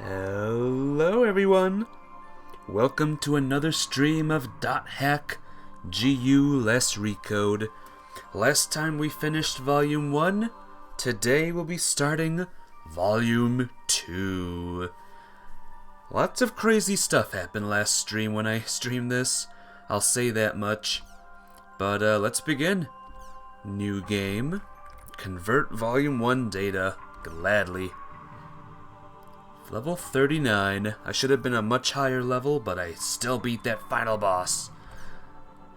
Hello everyone! Welcome to another stream of .hack GU less Recode. Last time we finished Volume 1, today we'll be starting Volume 2. Lots of crazy stuff happened last stream when I streamed this, I'll say that much. But let's begin. New game. Convert Volume 1 data. Gladly. Level 39. I should have been a much higher level, but I still beat that final boss.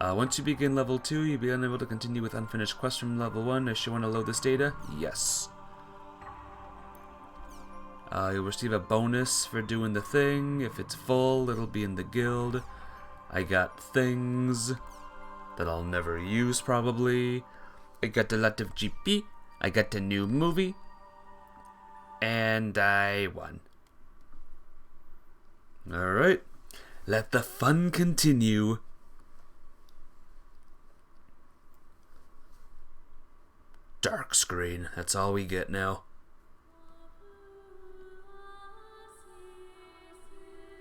Once you begin level 2, you'll be unable to continue with unfinished quests from level 1. If you want to load this data, yes. You'll receive a bonus for doing the thing. If it's full, it'll be in the guild. I got things that I'll never use, probably. I got a lot of GP. I got a new movie. And I won. Alright, let the fun continue. Dark screen, that's all we get now.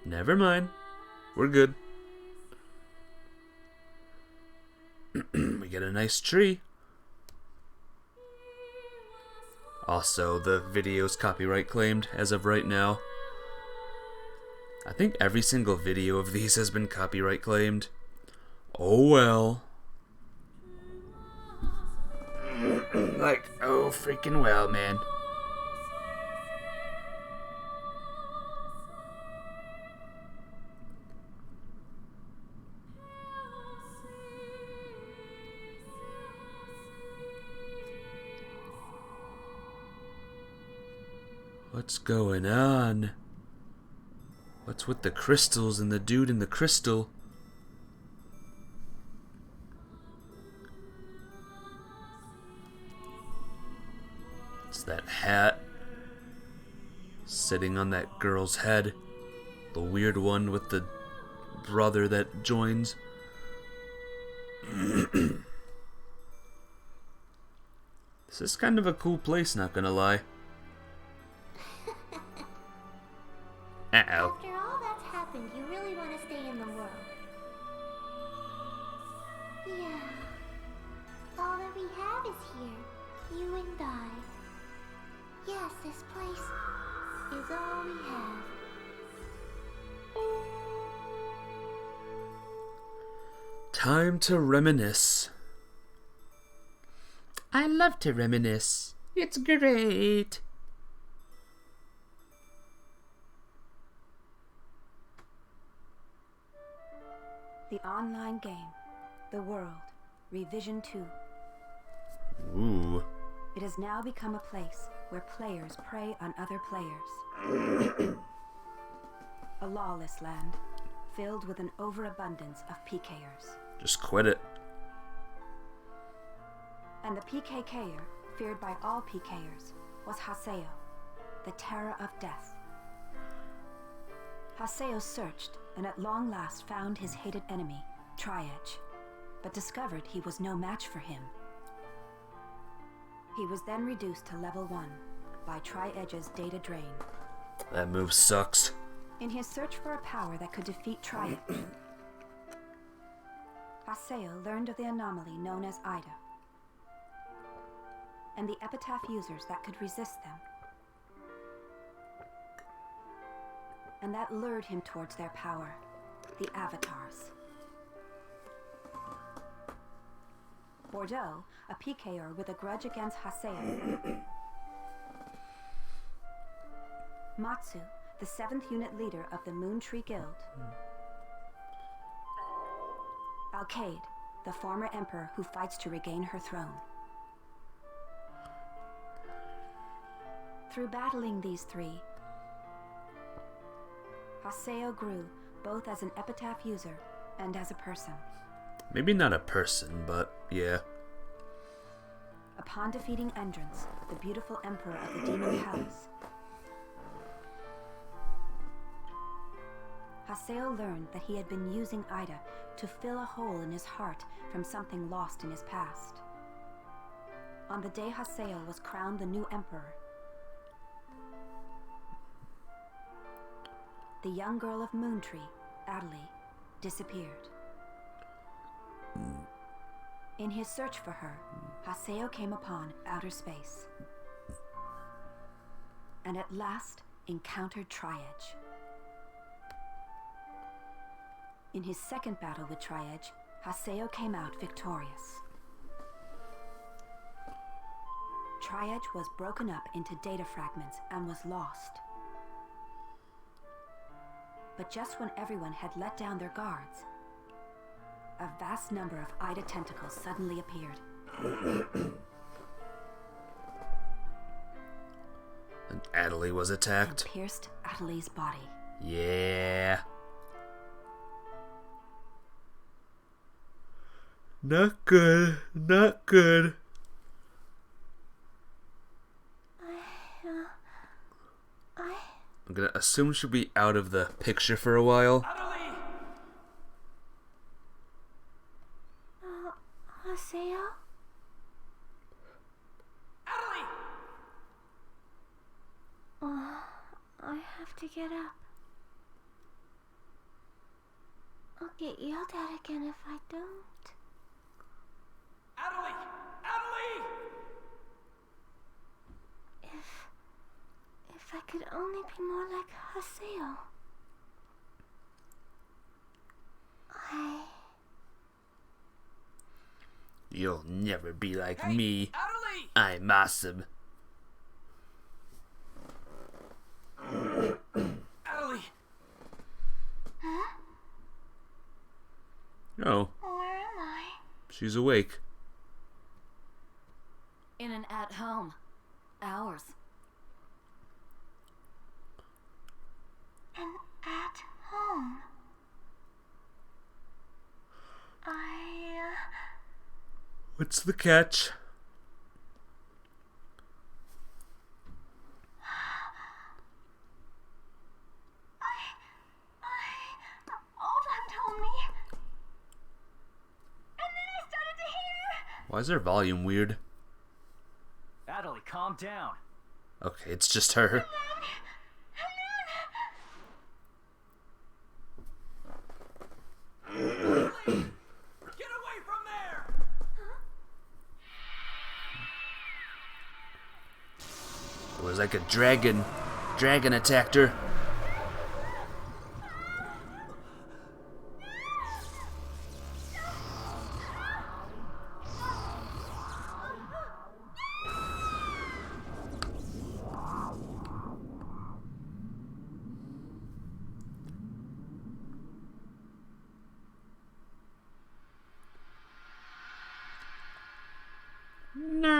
Never mind, we're good. We get a nice tree. Also, the video's copyright claimed as of right now. I think every single video of these has been copyright claimed. Oh well. Like, oh freaking well, man. What's going on? What's with the crystals and the dude in the crystal? It's that hat sitting on that girl's head. The weird one with the brother that joins. This is kind of a cool place, not gonna lie. Uh-oh. After all that's happened, you really want to stay in the world. Yeah. All that we have is here. You and I. Yes, this place is all we have. Time to reminisce. I love to reminisce. It's great. The online game, The World, Revision 2. Ooh. It has now become a place where players prey on other players. A lawless land, filled with an overabundance of PKers. Just quit it. And the PKKer, feared by all PKers, was Haseo, the terror of death. Haseo searched and at long last found his hated enemy, Tri-Edge, but discovered he was no match for him. He was then reduced to level 1 by Tri-Edge's data drain. That move sucks. In his search for a power that could defeat Tri-Edge, Haseo learned of the anomaly known as Ida, and the epitaph users that could resist them. And that lured him towards their power, the Avatars. Bordeaux, a PKer with a grudge against Haseo. Matsu, the 7th unit leader of the Moon Tree Guild. Alkaid, the former emperor who fights to regain her throne. Through battling these three, Haseo grew both as an epitaph user and as a person. Maybe not a person, but yeah. Upon defeating Endrance, the beautiful emperor of the Demon Palace, Haseo learned that he had been using Ida to fill a hole in his heart from something lost in his past. On the day Haseo was crowned the new emperor, the young girl of Moontree, Adelie, disappeared. In his search for her, Haseo came upon outer space, and at last encountered Triedge. In his second battle with Triedge, Haseo came out victorious. Triedge was broken up into data fragments and was lost. But just when everyone had let down their guards, a vast number of Ida tentacles suddenly appeared. And Adelie was attacked. And pierced Adelie's body. Yeah. Not good. Not good. I'm gonna assume she'll be out of the picture for a while. Adelie! Haseo? Adelie! I have to get up. I'll get yelled at again if I don't. Adelie! Adelie! If I could only be more like Haseo. You'll never be like Hey, me. Adelie! I'm awesome. Adelie! Huh? Oh, Where am I? she's awake. In an at-home. Ours. And at home. What's the catch? Oldham told me. And then I started to hear. Why is her volume weird? Adelie, calm down. Okay, it's just her. Adelie! Get away from there! It was like a dragon. Dragon attacked her. No.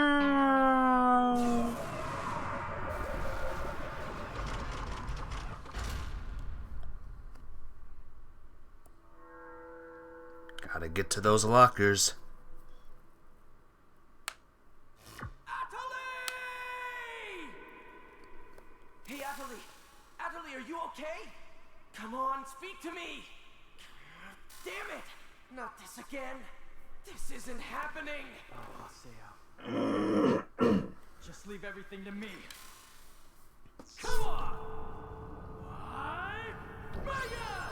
Gotta get to those lockers. Adelie! Hey, Adelie! Adelie, are you okay? Come on, speak to me! Damn it! Not this again! This isn't happening! Oh, Haseo. Just leave everything to me. Come on! Mega!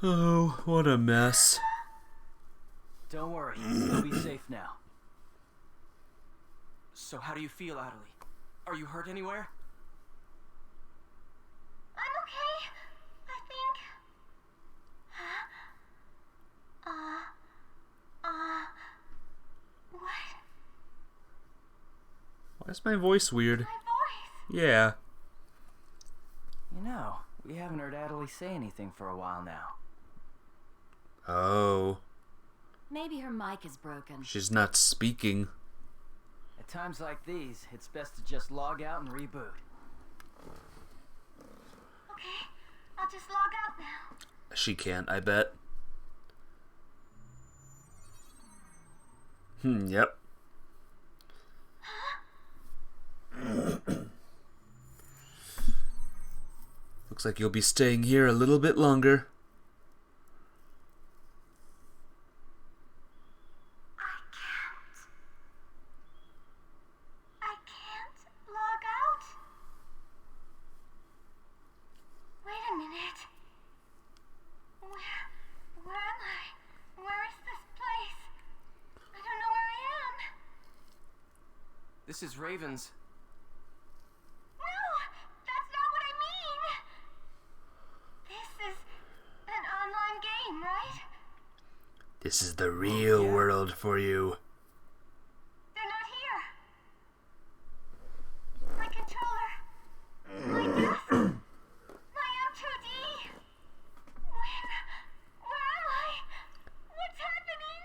Oh, what a mess. Don't worry, you'll be safe now. So how do you feel, Adelie? Are you hurt anywhere? I'm okay, I think. What? Why is my voice weird? My voice? Yeah. You know, we haven't heard Adelie say anything for a while now. Oh. Maybe her mic is broken. She's not speaking. At times like these, it's best to just log out and reboot. Okay, I'll just log out now. She can't, I bet. Yep. Looks like you'll be staying here a little bit longer. I can't log out. Wait a minute. Where am I? Where is this place? I don't know where I am. This is Raven's. No, that's not what I mean. This is an online game, right? This is the real yeah. world for you. They're not here. My controller. My desk. My M2D. Where am I? What's happening?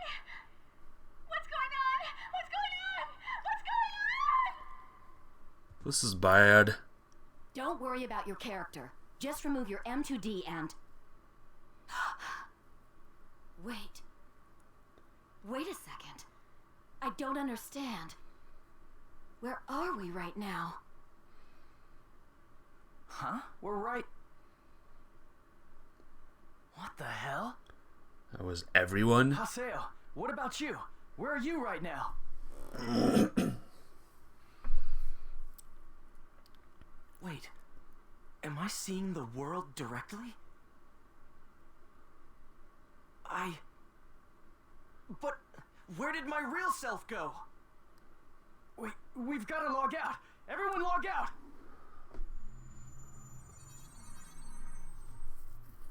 What's going on? What's going on? What's going on? This is bad. Don't worry about your character. Just remove your M2D and... Wait. Wait a second. I don't understand. Where are we right now? Huh? We're right... What the hell? That was everyone. Haseo, what about you? Where are you right now? Wait, am I seeing the world directly? But where did my real self go? Wait, we've got to log out. Everyone log out.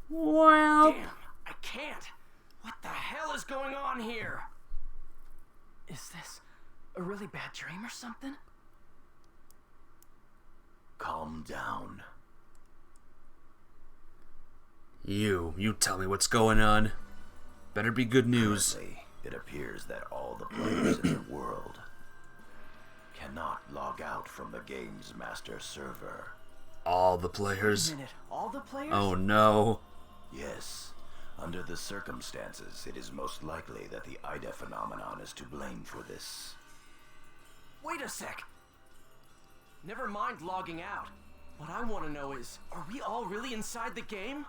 Well, Damn, I can't. What the hell is going on here? Is this a really bad dream or something? Calm down. you tell me what's going on. Better be good news. Currently, it appears that all the players in the world cannot log out from the game's master server. All the players. Wait a minute, all the players? Oh no. Yes, under the circumstances, it is most likely that the Ida phenomenon is to blame for this. Wait a sec. Never mind logging out. What I want to know is, are we all really inside the game?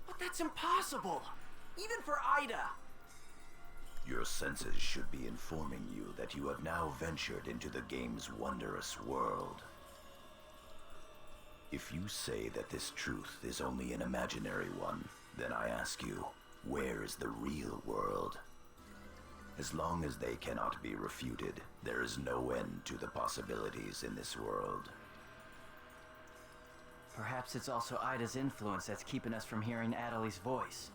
But that's impossible. Even for Ida. Your senses should be informing you that you have now ventured into the game's wondrous world. If you say that this truth is only an imaginary one, then I ask you, where is the real world? As long as they cannot be refuted, there is no end to the possibilities in this world. Perhaps it's also Ida's influence that's keeping us from hearing Adelie's voice.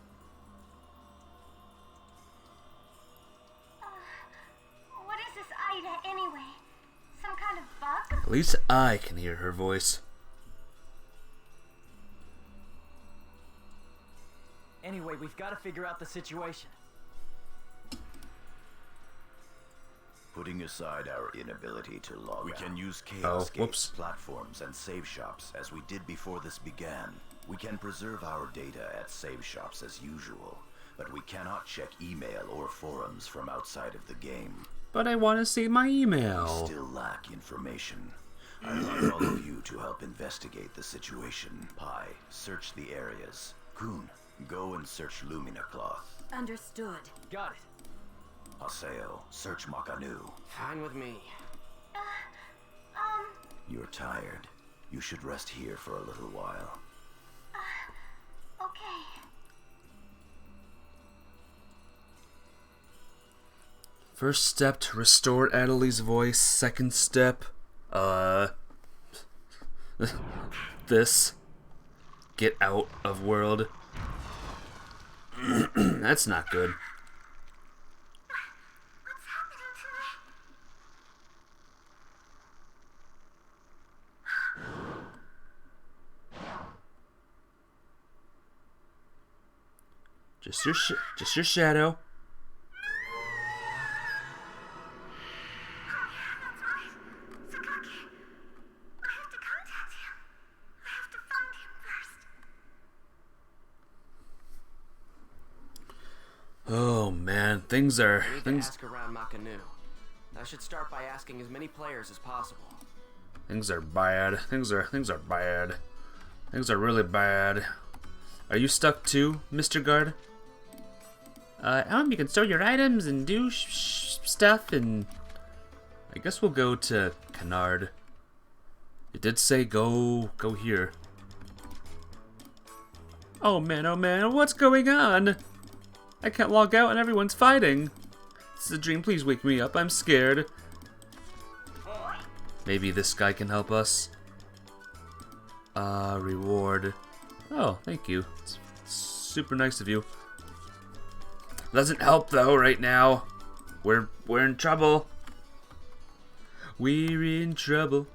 What is this Ida anyway? Some kind of bug? At least I can hear her voice. Anyway, we've got to figure out the situation. Putting aside our inability to log out, we can use Oh, Chaos whoops. Gate's platforms and save shops as we did before this began. We can preserve our data at save shops as usual, but we cannot check email or forums from outside of the game. But I want to see my We email. still lack information. I want all of you to help investigate the situation. Pi, search the areas. Kun, go and search Lumina Cloth. Understood. Got it. Haseo, search Makanu. Fine with me. You're tired. You should rest here for a little while. Okay. First step to restore Adelie's voice. Second step, this. Get out of world. That's not good. What's happening to me? Just your shadow. That's right. Sakaki. I have to contact him. I have to find him first. Oh man, things are I need to ask around Makanu. I should start by asking as many players as possible. things are bad. Things are bad. Things are really bad. Are you stuck too, Mr. Guard? You can store your items and do stuff, and I guess we'll go to Canard. It did say go here. Oh man, what's going on? I can't log out and everyone's fighting. This is a dream, please wake me up, I'm scared. Maybe this guy can help us. Reward. Oh, thank you. It's super nice of you. Doesn't help though right now. We're in trouble. We're in trouble.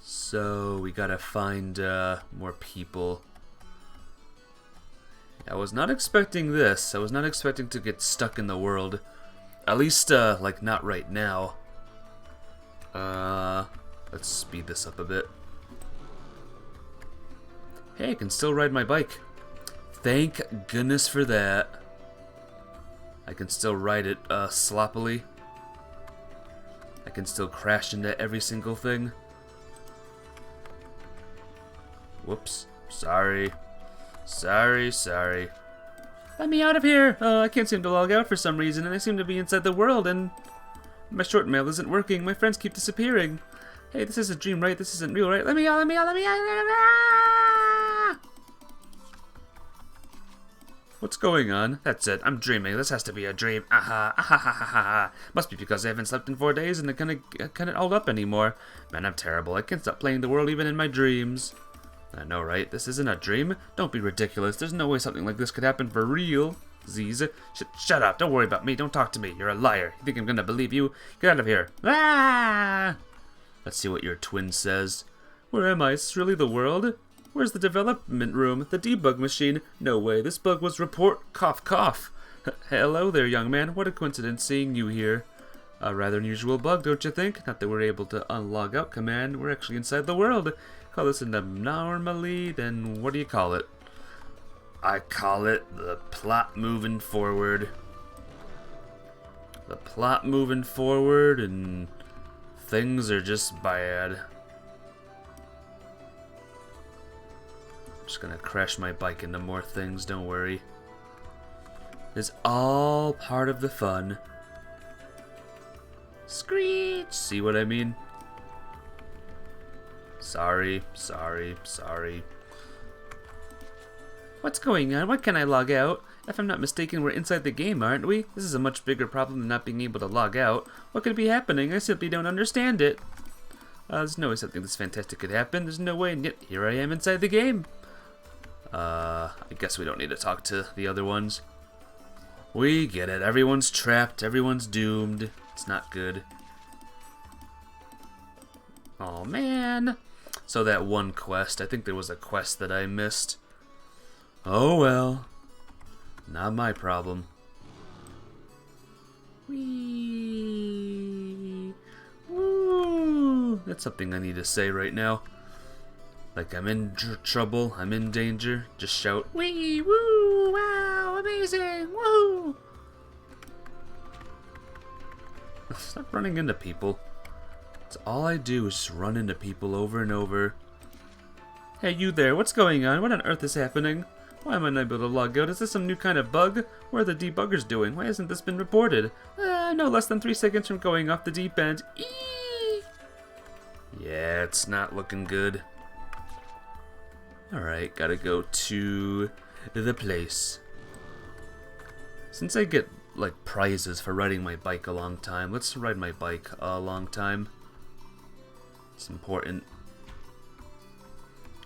So we gotta find more people. I was not expecting this. I was not expecting to get stuck in the world. At least like not right now. Let's speed this up a bit. Hey, I can still ride my bike. Thank goodness for that. I can still ride it sloppily. I can still crash into every single thing. Whoops. Sorry. Sorry. Let me out of here! I can't seem to log out for some reason, and I seem to be inside the world, and my short mail isn't working. My friends keep disappearing. Hey, this is a dream, right? This isn't real, right? Let me out! What's going on? That's it. I'm dreaming. This has to be a dream. Aha. Must be because I haven't slept in 4 days and I can't hold up anymore. Man, I'm terrible. I can't stop playing the world even in my dreams. I know, right? This isn't a dream. Don't be ridiculous. There's no way something like this could happen for real. Ziz. Shut up. Don't worry about me. Don't talk to me. You're a liar. You think I'm gonna believe you? Get out of here. Ah! Let's see what your twin says. Where am I? Is this really the world? Where's the development room? The debug machine? No way. This bug was report... cough. Hello there, young man. What a coincidence seeing you here. A rather unusual bug, don't you think? Not that we're able to unlog out command. We're actually inside the world. Call this an abnormally, then what do you call it? I call it the plot moving forward. The plot moving forward and things are just bad. I'm just gonna crash my bike into more things, don't worry. It's all part of the fun. Screech! See what I mean? Sorry. What's going on? Why can't I log out? If I'm not mistaken, we're inside the game, aren't we? This is a much bigger problem than not being able to log out. What could be happening? I simply don't understand it. There's no way something this fantastic could happen. There's no way, and yet here I am inside the game. I guess we don't need to talk to the other ones. We get it. Everyone's trapped. Everyone's doomed. It's not good. Oh man. So that one quest, I think there was a quest that I missed. Oh well. Not my problem. Whee! Woo! That's something I need to say right now. Like I'm in trouble, I'm in danger. Just shout, wee! Woo! Wow! Amazing! Woo! Stop running into people. That's all I do is just run into people over and over. Hey, you there, what's going on? What on earth is happening? Why am I not able to log out? Is this some new kind of bug? What are the debuggers doing? Why hasn't this been reported? No less than 3 seconds from going off the deep end. Eee! Yeah, it's not looking good. Alright, gotta go to the place. Since I get, like, prizes for riding my bike a long time, let's ride my bike a long time. It's important.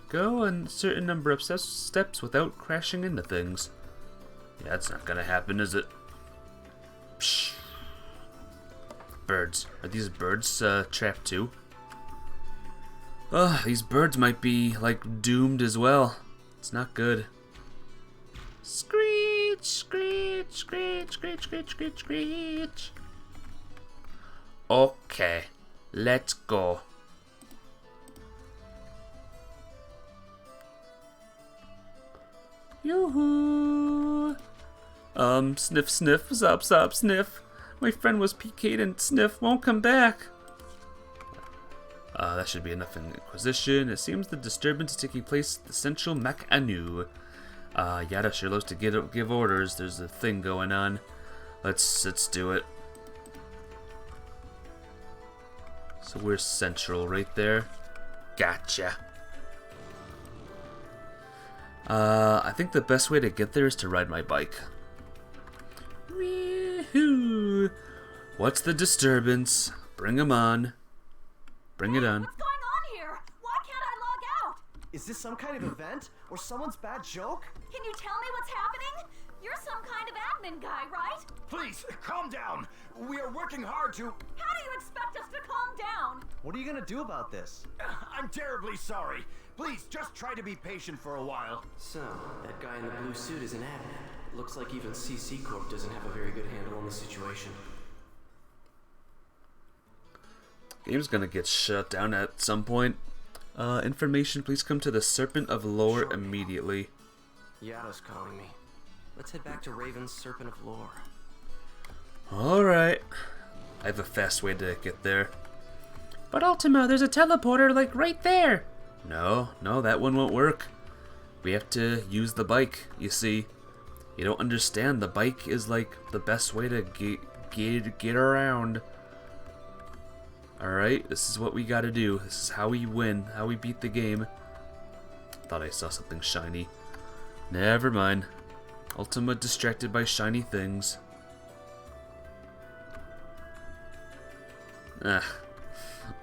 Go a certain number of steps without crashing into things. Yeah, that's not gonna happen, is it? Psh. Birds. Are these birds trapped too? Ugh, these birds might be, like, doomed as well. It's not good. Screech, screech, screech, screech, screech, screech, screech. Okay, let's go. Yoo-hoo! Sniff, sniff, zop, zop, sniff. My friend was PK'd and Sniff won't come back. That should be enough inquisition. It seems the disturbance is taking place at the central mech anu. Yada sure loves to give orders. There's a thing going on. Let's do it. So we're central right there. Gotcha. I think the best way to get there is to ride my bike. Wee-hoo. What's the disturbance? Bring 'em on. Bring it on. What's going on here? Why can't I log out? Is this some kind of event? Or someone's bad joke? Can you tell me what's happening? You're some kind of admin guy, right? Please, calm down. We are working hard to... How do you expect us to calm down? What are you gonna do about this? I'm terribly sorry. Please, just try to be patient for a while. So, that guy in the blue suit is an admin. It looks like even CC Corp doesn't have a very good handle on the situation. Game's gonna get shut down at some point. Information, please come to the Serpent of Lore Sure. immediately. Yada's calling me. Let's head back to Raven's Serpent of Lore. Alright. I have a fast way to get there. But Ultima, there's a teleporter, like, right there! No, that one won't work. We have to use the bike, you see. You don't understand, the bike is, like, the best way to get around. Alright, this is what we gotta do. This is how we win, how we beat the game. Thought I saw something shiny. Never mind. Ultima distracted by shiny things.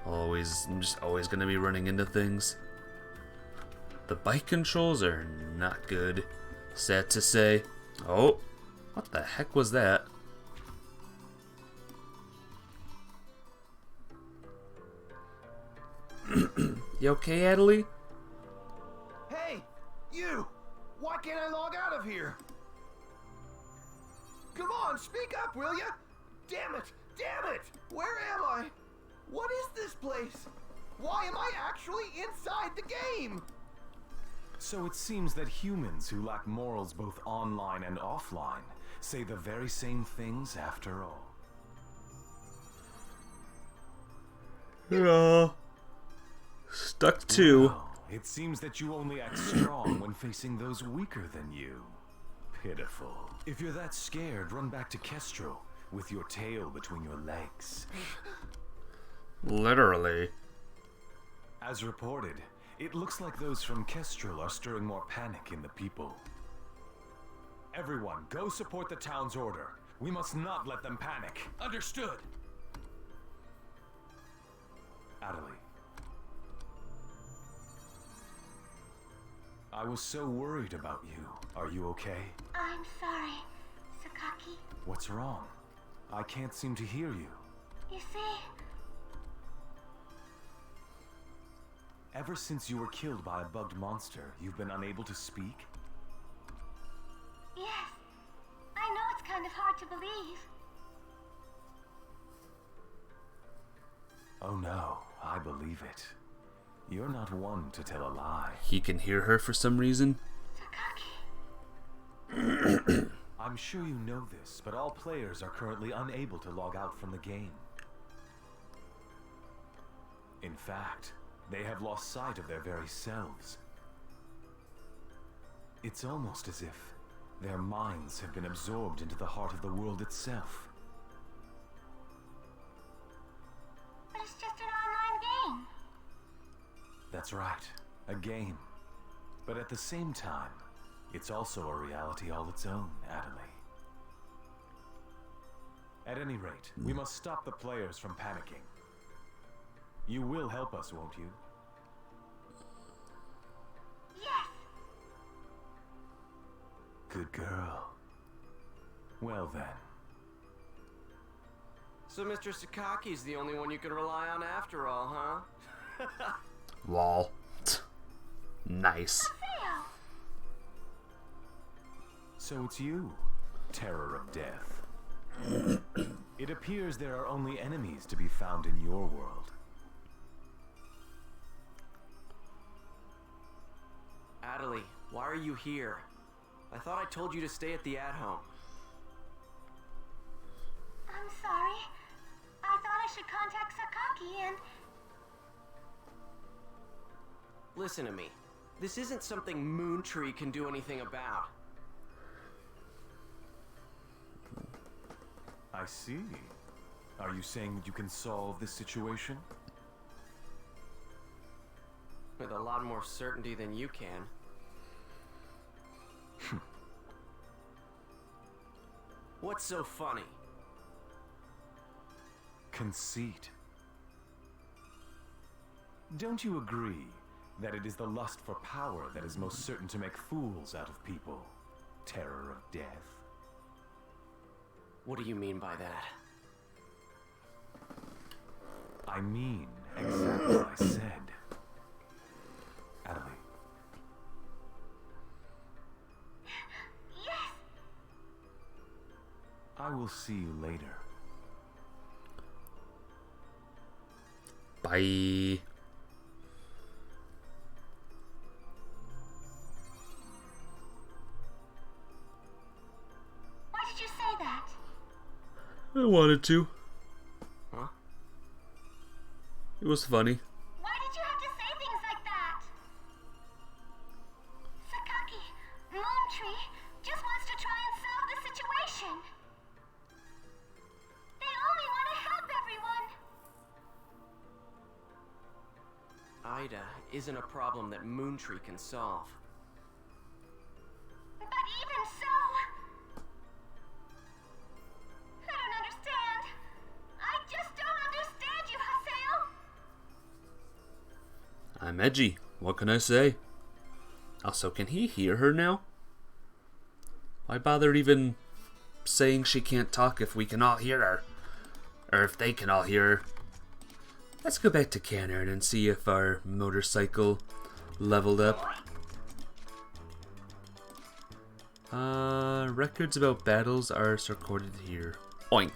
I'm just always gonna be running into things. The bike controls are not good. Sad to say. Oh, what the heck was that? You okay, Adelie? Hey, you! Why can't I log out of here? Come on, speak up, will ya? Damn it! Damn it! Where am I? What is this place? Why am I actually inside the game? So it seems that humans who lack morals both online and offline say the very same things after all. Yeah. Stuck too. Well, it seems that you only act strong when facing those weaker than you. Pitiful. If you're that scared, run back to Kestrel with your tail between your legs. Literally. As reported, it looks like those from Kestrel are stirring more panic in the people. Everyone, go support the town's order. We must not let them panic. Understood. Adelie. I was so worried about you. Are you okay? I'm sorry, Sakaki. What's wrong? I can't seem to hear you. You see, Ever since you were killed by a bugged monster, you've been unable to speak? yes, I know it's kind of hard to believe. Oh no, I believe it. You're not one to tell a lie. He can hear her for some reason. Sakaki, I'm sure you know this, but all players are currently unable to log out from the game. In fact, they have lost sight of their very selves. It's almost as if their minds have been absorbed into the heart of the world itself. but it's just an online game. That's right, a game. But at the same time, it's also a reality all its own, Adelie. At any rate, we must stop the players from panicking. You will help us, won't you? Yes, Good girl. Well then. So Mr. Sakaki's the only one you can rely on after all, huh? Lol. Nice. Theo. So it's you, Terror of Death. It appears there are only enemies to be found in your world. Adelie, why are you here? I thought I told you to stay at the at-home. I'm sorry. I thought I should contact Sakaki and... Listen to me. This isn't something Moontree can do anything about. I see. Are you saying that you can solve this situation? With a lot more certainty than you can. What's so funny? Conceit. Don't you agree that it is the lust for power that is most certain to make fools out of people? Terror of death. What do you mean by that? I mean exactly what I said. Adelie. Yes! I will see you later. Bye. Why did you say that? I wanted to. Huh? It was funny. Why did you have to say things like that? Sakaki, Moontree just wants to try and solve the situation. They only want to help everyone. Ida isn't a problem that Moontree can solve. But even so, I don't understand. I just don't understand you, Haseo. I'm edgy. What can I say? Also, can he hear her now? Why bother even saying she can't talk if we can all hear her? Or if they can all hear her? Let's go back to Canard and see if our motorcycle leveled up. Records about battles are recorded here. Oink.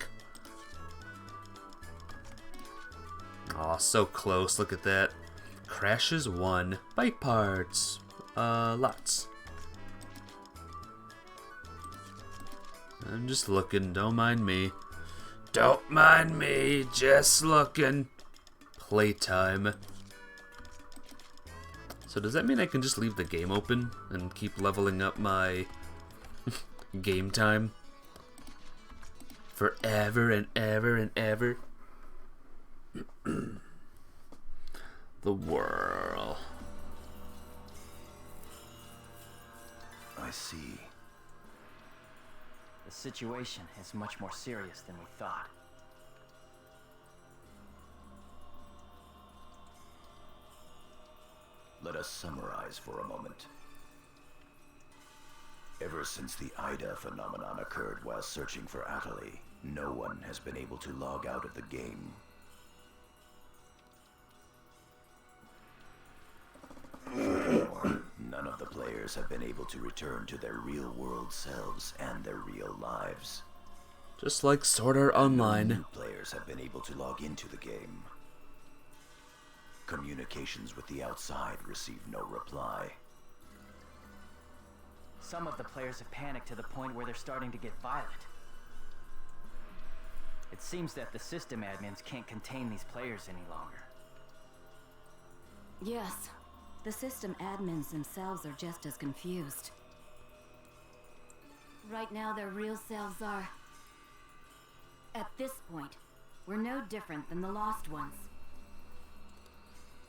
Aw, so close. Look at that. Crashes 1. Bike parts. Lots. I'm just looking. Don't mind me. Don't mind me. Just looking. Playtime. So does that mean I can just leave the game open and keep leveling up my game time? Forever and ever and ever? The whirl. I see. The situation is much more serious than we thought. Let us summarize for a moment. Ever since the Ida phenomenon occurred while searching for Atali, no one has been able to log out of the game. Furthermore, none of the players have been able to return to their real-world selves and their real lives. Just like Sword Art Online. New players have been able to log into the game. Communications with the outside receive no reply. Some of the players have panicked to the point where they're starting to get violent. It seems that the system admins can't contain these players any longer. Yes, the system admins themselves are just as confused. Right now, their real selves are... At this point, we're no different than the lost ones.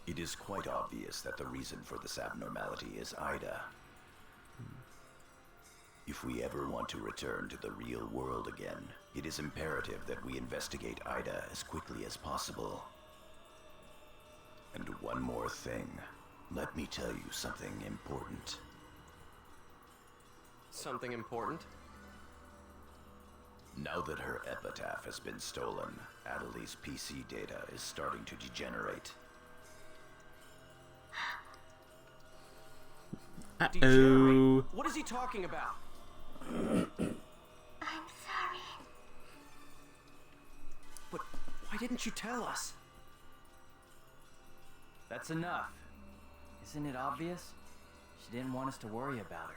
It is quite obvious that the reason for this abnormality is Ida. If we ever want to return to the real world again, it is imperative that we investigate Ida as quickly as possible. And one more thing. Let me tell you something important. Something important? Now that her epitaph has been stolen, Adeli's PC data is starting to degenerate. Degenerate? What is he talking about? I'm sorry. But why didn't you tell us? That's enough. Isn't it obvious? She didn't want us to worry about her.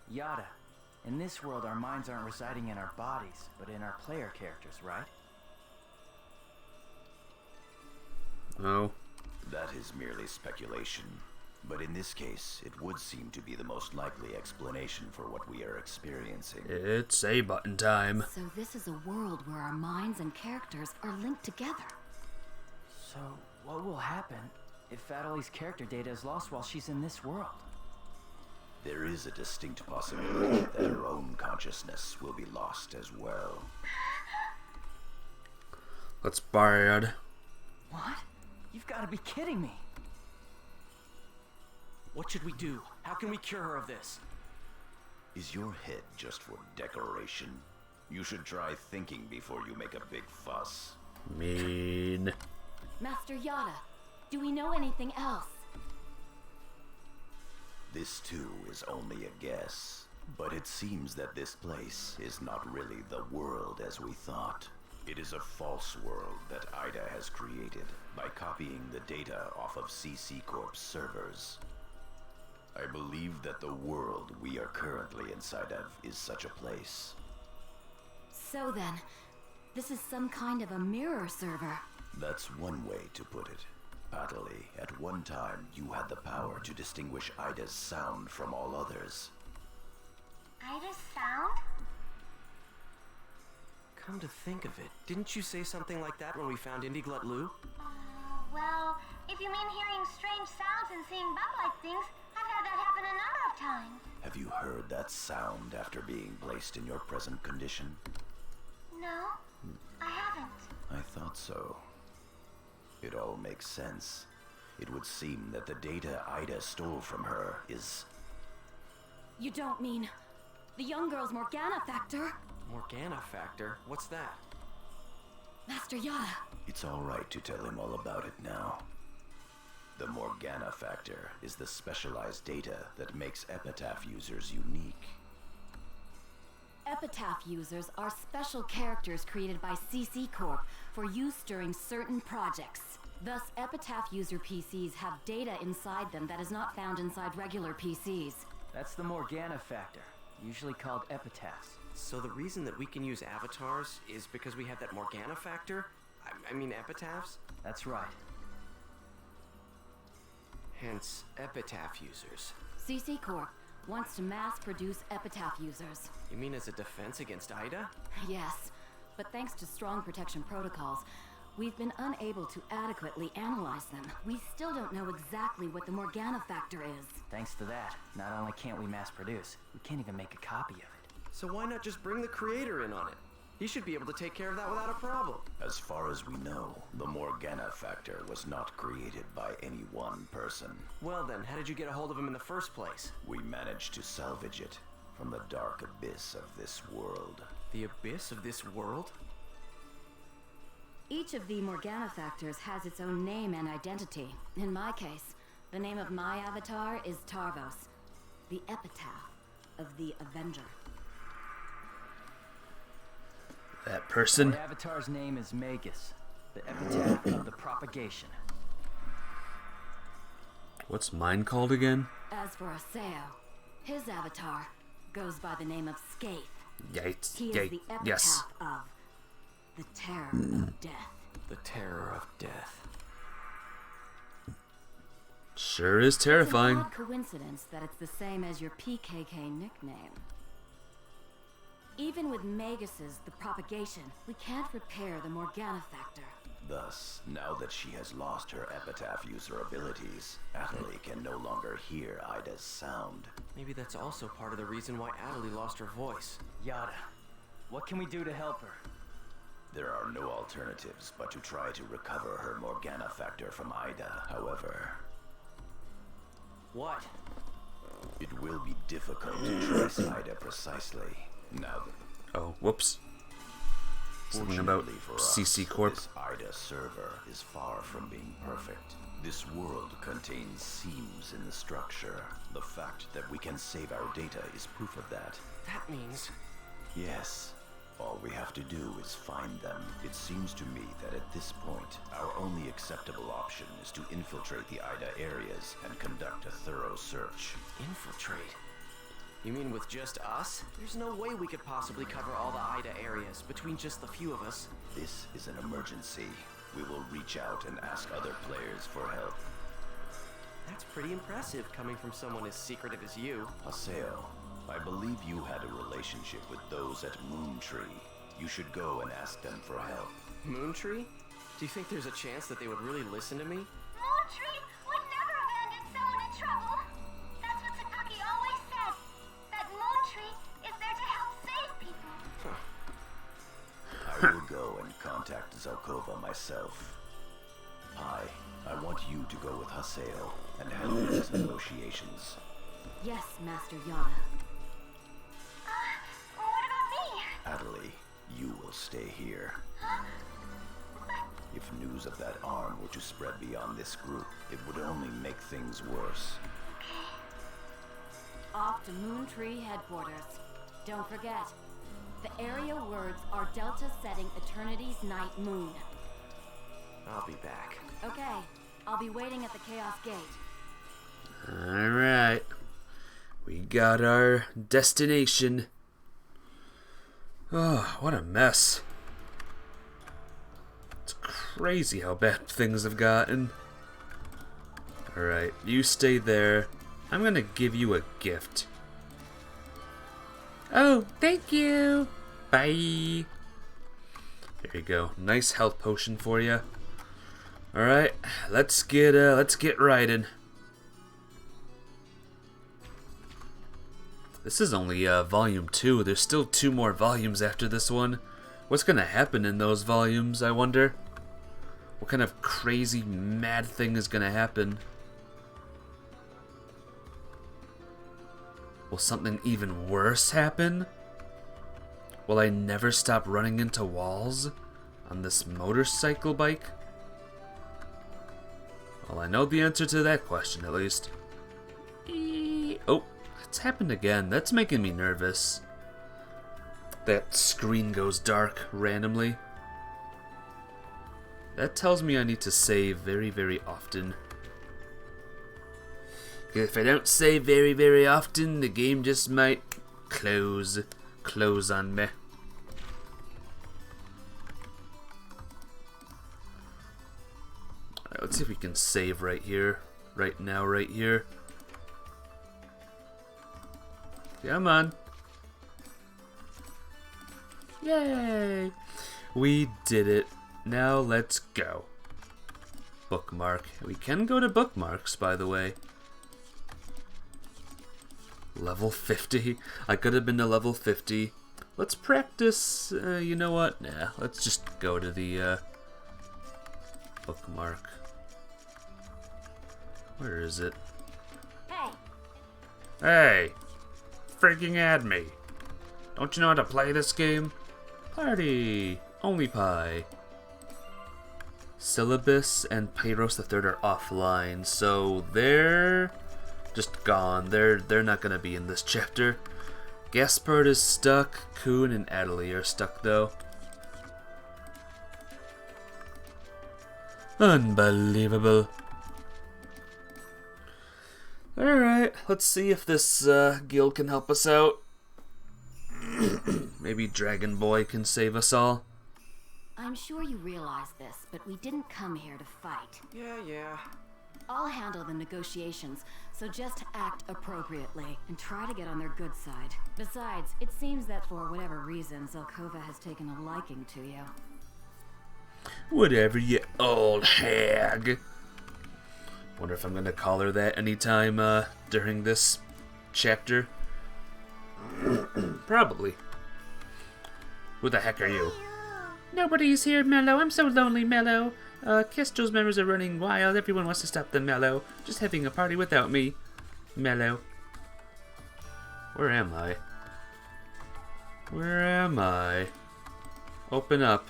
Yada, in this world our minds aren't residing in our bodies, but in our player characters, right? Oh. That is merely speculation. But in this case, it would seem to be the most likely explanation for what we are experiencing. It's A button time. So this is a world where our minds and characters are linked together. So, what will happen if Adelie's character data is lost while she's in this world? There is a distinct possibility that her own consciousness will be lost as well. That's bad. What? You've got to be kidding me. What should we do? How can we cure her of this? Is your head just for decoration? You should try thinking before you make a big fuss. Mean. Master Yada, do we know anything else? This too is only a guess, but it seems that this place is not really the world as we thought. It is a false world that Ida has created by copying the data off of CC Corp's servers. I believe that the world we are currently inside of is such a place. So then, this is some kind of a mirror server. That's one way to put it. Adelie, at one time you had the power to distinguish Ida's sound from all others. Ida's sound? Come to think of it, didn't you say something like that when we found Indie Glut Lou? Well, if you mean hearing strange sounds and seeing bug-like things, I've had that happen a number of times. Have you heard that sound after being placed in your present condition? No, I haven't. I thought so. It all makes sense. It would seem that the data Ida stole from her is... You don't mean the young girl's Morgana factor? Morgana factor? What's that? Master Yada. It's all right to tell him all about it now. The Morgana factor is the specialized data that makes Epitaph users unique. Epitaph users are special characters created by CC Corp for use during certain projects. Thus, Epitaph user PCs have data inside them that is not found inside regular PCs. That's the Morgana factor, usually called epitaphs. So the reason that we can use avatars is because we have that Morgana factor? I mean epitaphs? That's right. Hence, epitaph users. CC Corp wants to mass produce Epitaph users. You mean as a defense against Ida? Yes, but thanks to strong protection protocols, we've been unable to adequately analyze them. We still don't know exactly what the Morgana factor is. Thanks to that, not only can't we mass produce, we can't even make a copy of it. So why not just bring the creator in on it? He should be able to take care of that without a problem. As far as we know, the Morgana factor was not created by any one person. Well then, how did you get a hold of him in the first place? We managed to salvage it from the dark abyss of this world. The abyss of this world? Each of the Morgana factors has its own name and identity. In my case, the name of my avatar is Tarvos, the epitaph of the Avenger. That person. My avatar's name is Magus, the epitaph of the propagation. What's mine called again? As for Aseo, his avatar goes by the name of Skaith. Yates. He is the epitaph Yes. of the terror of death. The terror of death. Sure is terrifying. It's an odd coincidence that it's the same as your PKK nickname. Even with Magus's the propagation, we can't repair the Morgana factor. Thus, now that she has lost her epitaph user abilities, Adelie can no longer hear Ida's sound. Maybe that's also part of the reason why Adelie lost her voice. Yada, what can we do to help her? There are no alternatives but to try to recover her Morgana factor from Ida, however. What? It will be difficult to trace Ida precisely. Now that... Oh, whoops. Something about Fortunately for us, CC Corp. this Ida server is far from being perfect. This world contains seams in the structure. The fact that we can save our data is proof of that. That means... Yes. All we have to do is find them. It seems to me that at this point, our only acceptable option is to infiltrate the Ida areas and conduct a thorough search. Infiltrate? You mean with just us? There's no way we could possibly cover all the Ida areas between just the few of us. This is an emergency. we will reach out and ask other players for help. That's pretty impressive coming from someone as secretive as you. Haseo, I believe you had a relationship with those at Moontree. You should go and ask them for help. Moontree? Do you think there's a chance that they would really listen to me? Moontree would never abandon someone in trouble. That's what Sakuki always said. That Moontree is there to help save people. I will go and contact Zelkova myself. I want you to go with Haseo and handle these negotiations. Yes, Master Yada. What about me? Adelie, you will stay here. If news of that arm were to spread beyond this group, it would only make things worse. Off to Moontree headquarters. Don't forget, the area words are Delta setting Eternity's night moon. I'll be back. Okay, I'll be waiting at the Chaos Gate. Alright. We got our destination. Oh, what a mess. It's crazy how bad things have gotten. Alright, you stay there. I'm gonna give you a gift. Oh, thank you. Bye. There you go. Nice health potion for you. Alright, let's get riding. This is only volume 2. There's still 2 more volumes after this one. What's gonna happen in those volumes, I wonder? What kind of crazy mad thing is gonna happen? Will something even worse happen? Will I never stop running into walls on this motorcycle bike? Well, I know the answer to that question, at least. Oh, it's happened again. That's making me nervous. That screen goes dark randomly. That tells me I need to save very, very often. If I don't save very, very often, the game just might close on me. Alright, let's see if we can save right here. Right now, right here. Come on. Yay! We did it. Now let's go. Bookmark. We can go to bookmarks, by the way. Level 50. I could have been to level 50. Let's practice. You know what? Nah, let's just go to the bookmark. Where is it? Hey, Hey! Freaking add me. Don't you know how to play this game? Party! Only pie. Syllabus and Pyros III are offline, so they're just gone. They're not gonna be in this chapter. Gaspard is stuck. Kuhn and Adelie are stuck though. Unbelievable. Alright, let's see if this guild can help us out. Maybe Dragon Boy can save us all. I'm sure you realize this, but we didn't come here to fight. Yeah. I'll handle the negotiations, so just act appropriately and try to get on their good side. Besides, it seems that for whatever reason, Zelkova has taken a liking to you. Whatever, you old hag. Wonder if I'm gonna call her that anytime during this chapter. Probably. Who the heck are you? Nobody's here, Mello. I'm so lonely, Mello. Kestro's members are running wild. Everyone wants to stop them, Mello. Just having a party without me. Mello. Where am I? Where am I? Open up.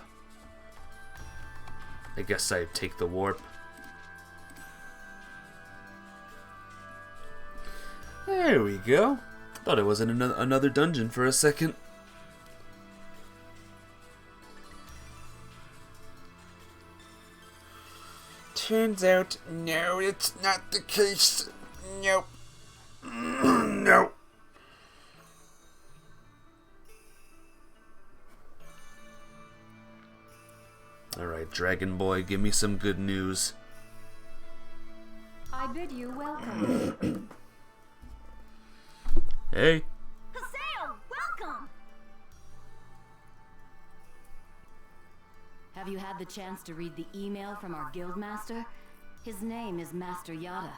I guess I take the warp. There we go. Thought it was in another dungeon for a second. Turns out, no, it's not the case. Nope. No. Alright, Dragon Boy, give me some good news. I bid you welcome. Hey. Haseo, welcome! Have you had the chance to read the email from our guildmaster? His name is Master Yada.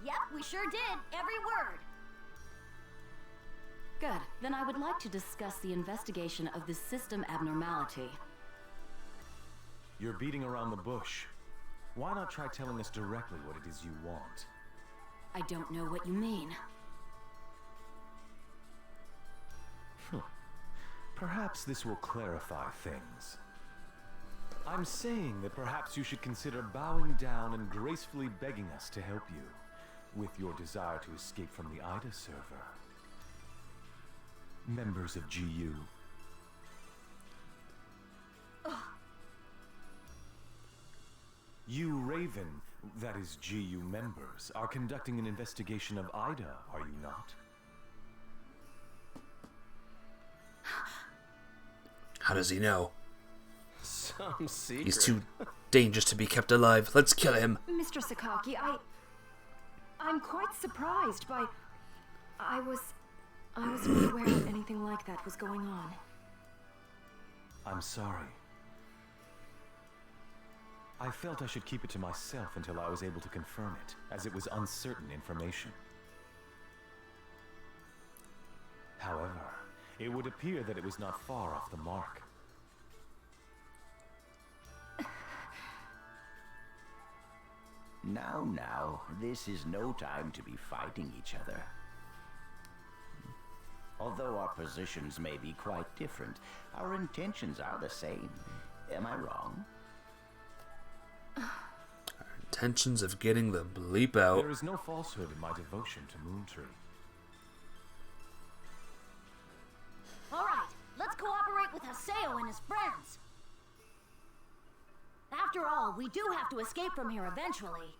Yep, we sure did. Every word. Good. Then I would like to discuss the investigation of this system abnormality. You're beating around the bush. Why not try telling us directly what it is you want? I don't know what you mean. Perhaps this will clarify things. I'm saying that perhaps you should consider bowing down and gracefully begging us to help you with your desire to escape from the Ida server. Members of GU. You, Raven, that is GU members, are conducting an investigation of Ida, are you not? How does he know? Some secret. He's too dangerous to be kept alive. Let's kill him. Mr. Sakaki, I'm quite surprised by... I wasn't aware that anything like that was going on. I'm sorry. I felt I should keep it to myself until I was able to confirm it, as it was uncertain information. However, it would appear that it was not far off the mark. Now, this is no time to be fighting each other. Although our positions may be quite different, our intentions are the same. Am I wrong? Intentions of getting the bleep out. There is no falsehood in my devotion to Moontree. Alright, let's cooperate with Haseo and his friends. After all, we do have to escape from here eventually.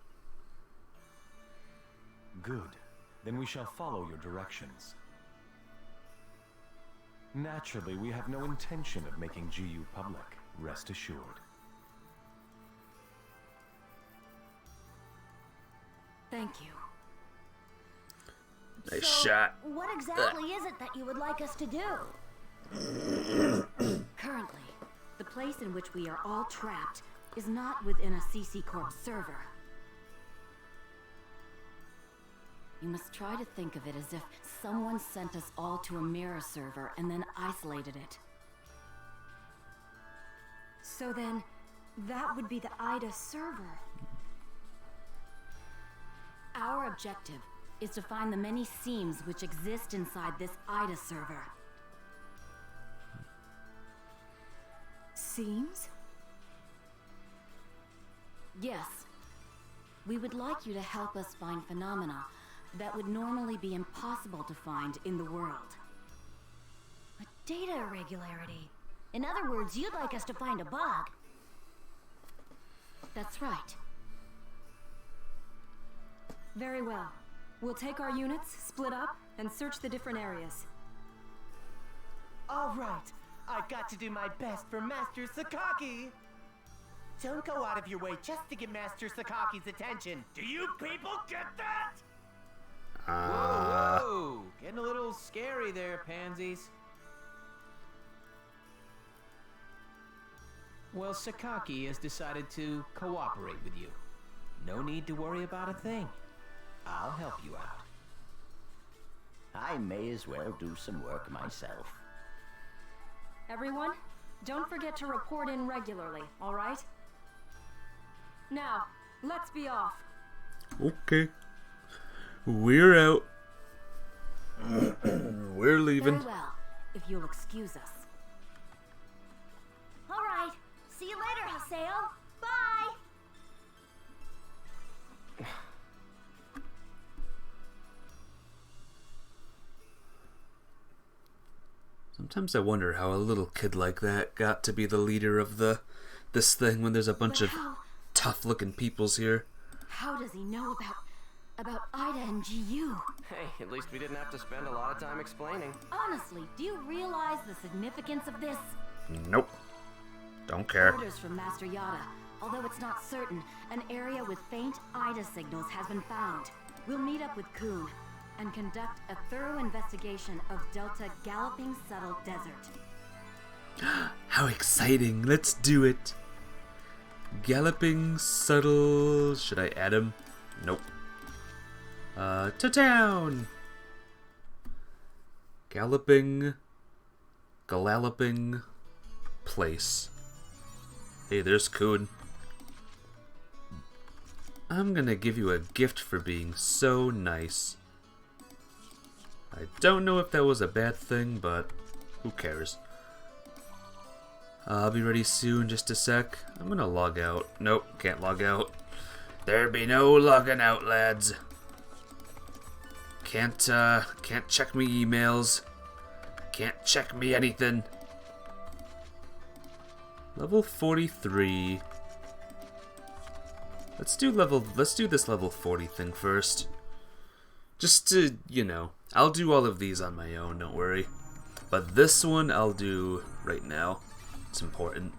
Good. Then we shall follow your directions. Naturally, we have no intention of making GU public, rest assured. Thank you. Nice So, shot. what exactly is it that you would like us to do? Currently, the place in which we are all trapped is not within a CC Corp server. You must try to think of it as if someone sent us all to a mirror server and then isolated it. So then, that would be the Ida server. Our objective is to find the many seams which exist inside this Ida server. Seems? Yes. We would like you to help us find phenomena that would normally be impossible to find in the world. A data irregularity. In other words, you'd like us to find a bug. That's right. Very well. We'll take our units, split up, and search the different areas. All right, I've got to do my best for Master Sakaki. Don't go out of your way just to get Master Sakaki's attention. Do you people get that? Whoa, getting a little scary there, pansies. Well, Sakaki has decided to cooperate with you. No need to worry about a thing. I'll help you out. I may as well do some work myself. Everyone, don't forget to report in regularly, all right? Now, let's be off. Okay. We're out. We're leaving. Very well, if you'll excuse us. All right, see you later, Haseo. Bye. Sometimes I wonder how a little kid like that got to be the leader of this thing when there's a bunch But of tough-looking peoples here. How does he know about Ida and GU? Hey, at least we didn't have to spend a lot of time explaining. Honestly, do you realize the significance of this? Nope. Don't care. Orders from Master Yada. Although it's not certain, an area with faint IDA signals has been found. We'll meet up with Kuhn and conduct a thorough investigation of Delta Galloping Subtle Desert. How exciting. Let's do it. Galloping Subtle... Should I add him? Nope. To town! Galloping place. Hey, there's Kuhn. I'm gonna give you a gift for being so nice. I don't know if that was a bad thing, but who cares? I'll be ready soon, just a sec. I'm gonna log out. Nope, can't log out. There be no logging out, lads. Can't check me emails. Can't check me anything. Level 43. Let's do this level 40 thing first. Just to, you know, I'll do all of these on my own, don't worry. But this one I'll do right now. It's important.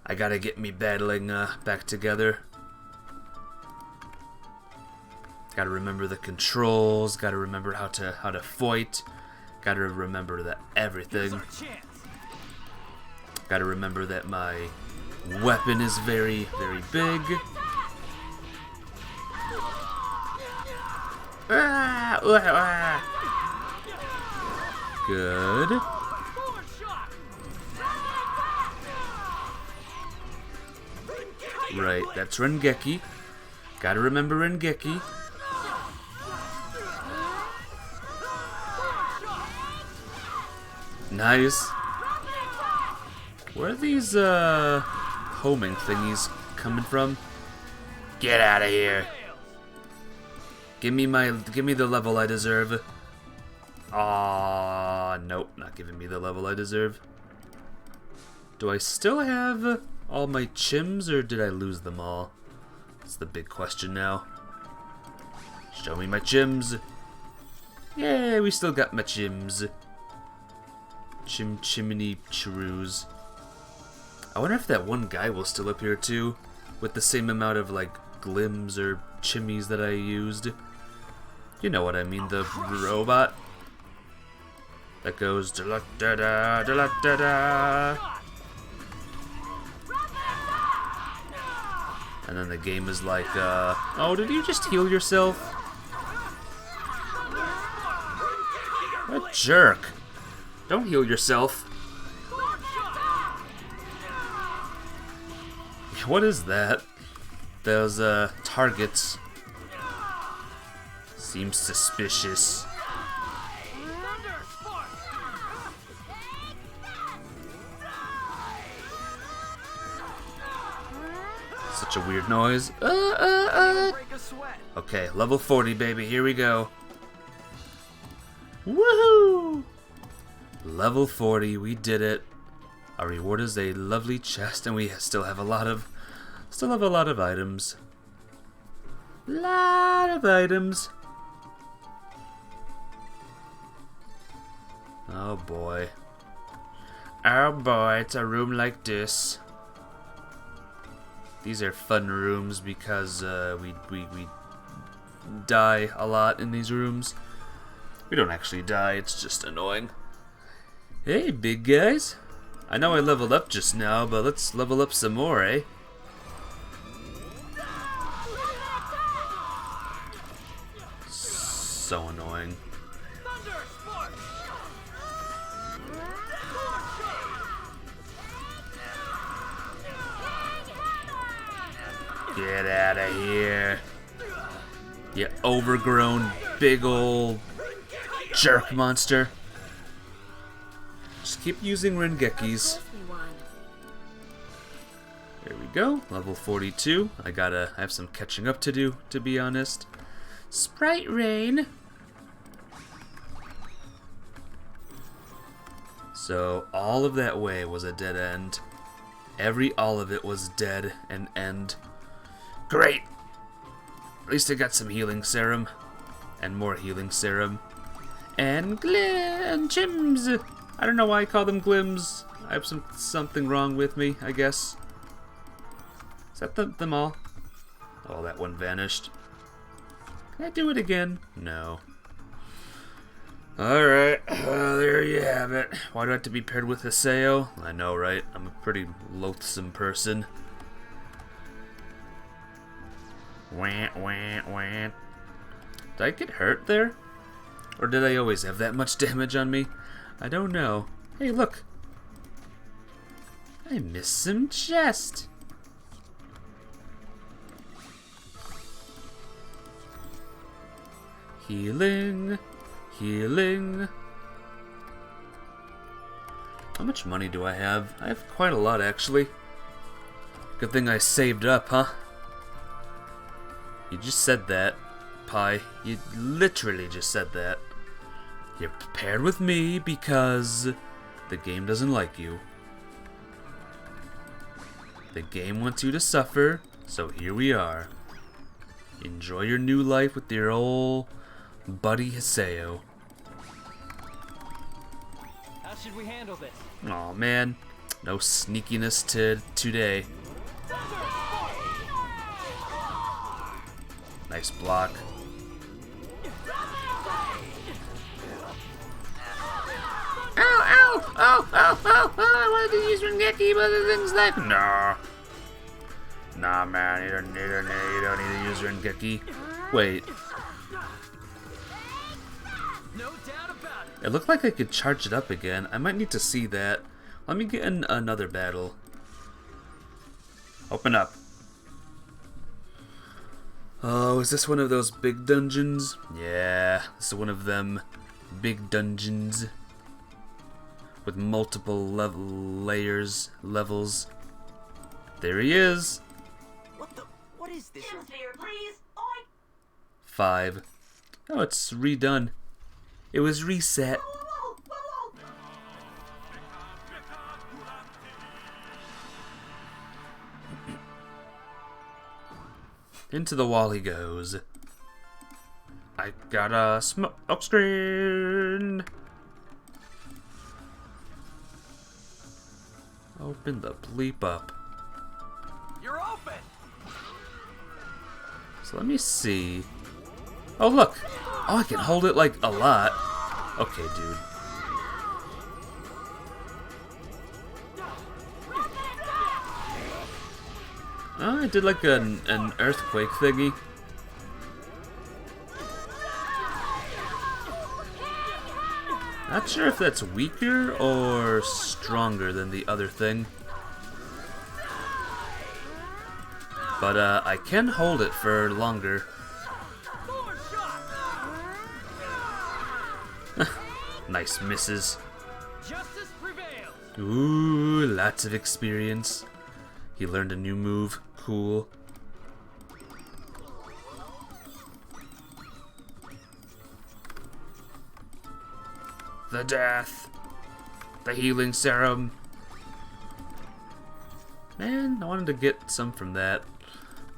I gotta get me battling back together. Gotta remember the controls, gotta remember how to fight, gotta remember that everything. Gotta remember that my weapon is very, very big. Good. Right, that's Rengeki. Gotta remember Rengeki. Nice. Where are these homing thingies coming from? Get out of here. Give me the level I deserve. Ah, nope, not giving me the level I deserve. Do I still have all my chims, or did I lose them all? That's the big question now. Show me my chims. Yeah, we still got my chims. Chimney cheroos. I wonder if that one guy will still appear too, with the same amount of like glims or chimneys that I used. You know what I mean, the robot that goes da da da da da da. And then the game is like, oh, did you just heal yourself? What a jerk. Don't heal yourself. What is that? Those, targets. Seems suspicious. Such a weird noise. Okay, level 40, baby. Here we go. Woohoo! Level 40, we did it. Our reward is a lovely chest, and we still have a lot of items. Lot of items. Oh boy. Oh boy, it's a room like this. These are fun rooms because we die a lot in these rooms. We don't actually die, it's just annoying. Hey, big guys. I know I leveled up just now, but let's level up some more, eh? So annoying. Get out of here. You overgrown, big ol' jerk monster. Just keep using Rengekis. There we go, level 42. I have some catching up to do, to be honest. Sprite Rain. So, all of that way was a dead end. All of it was dead and end. Great! At least I got some healing serum. And more healing serum. And chims! I don't know why I call them glims. I have something wrong with me, I guess. Is that them all? Oh, that one vanished. Can I do it again? No. Alright, there you have it. Why do I have to be paired with Haseo? I know, right? I'm a pretty loathsome person. Wah, wah, wah. Did I get hurt there? Or did I always have that much damage on me? I don't know. Hey, look. I missed some chest. Healing. Healing. How much money do I have? I have quite a lot, actually. Good thing I saved up, huh? You just said that, Pi. You literally just said that. You're paired with me because the game doesn't like you. The game wants you to suffer, so here we are. Enjoy your new life with your old buddy Haseo. How should we handle this? Aw, man. No sneakiness today. Nice block. Ow, ow, ow, ow, ow, ow, I wanted to use Rengeki, but other things like, nah. Nah, man, you don't need to use Rengeki. Wait. No doubt about it. It looked like I could charge it up again. I might need to see that. Let me get in another battle. Open up. Oh, is this one of those big dungeons? Yeah, this is one of them big dungeons with multiple levels. There he is. What is this? Hemisphere, please. Oink. 5. Oh, it's redone. It was reset. Whoa, whoa, whoa, whoa. Into the wall he goes. I got a smoke screen. Open the bleep up. You're open. So let me see. Oh, look. Oh, I can hold it like a lot. Okay, dude. Oh, I did like an earthquake thingy. Not sure if that's weaker or stronger than the other thing. But I can hold it for longer. Nice misses. Justice prevails. Ooh, lots of experience. He learned a new move. Cool. The death. The healing serum. Man, I wanted to get some from that.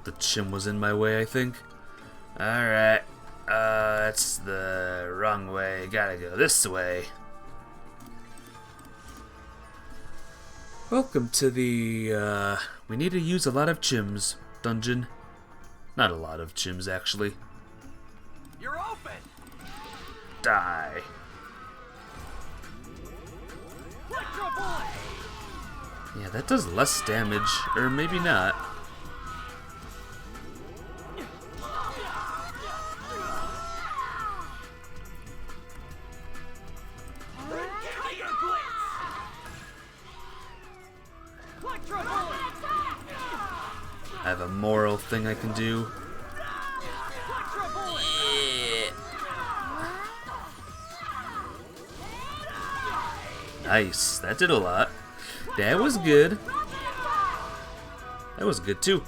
The chim was in my way, I think. Alright. That's the wrong way. Gotta go this way. Welcome to the, we need to use a lot of chims dungeon. Not a lot of chims, actually. You're open. Die. Yeah, that does less damage, or maybe not. I have a moral thing I can do. Yeah. Nice, that did a lot. That was good. That was good too.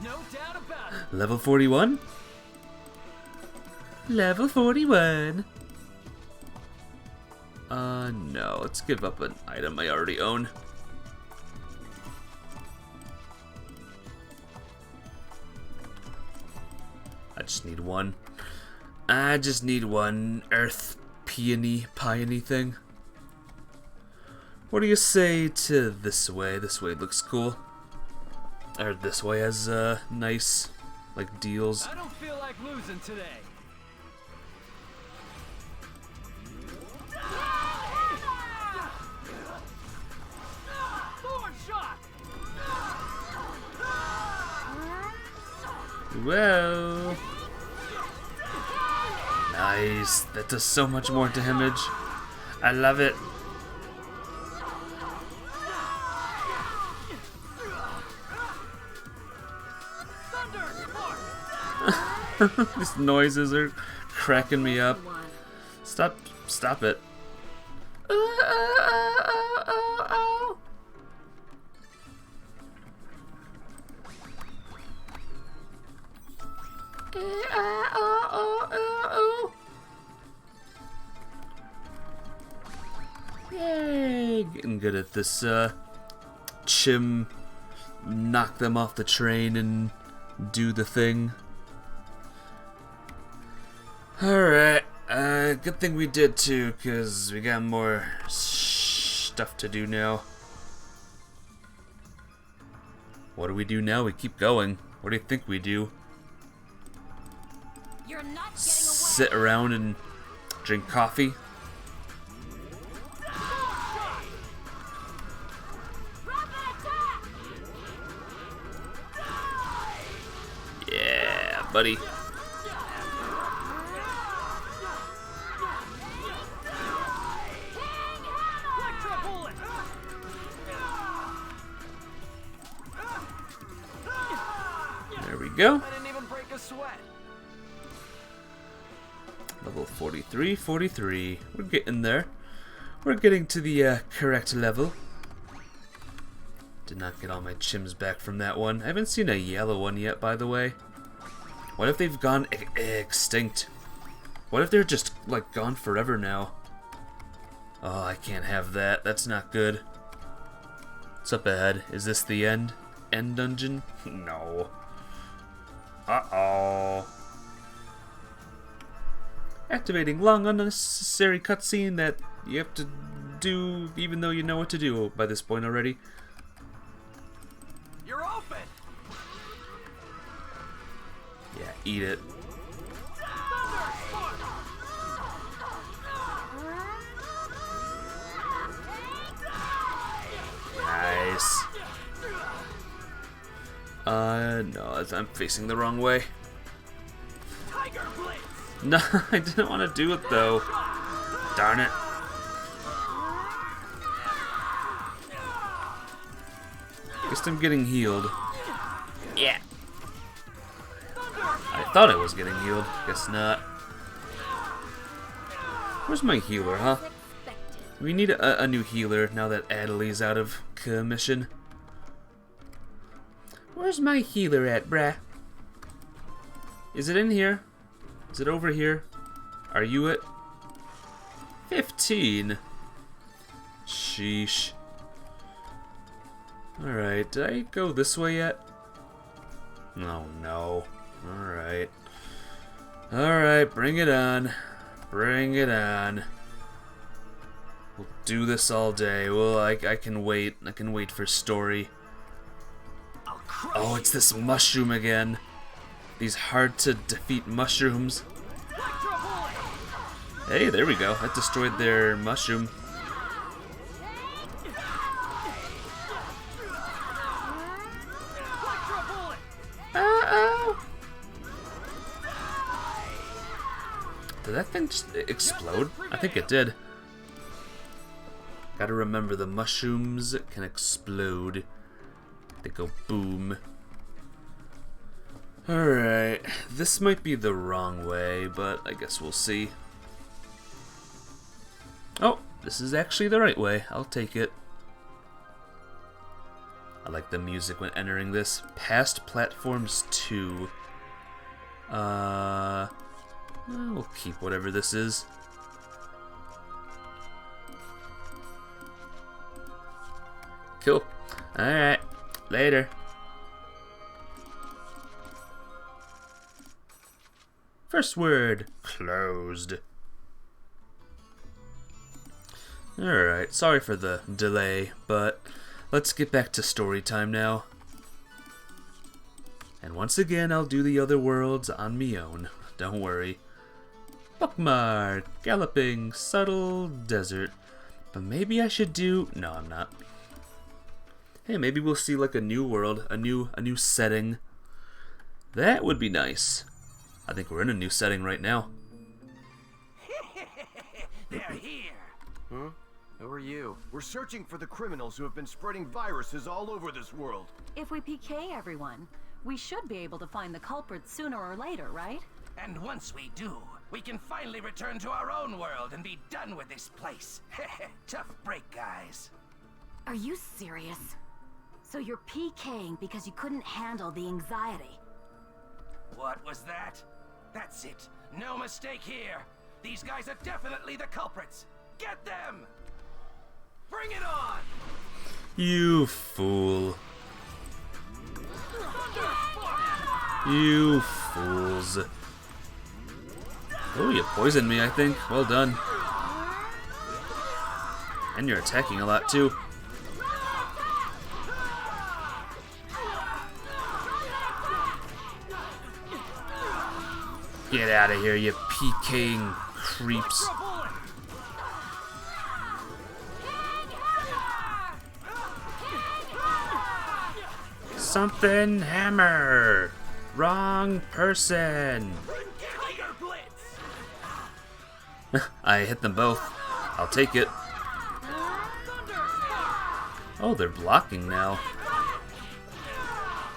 No doubt about it. Level 41? Level 41. No, let's give up an item I already own. I just need one. I just need one earth peony thing. What do you say to this way? This way looks cool. Or this way has nice, like, deals. I don't feel like losing today. Well, nice. That does so much more damage. I love it. These noises are cracking me up. Stop it. Yay! Getting good at this, Chim knock them off the train and do the thing. Alright, good thing we did too, because we got more stuff to do now. What do we do now? We keep going. What do you think we do? You're not getting away. Sit around and drink coffee? Yeah, buddy. There we go. I didn't even break a sweat. Level 43. We're getting there. We're getting to the correct level. Did not get all my chims back from that one. I haven't seen a yellow one yet, by the way. What if they've gone extinct? What if they're just, like, gone forever now? Oh, I can't have that. That's not good. What's up ahead? Is this the end? End dungeon? No. Uh-oh. Activating long unnecessary cutscene that you have to do even though you know what to do by this point already. You're open. Yeah, eat it. Nice. No, I'm facing the wrong way. Tiger Blitz. No, I didn't want to do it though. Darn it. At least I'm getting healed. Yeah. I thought I was getting healed. Guess not. Where's my healer, huh? We need a new healer now that Adeli's out of commission. Where's my healer at, brah? Is it in here? Is it over here? Are you it? 15. Sheesh. Alright, did I go this way yet? Oh no. Alright. Alright, bring it on. Bring it on. We'll do this all day. Well, I can wait. I can wait for story. Oh, it's this mushroom again. These hard to defeat mushrooms. Hey, there we go. I destroyed their mushroom. Uh-oh. Did that thing just explode? I think it did. Gotta remember the mushrooms can explode. They go boom. Alright, this might be the wrong way, but I guess we'll see. Oh, this is actually the right way. I'll take it. I like the music when entering this. Past platforms 2. We'll keep whatever this is. Cool. Alright. Later. First word. Closed. Alright, sorry for the delay, but let's get back to story time now. And once again, I'll do the other worlds on me own. Don't worry. Bookmark, galloping, subtle, desert. But maybe I should do... No, I'm not. Hey, maybe we'll see like a new world, a new setting. That would be nice. I think we're in a new setting right now. They're here. Huh? Who are you? We're searching for the criminals who have been spreading viruses all over this world. If we PK everyone, we should be able to find the culprits sooner or later, right? And once we do, we can finally return to our own world and be done with this place. Tough break, guys. Are you serious? So you're PKing because you couldn't handle the anxiety? What was that? That's it. No mistake here. These guys are definitely the culprits. Get them! Bring it on! You fool. You fools. Oh, you poisoned me, I think. Well done. And you're attacking a lot, too. Get out of here, you PKing creeps. Something hammer. Wrong person. I hit them both. I'll take it. Oh, they're blocking now.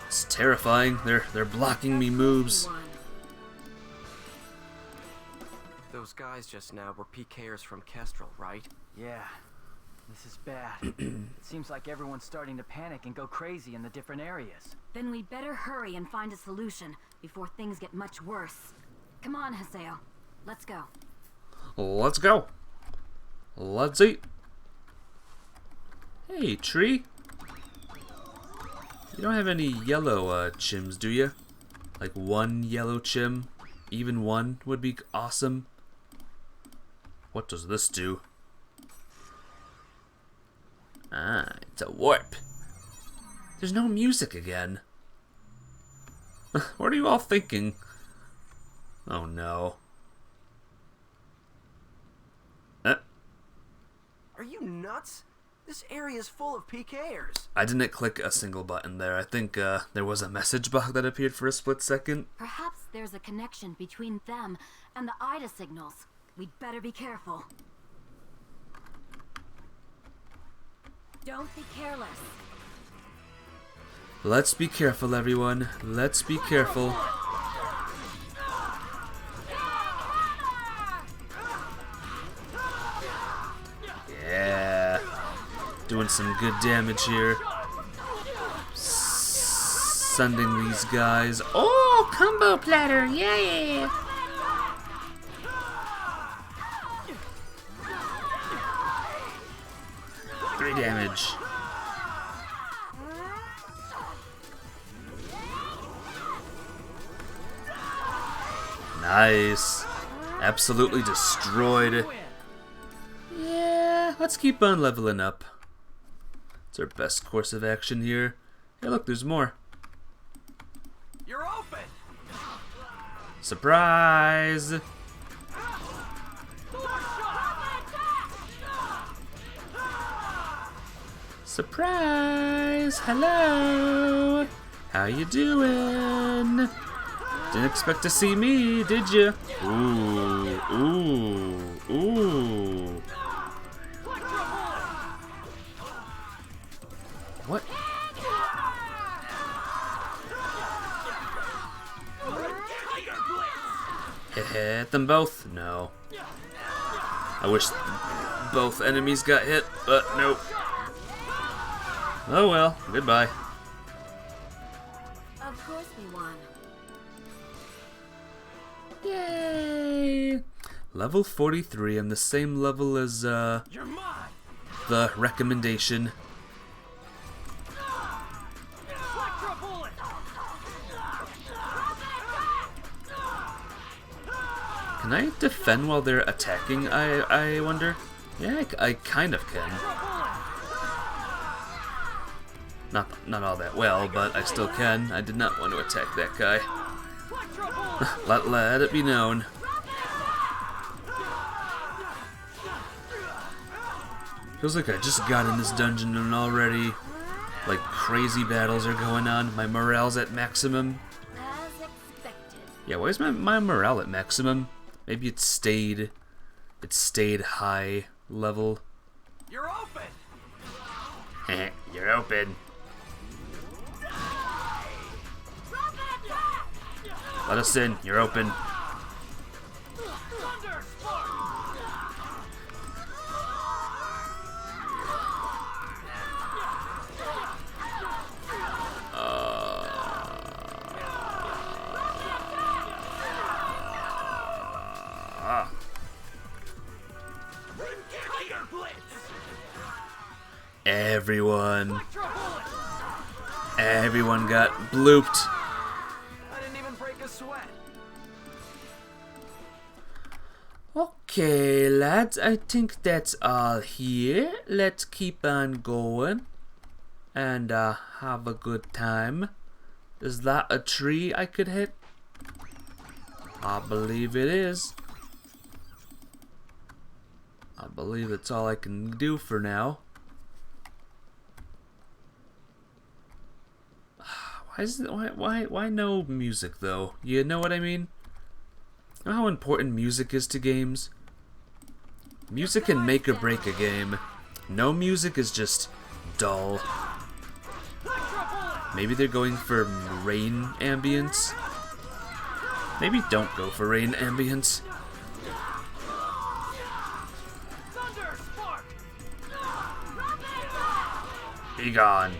It's terrifying. They're blocking me moves. Those guys just now were PKers from Kestrel, right? Yeah. This is bad. It seems like everyone's starting to panic and go crazy in the different areas. Then we better hurry and find a solution before things get much worse. Come on, Haseo. Let's go. Let's go. Let's eat. Hey, tree. You don't have any yellow chims, do you? Like one yellow chim? Even one would be awesome. What does this do? Ah, it's a warp. There's no music again. What are you all thinking? Oh no. Are you nuts? This area is full of PKers. I didn't click a single button there. I think there was a message bug that appeared for a split second. Perhaps there's a connection between them and the Ida signals. We'd better be careful. Don't be careless. Let's be careful, everyone. Let's be careful. Yeah. Doing some good damage here. Sending these guys. Oh, combo platter. Yeah. 3 damage. Nice. Absolutely destroyed. Yeah, let's keep on leveling up. It's our best course of action here. Hey, look, there's more. You're open. Surprise! Surprise! Hello! How you doing? Didn't expect to see me, did you? Ooh. What? Hit them both? No. I wish both enemies got hit, but nope. Oh well, goodbye. Of course we won. Yay! Level 43, I'm the same level as, the recommendation. Can I defend while they're attacking, I wonder? Yeah, I kind of can. Not all that well, but I still can. I did not want to attack that guy. let it be known. Feels like I just got in this dungeon and already, like, crazy battles are going on. My morale's at maximum. As expected. Yeah, why is my morale at maximum? Maybe it stayed high level. You're open. You're open. Let us in. You're open. Everyone got blooped. I didn't even break a sweat. Okay, lads, I think that's all here. Let's keep on going and have a good time. Is that a tree I could hit? I believe it is. I believe that's all I can do for now. Why no music though? You know what I mean? You know how important music is to games? Music can make or break a game. No music is just dull. Maybe they're going for rain ambience. Maybe don't go for rain ambience. Be gone.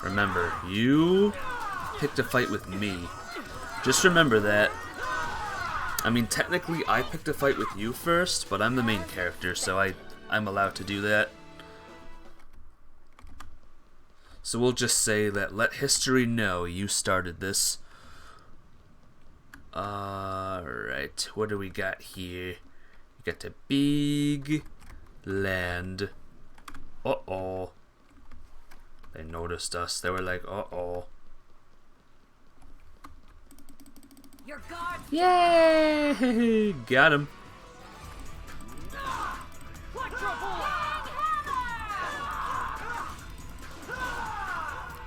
Remember, you picked a fight with me. Just remember that. I mean, technically, I picked a fight with you first, but I'm the main character, so I'm allowed to do that. So we'll just say that let history know you started this. Alright, what do we got here? We got a big land. Uh-oh. They noticed us. They were like, uh-oh. Your guards. Yay! Got him.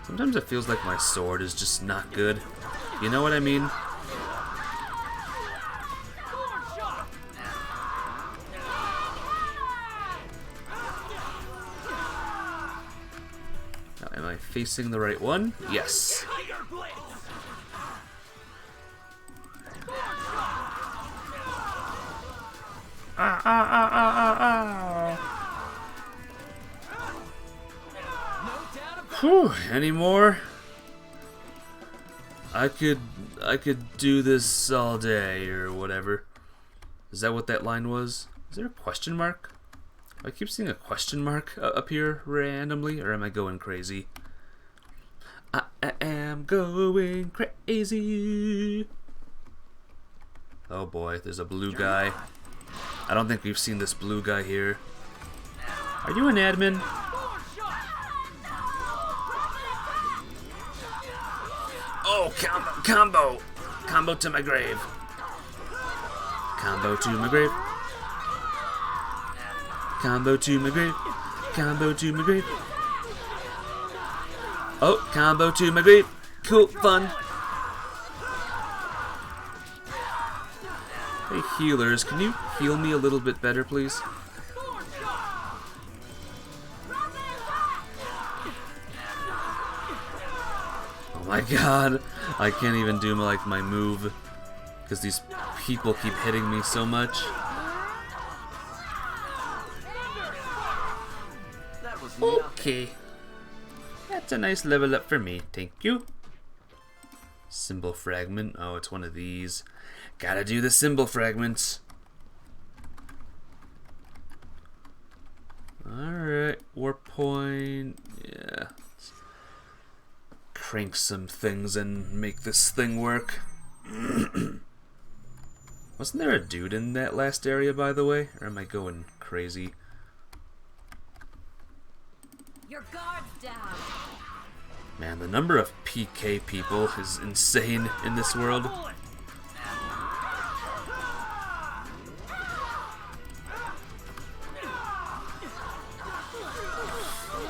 Sometimes it feels like my sword is just not good. You know what I mean? Now, am I facing the right one? Yes. Whew, any more? I could do this all day or whatever. Is that what that line was? Is there a question mark? I keep seeing a question mark up here randomly, or am I going crazy? I am going crazy. Oh boy, there's a blue guy. I don't think we've seen this blue guy here. Are you an admin? Oh, combo to my grave. Combo to my grave. Combo to my grave. Combo to my grave. Oh, combo to my grave. Cool, fun. Hey healers, can you heal me a little bit better, please? Oh my god, I can't even do like my move because these people keep hitting me so much. Okay, that's a nice level up for me, thank you. Symbol fragment, oh it's one of these. Gotta do the symbol fragments. Alright, warp point, yeah. Crank some things and make this thing work. Wasn't there a dude in that last area, by the way? Or am I going crazy? Your guard's down. Man, the number of PK people is insane in this world.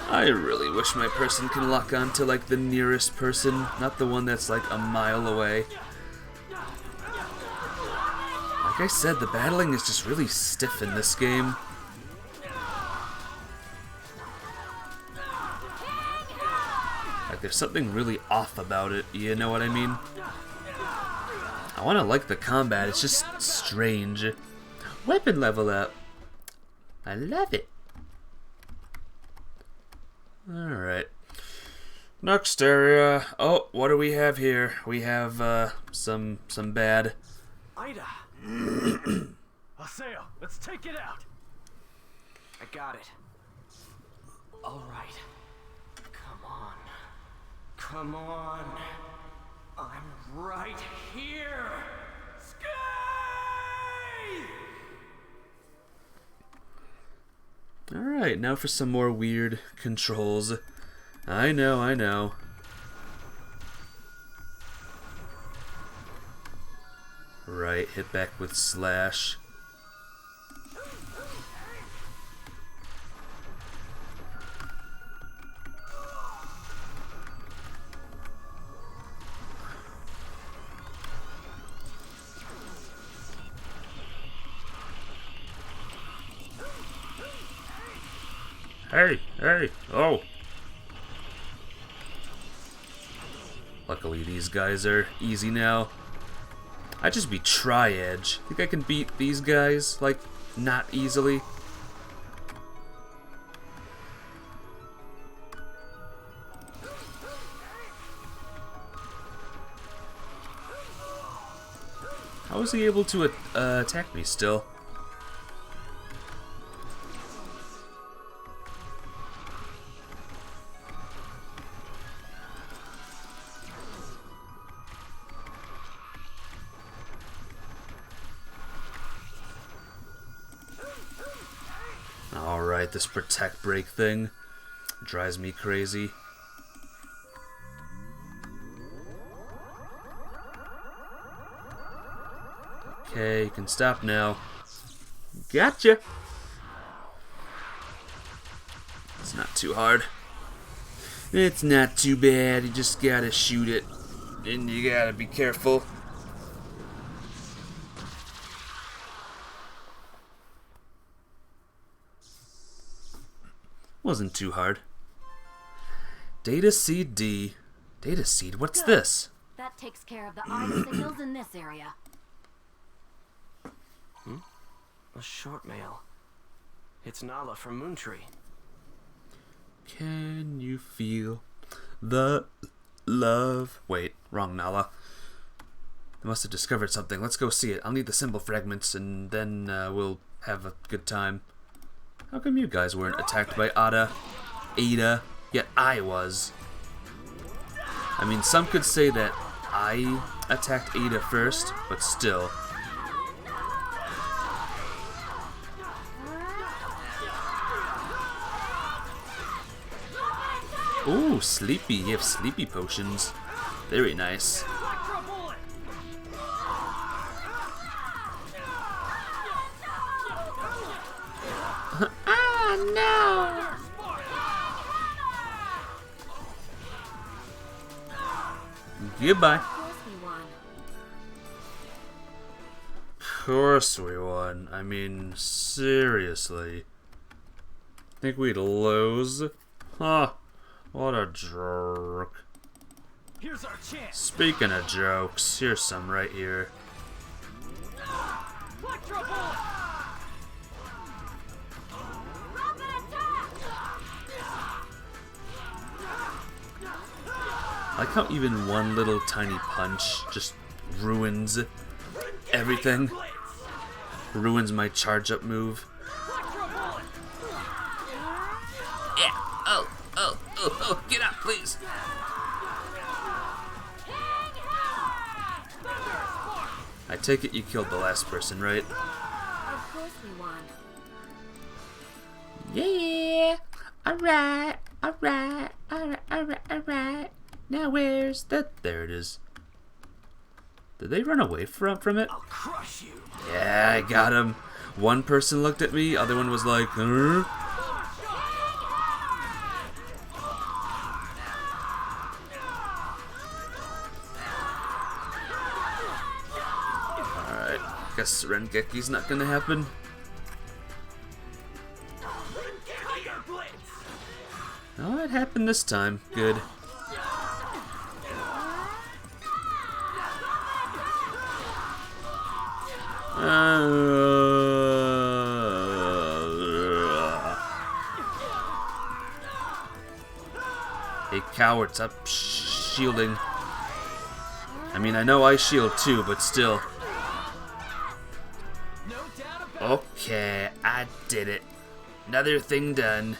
I really wish my person can lock on to like the nearest person, not the one that's like a mile away. Like I said, the battling is just really stiff in this game. Like there's something really off about it, you know what I mean? I want to like the combat, it's just strange. Weapon level up. I love it. Alright. Next area. Oh, what do we have here? We have some bad. Ida! Aseo, let's take it out. I got it. Alright. Come on. Come on. I'm right here. Sky! Alright, now for some more weird controls. I know. Right, hit back with slash. Hey, oh. Luckily these guys are easy now. I just beat Tri-Edge. Think I can beat these guys, like, not easily? How is he able to attack me still? Alright, this protect break thing drives me crazy. Okay, you can stop now. Gotcha! It's not too hard. It's not too bad, you just gotta shoot it. And you gotta be careful. Wasn't too hard. Data Seed D. Data Seed, what's Good. this? That takes care of the eye signals in this area. A short mail. It's Nala from Moontree. Can you feel the love? Wait, wrong Nala. They must have discovered something. Let's go see it. I'll need the symbol fragments and then we'll have a good time. How come you guys weren't attacked by Ada, yet I was? I mean, some could say that I attacked Ada first, but still. Ooh, sleepy. You have sleepy potions. Very nice. Ah, no! Goodbye. Of course we won. I mean, seriously. Think we'd lose? Huh. What a jerk. Here's our chance. Speaking of jokes, here's some right here. I like how even one little tiny punch just ruins everything. Ruins my charge up move. Yeah. Oh, get out, please. I take it you killed the last person, right? Of course we won. Yeah! Alright! Alright! Alright! Alright! Alright! Now where's the... There it is. Did they run away from it? I'll crush you. Yeah, I got him. One person looked at me, other one was like, huh? Alright, guess Rengeki's not gonna happen. Oh, it happened this time. Good. Hey, coward, stop shielding. I mean, I know I shield too, but still. Okay, I did it. Another thing done.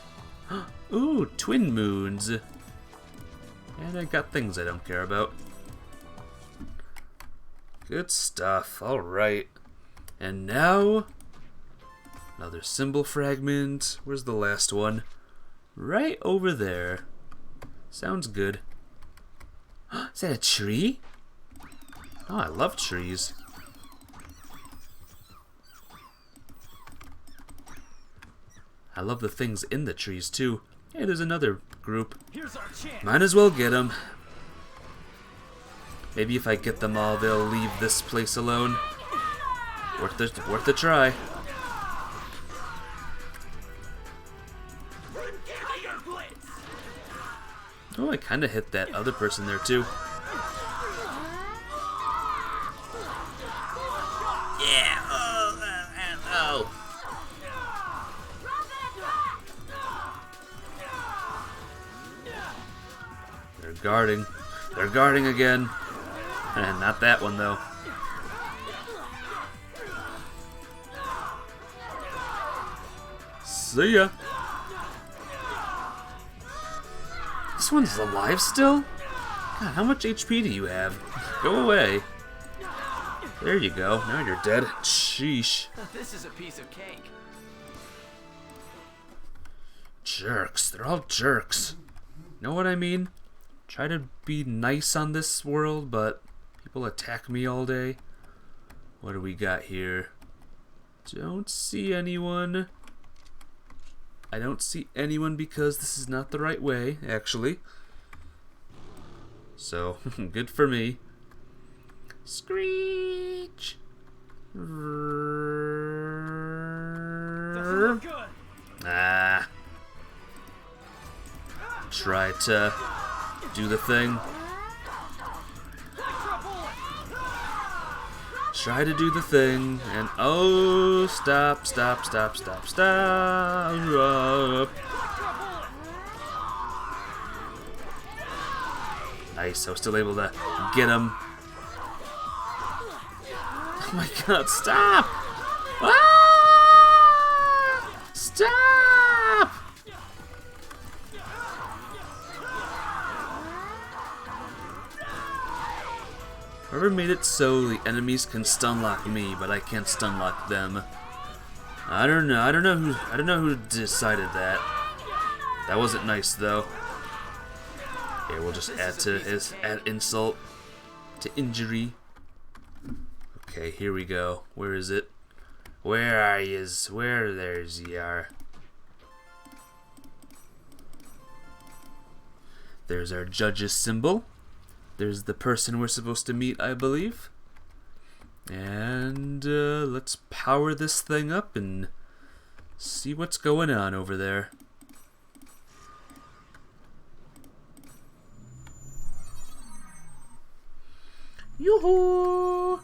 Ooh, twin moons. And I got things I don't care about. Good stuff. Alright. And now, another symbol fragment. Where's the last one? Right over there. Sounds good. Is that a tree? Oh, I love trees. I love the things in the trees too. Hey, there's another group. Might as well get them. Maybe if I get them all, they'll leave this place alone. Worth a try. Oh, I kind of hit that other person there too. Yeah. Oh. They're guarding. They're guarding again. And not that one though. See ya. This one's alive still? God, how much HP do you have? Go away. There you go. Now you're dead. Sheesh. This is a piece of cake. Jerks. They're all jerks. Know what I mean? Try to be nice on this world, but people attack me all day. What do we got here? Don't see anyone. I don't see anyone because this is not the right way, actually. So, good for me. Screech! Doesn't look good. Ah. Try to do the thing. Try to do the thing, and oh, stop. Nice, I was still able to get him. Oh my god, stop! Ah! Stop! Whoever made it so the enemies can stunlock me, but I can't stunlock them. I don't know who decided that. That wasn't nice though. Okay, we'll just add insult to injury. Okay, here we go. Where is it? Where are yous? Where there's ye are? There's our judge's symbol. There's the person we're supposed to meet, I believe. And let's power this thing up and see what's going on over there. Yoo-hoo!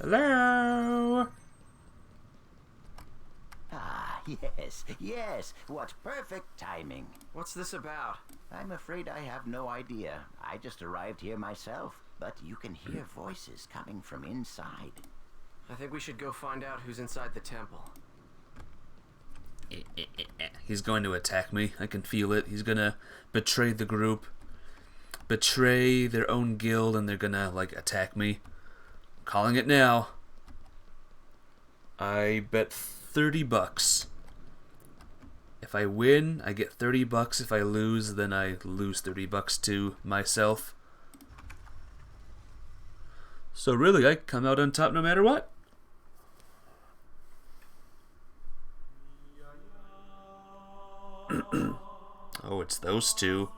Hello! Ah, yes. What perfect timing. What's this about? I'm afraid I have no idea. I just arrived here myself, but you can hear voices coming from inside. I think we should go find out who's inside the temple. He's going to attack me. I can feel it. He's gonna betray the group, betray their own guild, and they're gonna, like, attack me. calling it now. I bet $30. If I win, I get $30. If I lose, then I lose $30 to myself. So really, I come out on top no matter what. Oh, it's those two.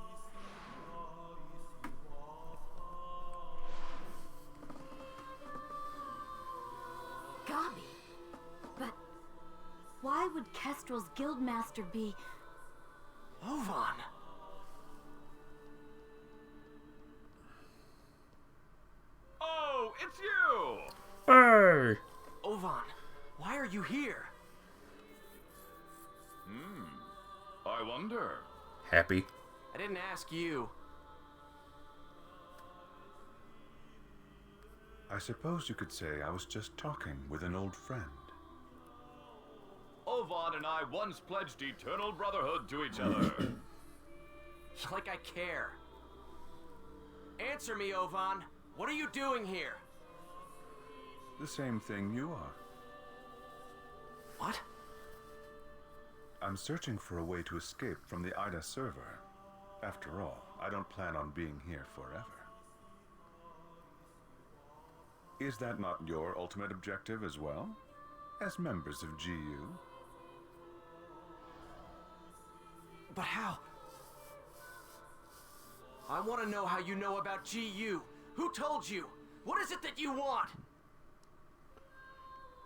Gabi. But why would Kestrel's guildmaster be... Ovan! Oh, it's you! Hey! Ovan, why are you here? I wonder. Happy. I didn't ask you. I suppose you could say I was just talking with an old friend. Ovan and I once pledged eternal brotherhood to each other. Like I care. Answer me, Ovan. What are you doing here? The same thing you are. What? I'm searching for a way to escape from the Ida server. After all, I don't plan on being here forever. Is that not your ultimate objective as well? As members of GU? But how? I want to know how you know about GU. Who told you? What is it that you want?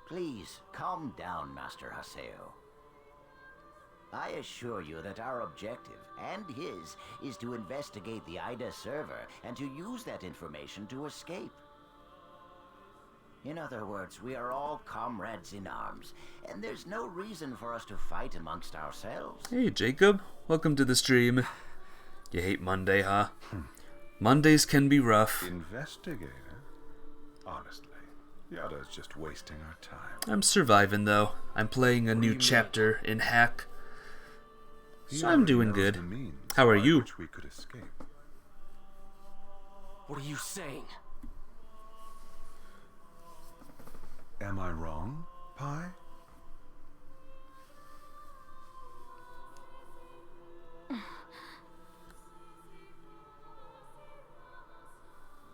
Please, calm down, Master Haseo. I assure you that our objective, and his, is to investigate the Ida server and to use that information to escape. In other words, we are all comrades in arms, and there's no reason for us to fight amongst ourselves. Hey, Jacob. Welcome to the stream. You hate Monday, huh? Mondays can be rough. Investigator? Honestly, Yada's just wasting our time. I'm surviving, though. I'm playing a new chapter in Hack. So I'm doing good. How are you? Which we could escape. What are you saying? Am I wrong, Pi?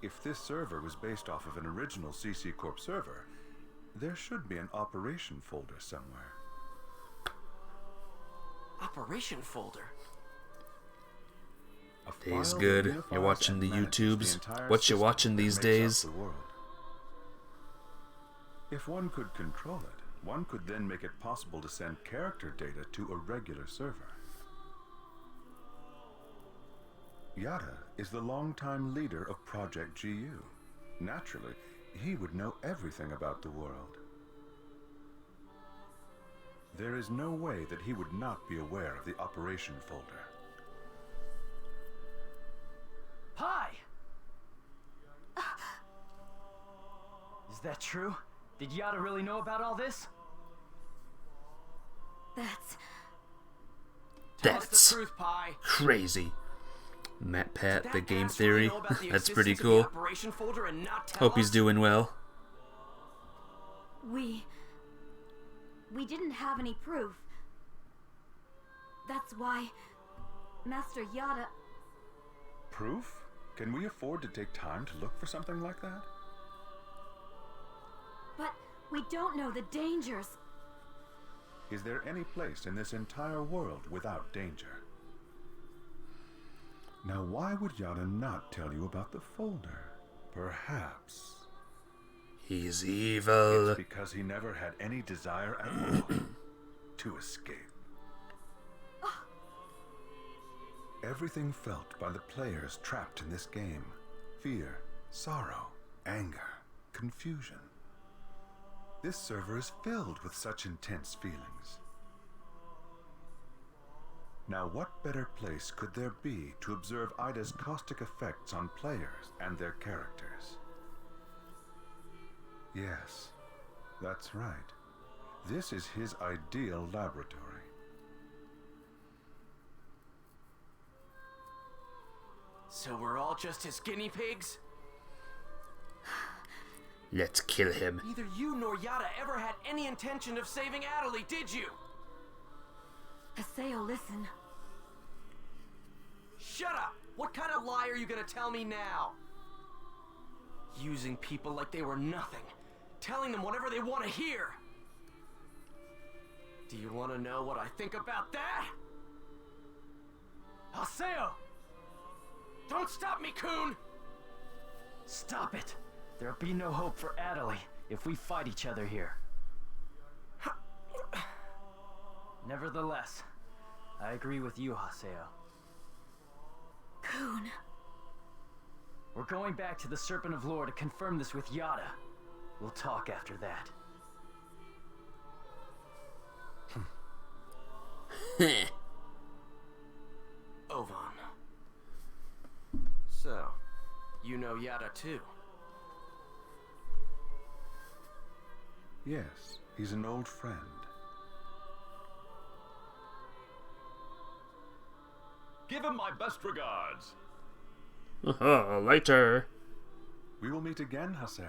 If this server was based off of an original CC Corp server, there should be an operation folder somewhere. Operation folder? Days good. You're watching the YouTubes. What you watching these days? If one could control it, one could then make it possible to send character data to a regular server. Yada is the longtime leader of Project GU. Naturally, he would know everything about the world. There is no way that he would not be aware of the operation folder. Hi! Is that true? Did Yada really know about all this? Tell us the truth, Pi. Crazy. Matt Pat, Did the that game ass really theory. know about the That's pretty existence of the cool. operation folder and not tell Hope he's us? doing well. We didn't have any proof. That's why Master Yada... Proof? Can we afford to take time to look for something like that? But we don't know the dangers. Is there any place in this entire world without danger? Now, why would Yada not tell you about the folder? Perhaps He's evil. it's because he never had any desire at all to escape. Everything felt by the players trapped in this game: fear, sorrow, anger, confusion. This server is filled with such intense feelings. Now, what better place could there be to observe Ida's caustic effects on players and their characters? Yes, that's right. This is his ideal laboratory. So we're all just his guinea pigs? Let's kill him. Neither you nor Yada ever had any intention of saving Adelie, did you? Haseo, listen. Shut up! What kind of lie are you gonna tell me now? Using people like they were nothing. Telling them whatever they want to hear. Do you want to know what I think about that? Haseo! Don't stop me, Coon! Stop it! There'll be no hope for Adelie if we fight each other here. Nevertheless, I agree with you, Haseo. Coon. We're going back to the Serpent of Lore to confirm this with Yada. We'll talk after that. Ovan. So, you know Yada too? Yes, he's an old friend. Give him my best regards. Later. We will meet again, Haseo.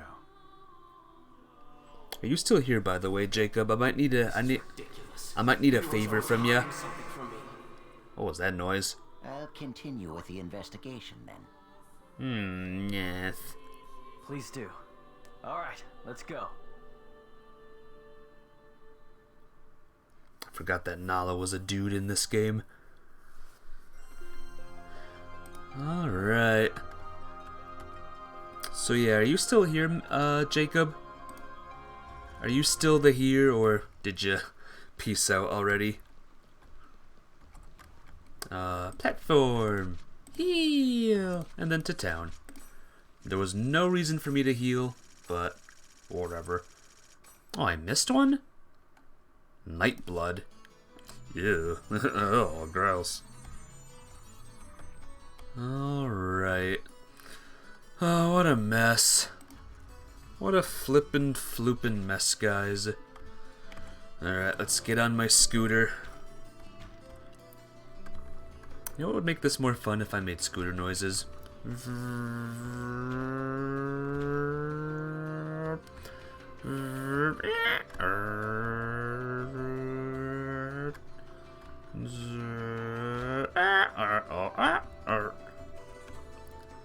Are you still here, by the way, Jacob? I might need a favor from you. What was that noise? I'll continue with the investigation then. Yes. Please do. Alright, let's go. I forgot that Nala was a dude in this game. Alright. So yeah, are you still here, Jacob? Are you still here, or did you peace out already? Platform. Heal. And then to town. There was no reason for me to heal, but whatever. Oh, I missed one? Nightblood. Ew. Oh, gross. Alright. Oh, what a mess. What a flippin' floopin' mess, guys. Alright, let's get on my scooter. You know what would make this more fun if I made scooter noises?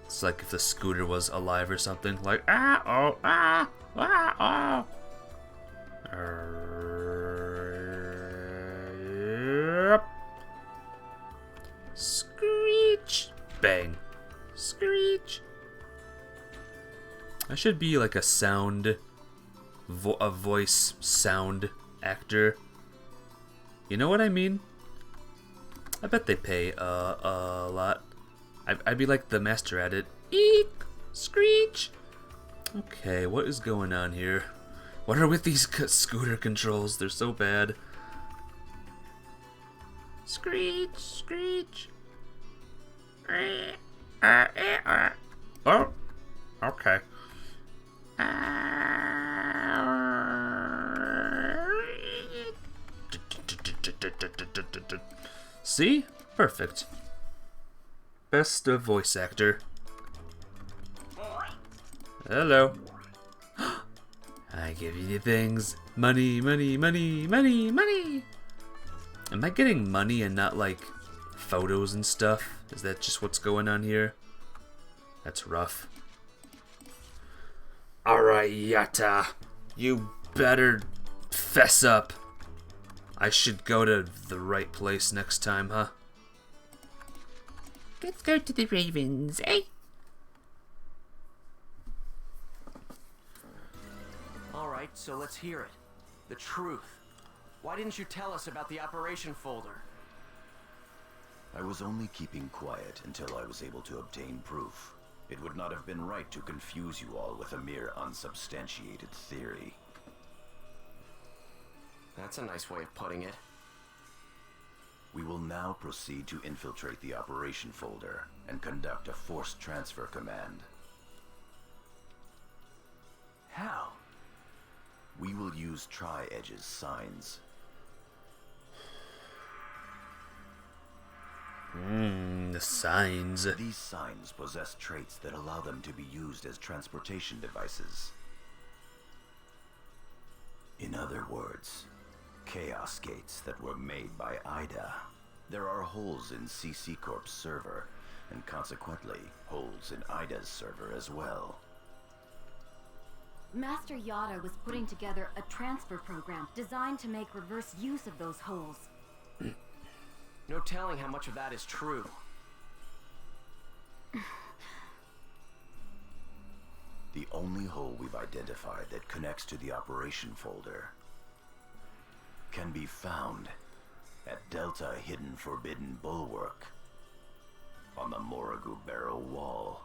It's like if the scooter was alive or something, like Screech! Bang. Screech! I should be like a voice sound actor. You know what I mean? I bet they pay a lot. I'd be like the master at it. Eek! Screech! Okay, what is going on here? What are with these scooter controls? They're so bad. Screech! Screech! Oh! Okay. See? Perfect. Best of voice actor. Hello. I give you the things. Money, money, money, money, money. Am I getting money and not like photos and stuff? Is that just what's going on here? That's rough. Alright, Yatta. You better fess up. I should go to the right place next time, huh? Let's go to the Ravens, eh? Alright, so let's hear it. The truth. Why didn't you tell us about the operation folder? I was only keeping quiet until I was able to obtain proof. It would not have been right to confuse you all with a mere unsubstantiated theory. That's a nice way of putting it. We will now proceed to infiltrate the operation folder and conduct a forced transfer command. How? We will use Tri-Edge's signs. The signs. These signs possess traits that allow them to be used as transportation devices. In other words, chaos gates that were made by Ida. There are holes in CC Corp's server, and consequently, holes in Ida's server as well. Master Yada was putting together a transfer program designed to make reverse use of those holes. No telling how much of that is true. The only hole we've identified that connects to the operation folder can be found at Delta Hidden Forbidden Bulwark on the Morrigu Barrow Wall.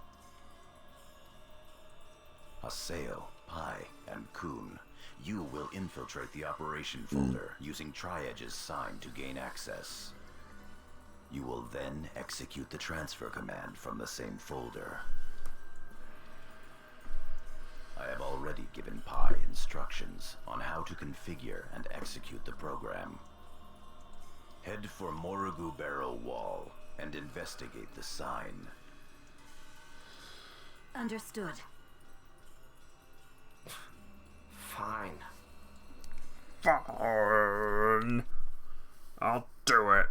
Haseo, Pai, and Kun, you will infiltrate the operation folder using Tri-Edge's sign to gain access. You will then execute the transfer command from the same folder. I have already given Pai instructions on how to configure and execute the program. Head for Morrigu Barrow Wall and investigate the sign. Understood. Fine. Fine. I'll do it.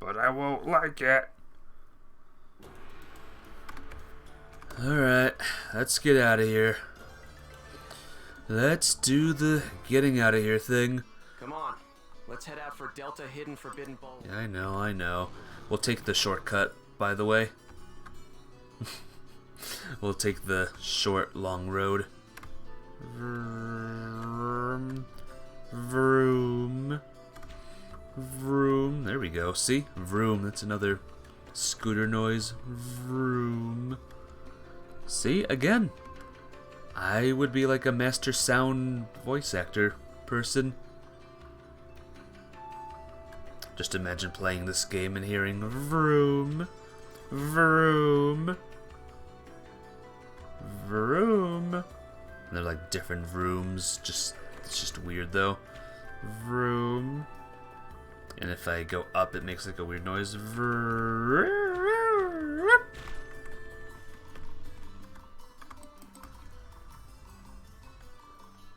But I won't like it. Alright, let's get out of here. Let's do the getting out of here thing. Come on. Let's head out for Delta Hidden Forbidden Bowl. Yeah, I know. We'll take the shortcut, by the way. We'll take the short, long road. Vroom. Vroom. Vroom. There we go. See? Vroom. That's another scooter noise. Vroom. See? Again. I would be like a master sound voice actor person. Just imagine playing this game and hearing vroom. Vroom. Vroom. And they're like different vrooms. It's just weird though. Vroom. And if I go up, it makes like a weird noise. Vroom.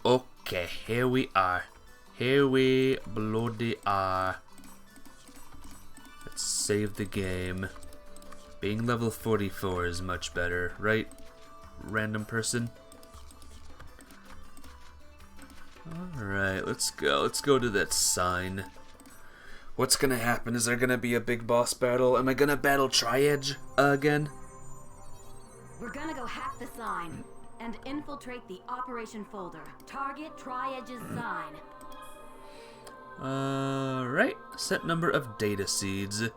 Okay, here we are. Here we bloody are. Let's save the game. Being level 44 is much better, right? Random person. Alright, let's go. Let's go to that sign. What's gonna happen? Is there gonna be a big boss battle? Am I gonna battle Tri-Edge again? We're gonna go hack the sign and infiltrate the operation folder. Target Tri-Edge's sign. Alright, set number of data seeds.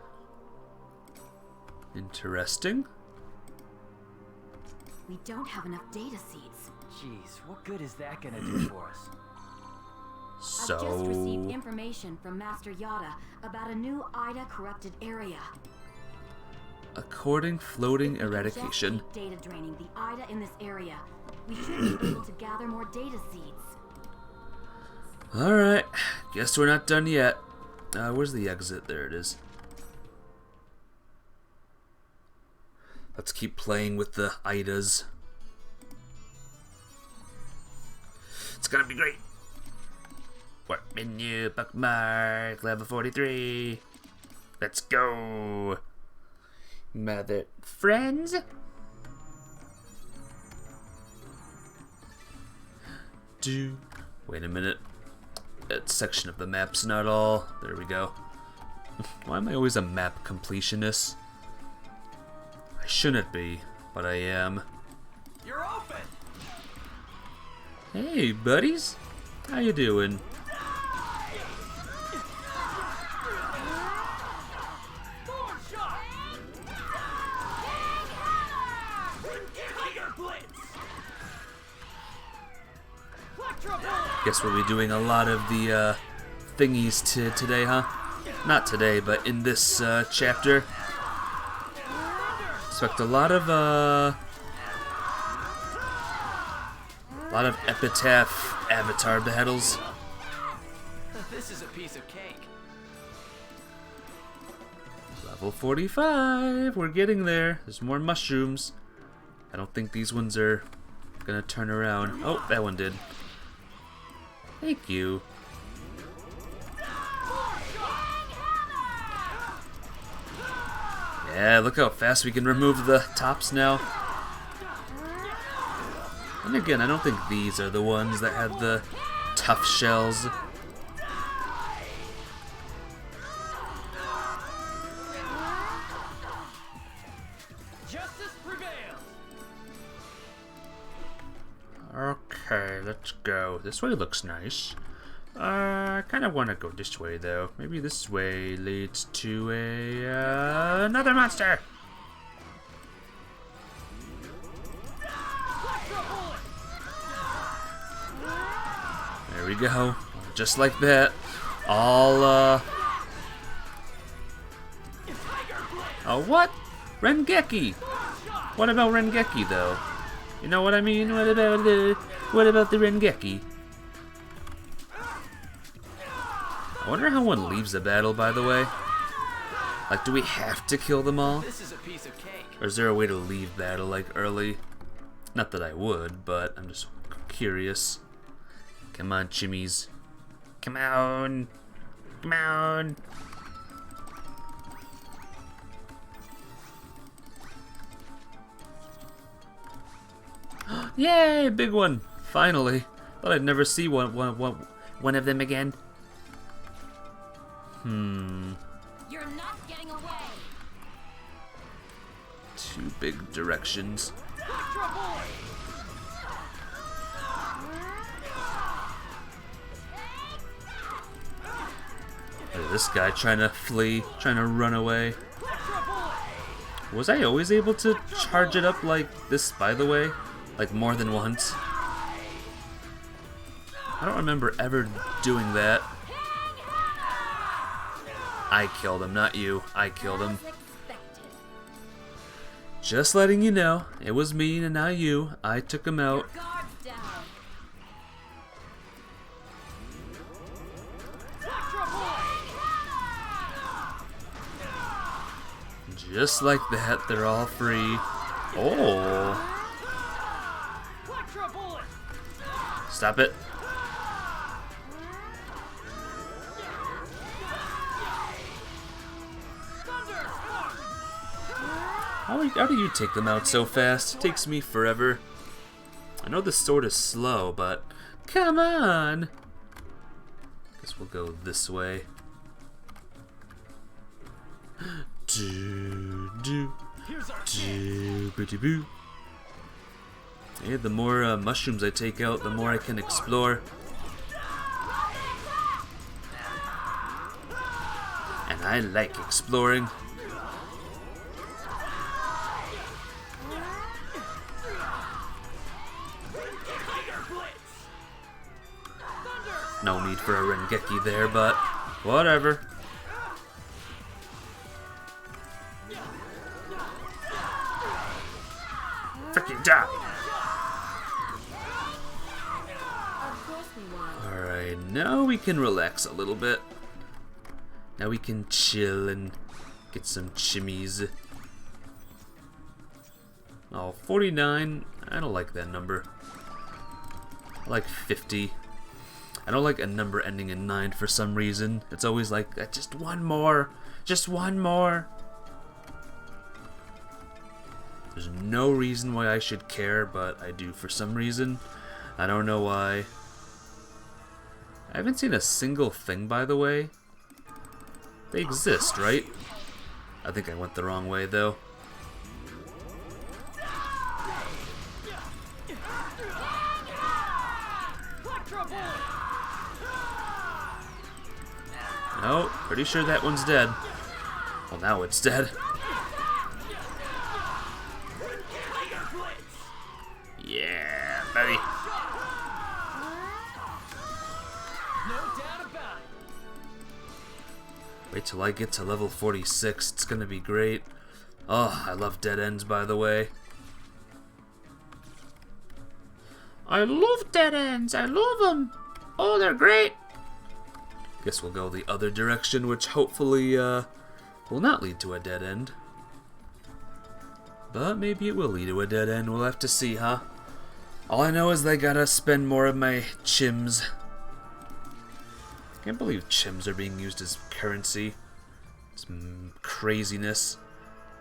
Interesting. We don't have enough data seeds. Jeez, what good is that gonna do for us? So... I've just received information from Master Yada about a new Ida corrupted area. According floating eradication. Just keep data draining the Ida in this area. We should be able to gather more data seeds. Alright, guess we're not done yet. Where's the exit? There it is. Let's keep playing with the Idas. It's gonna be great. Work menu, bookmark, level 43. Let's go. Mother friends. Wait a minute. That section of the map's not all. There we go. Why am I always a map completionist? I shouldn't be, but I am. You're open. Hey, buddies. How you doing? Guess we'll be doing a lot of the thingies today, huh? Not today, but in this chapter. Expect a lot of epitaph avatar battles. This is a piece of cake. Level 45. We're getting there. There's more mushrooms. I don't think these ones are gonna turn around. Oh, that one did. Thank you. Yeah, look how fast we can remove the tops now. And again, I don't think these are the ones that had the tough shells. Justice prevails. Okay, let's go. This way looks nice. I kind of want to go this way though. Maybe this way leads to another monster. There we go. Just like that. All oh, what? Rengeki. What about Rengeki though? You know what I mean? What about the Rengeki? I wonder how one leaves a battle, by the way. Like, do we have to kill them all? This is a piece of cake. Or is there a way to leave battle, like, early? Not that I would, but I'm just curious. Come on, chimmies. Come on. Come on. Yay, big one. Finally. Thought I'd never see one of them again. You're not getting away. Two big directions. Look at this guy trying to flee, trying to run away. Was I always able to charge it up like this, by the way? Like more than once? I don't remember ever doing that. I killed him, not you. I killed him. Just letting you know, it was me and not you. I took him out. Just like that, they're all free. Oh. Stop it. How do you take them out so fast? It takes me forever. I know the sword is slow, but come on. Guess we'll go this way. Yeah, the more mushrooms I take out, the more I can explore. And I like exploring. No need for a Rengeki there, but whatever. Freaking die! Alright, now we can relax a little bit. Now we can chill and get some chimmies. Oh, 49. I don't like that number. I like 50. I don't like a number ending in 9 for some reason. It's always like, just one more. Just one more. There's no reason why I should care, but I do for some reason. I don't know why. I haven't seen a single thing, by the way. They exist, right? I think I went the wrong way, though. No, pretty sure that one's dead. Well, now it's dead. Yeah, buddy. Wait till I get to level 46. It's gonna be great. Oh, I love dead ends, by the way. I love dead ends. I love them. Oh, they're great. Guess we'll go the other direction, which hopefully will not lead to a dead end. But maybe it will lead to a dead end. We'll have to see, huh? All I know is I gotta spend more of my chims. Can't believe chims are being used as currency. It's craziness.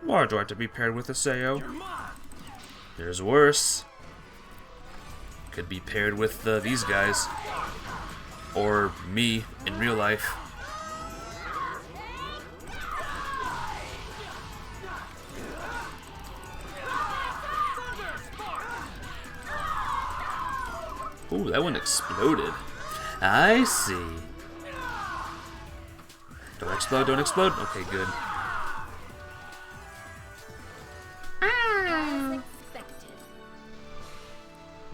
Why do I have to be paired with a Sayo? There's worse. Could be paired with these guys. Or me in real life. Ooh, that one exploded. I see. Don't explode, don't explode. Okay, good.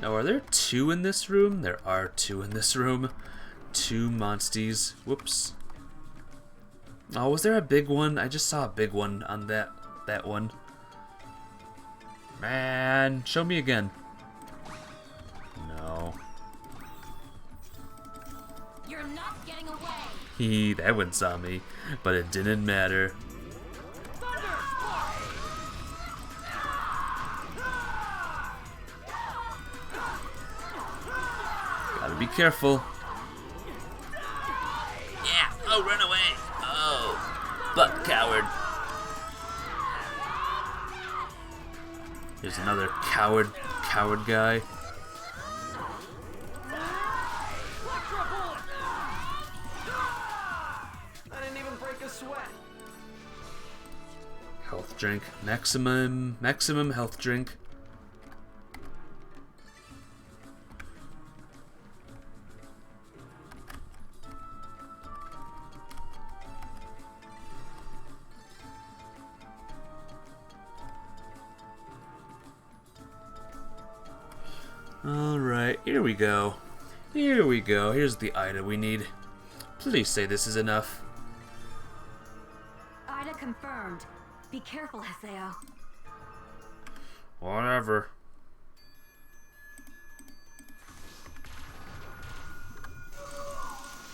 Now, are there two in this room? There are two in this room. Two monsties. Whoops. Oh, was there a big one? I just saw a big one on that one. Man, show me again. No. You're not getting away. That one saw me, but it didn't matter. Gotta be careful. Yeah, oh, run away. Oh, butt coward. Here's another coward guy. I didn't even break a sweat. Health drink. Maximum health drink. Alright, here we go. Here we go. Here's the Ida we need. Please say this is enough. Ida confirmed. Be careful, Haseo. Whatever.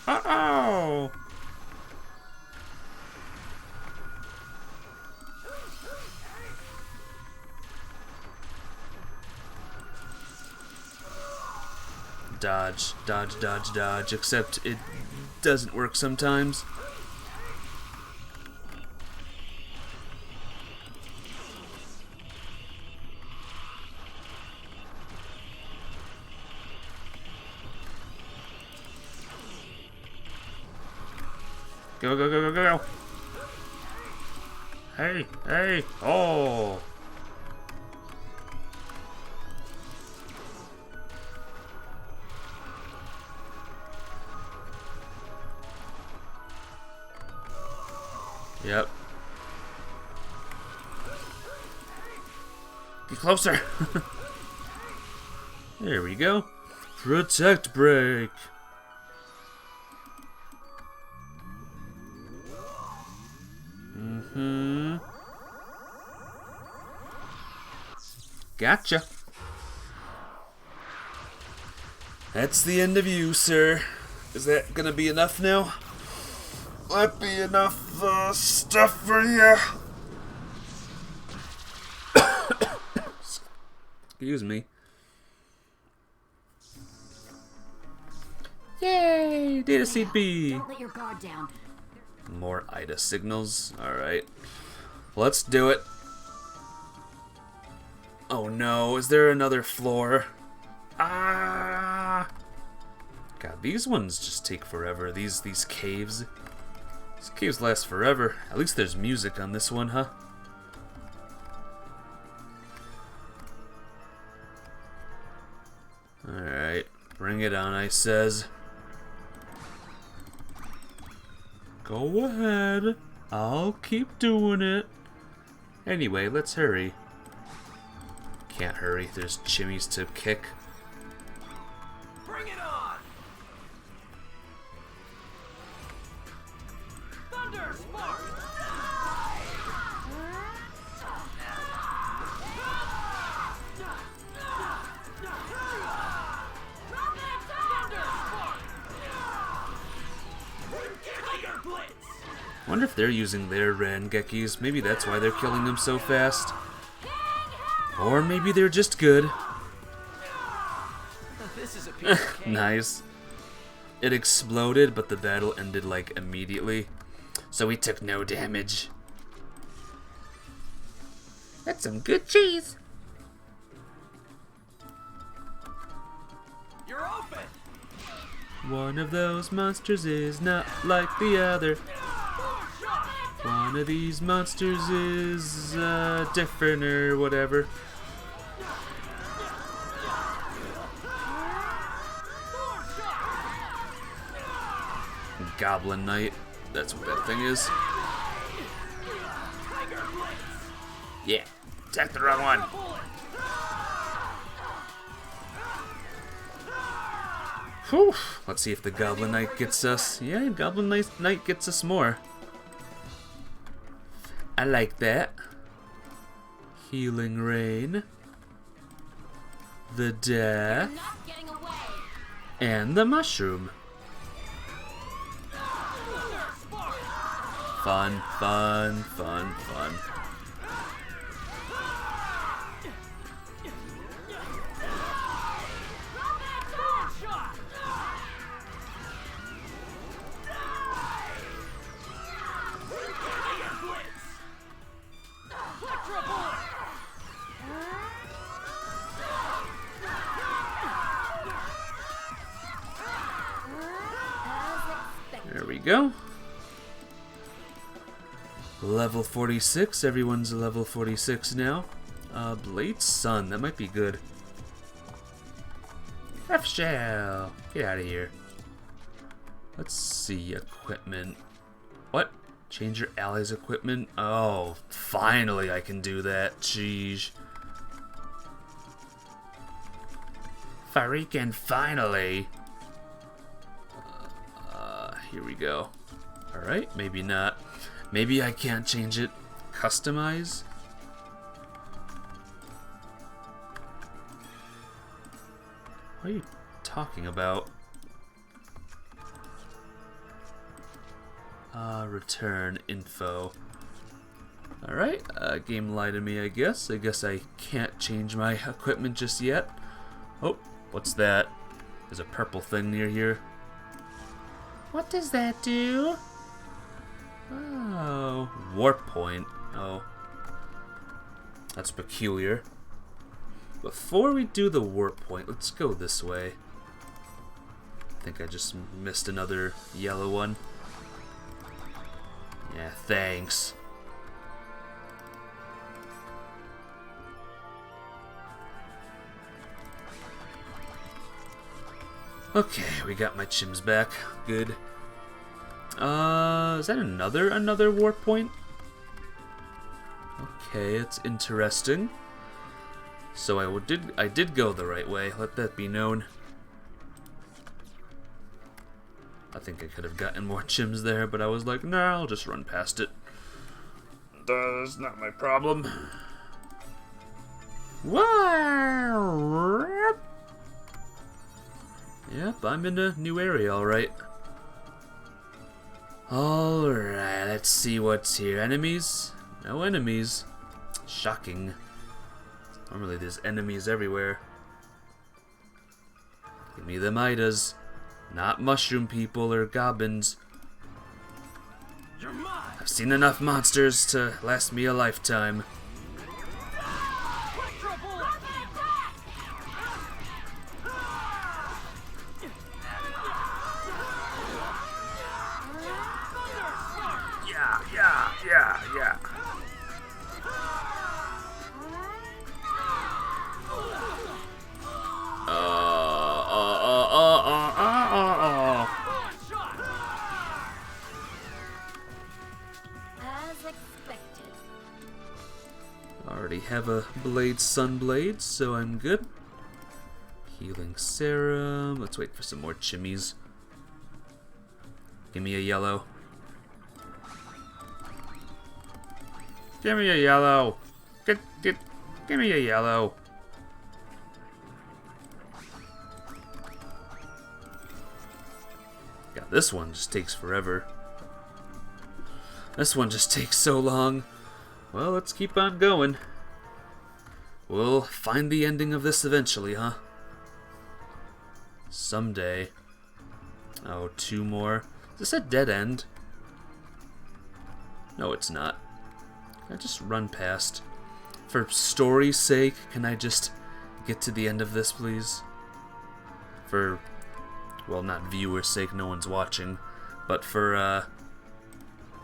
Uh-oh! Dodge, dodge, dodge, dodge, except it doesn't work sometimes. Go, go, go, go, go! Hey, hey, oh! Yep. Get closer. There we go. Protect break. Gotcha. That's the end of you, sir. Is that gonna be enough now? That be enough stuff for you? Excuse me. Yay! Data seed B. Don't let your guard down. More Ida signals. Alright. Let's do it. Oh no, is there another floor? Ah! God, these ones just take forever. These caves. These caves last forever. At least there's music on this one, huh? Alright, bring it on, I says. Go ahead. I'll keep doing it. Anyway, let's hurry. Can't hurry, there's chimneys to kick. Bring it on! Thunder Spark! I wonder if they're using their Rangekis. Maybe that's why they're killing them so fast. Or maybe they're just good. This is a piece of cake. Nice. it exploded, but the battle ended like immediately. So we took no damage. That's some good cheese. You're open. One of those monsters is not like the other. One of these monsters is different or whatever. Goblin Knight. That's what that thing is. Yeah, attack the wrong one. Whew. Let's see if the Goblin Knight gets us. Yeah, Goblin Knight gets us more. I like that. Healing Rain. The Death. And the Mushroom. Fun, fun, fun, fun. There we go. Level 46. Everyone's level 46 now. Blade Sun. That might be good. F Shell. Get out of here. Let's see. Equipment. What? Change your allies' equipment? Oh, finally I can do that. Jeez. Freaking finally. Here we go. Alright, maybe not. Maybe I can't change it. Customize? What are you talking about? Return info. Alright, game lied to me, I guess. I guess I can't change my equipment just yet. Oh, what's that? There's a purple thing near here. What does that do? Oh, warp point. Oh, that's peculiar. Before we do the warp point, let's go this way. I think I just missed another yellow one. Yeah, thanks. Okay, we got my chims back. Good. Is that another warp point? Okay, it's interesting. So I did go the right way. Let that be known. I think I could have gotten more chims there, but I was like, nah, I'll just run past it. That's not my problem. Wow. Yep, I'm in a new area, alright. Alright, let's see what's here. Enemies? No enemies. Shocking. Normally there's enemies everywhere. Give me the Midas. Not mushroom people or goblins. I've seen enough monsters to last me a lifetime. Yeah. As expected. Already have a Blade Sunblade, so I'm good. Healing Serum. Let's wait for some more chimmies. Give me a yellow. Give me a yellow. Give me a yellow. Yeah, this one just takes forever. This one just takes so long. Well, let's keep on going. We'll find the ending of this eventually, huh? Someday. Oh, 2 more. Is this a dead end? No, it's not. Can I just run past? For story's sake, can I just get to the end of this, please? For, well, not viewer's sake, no one's watching, but for,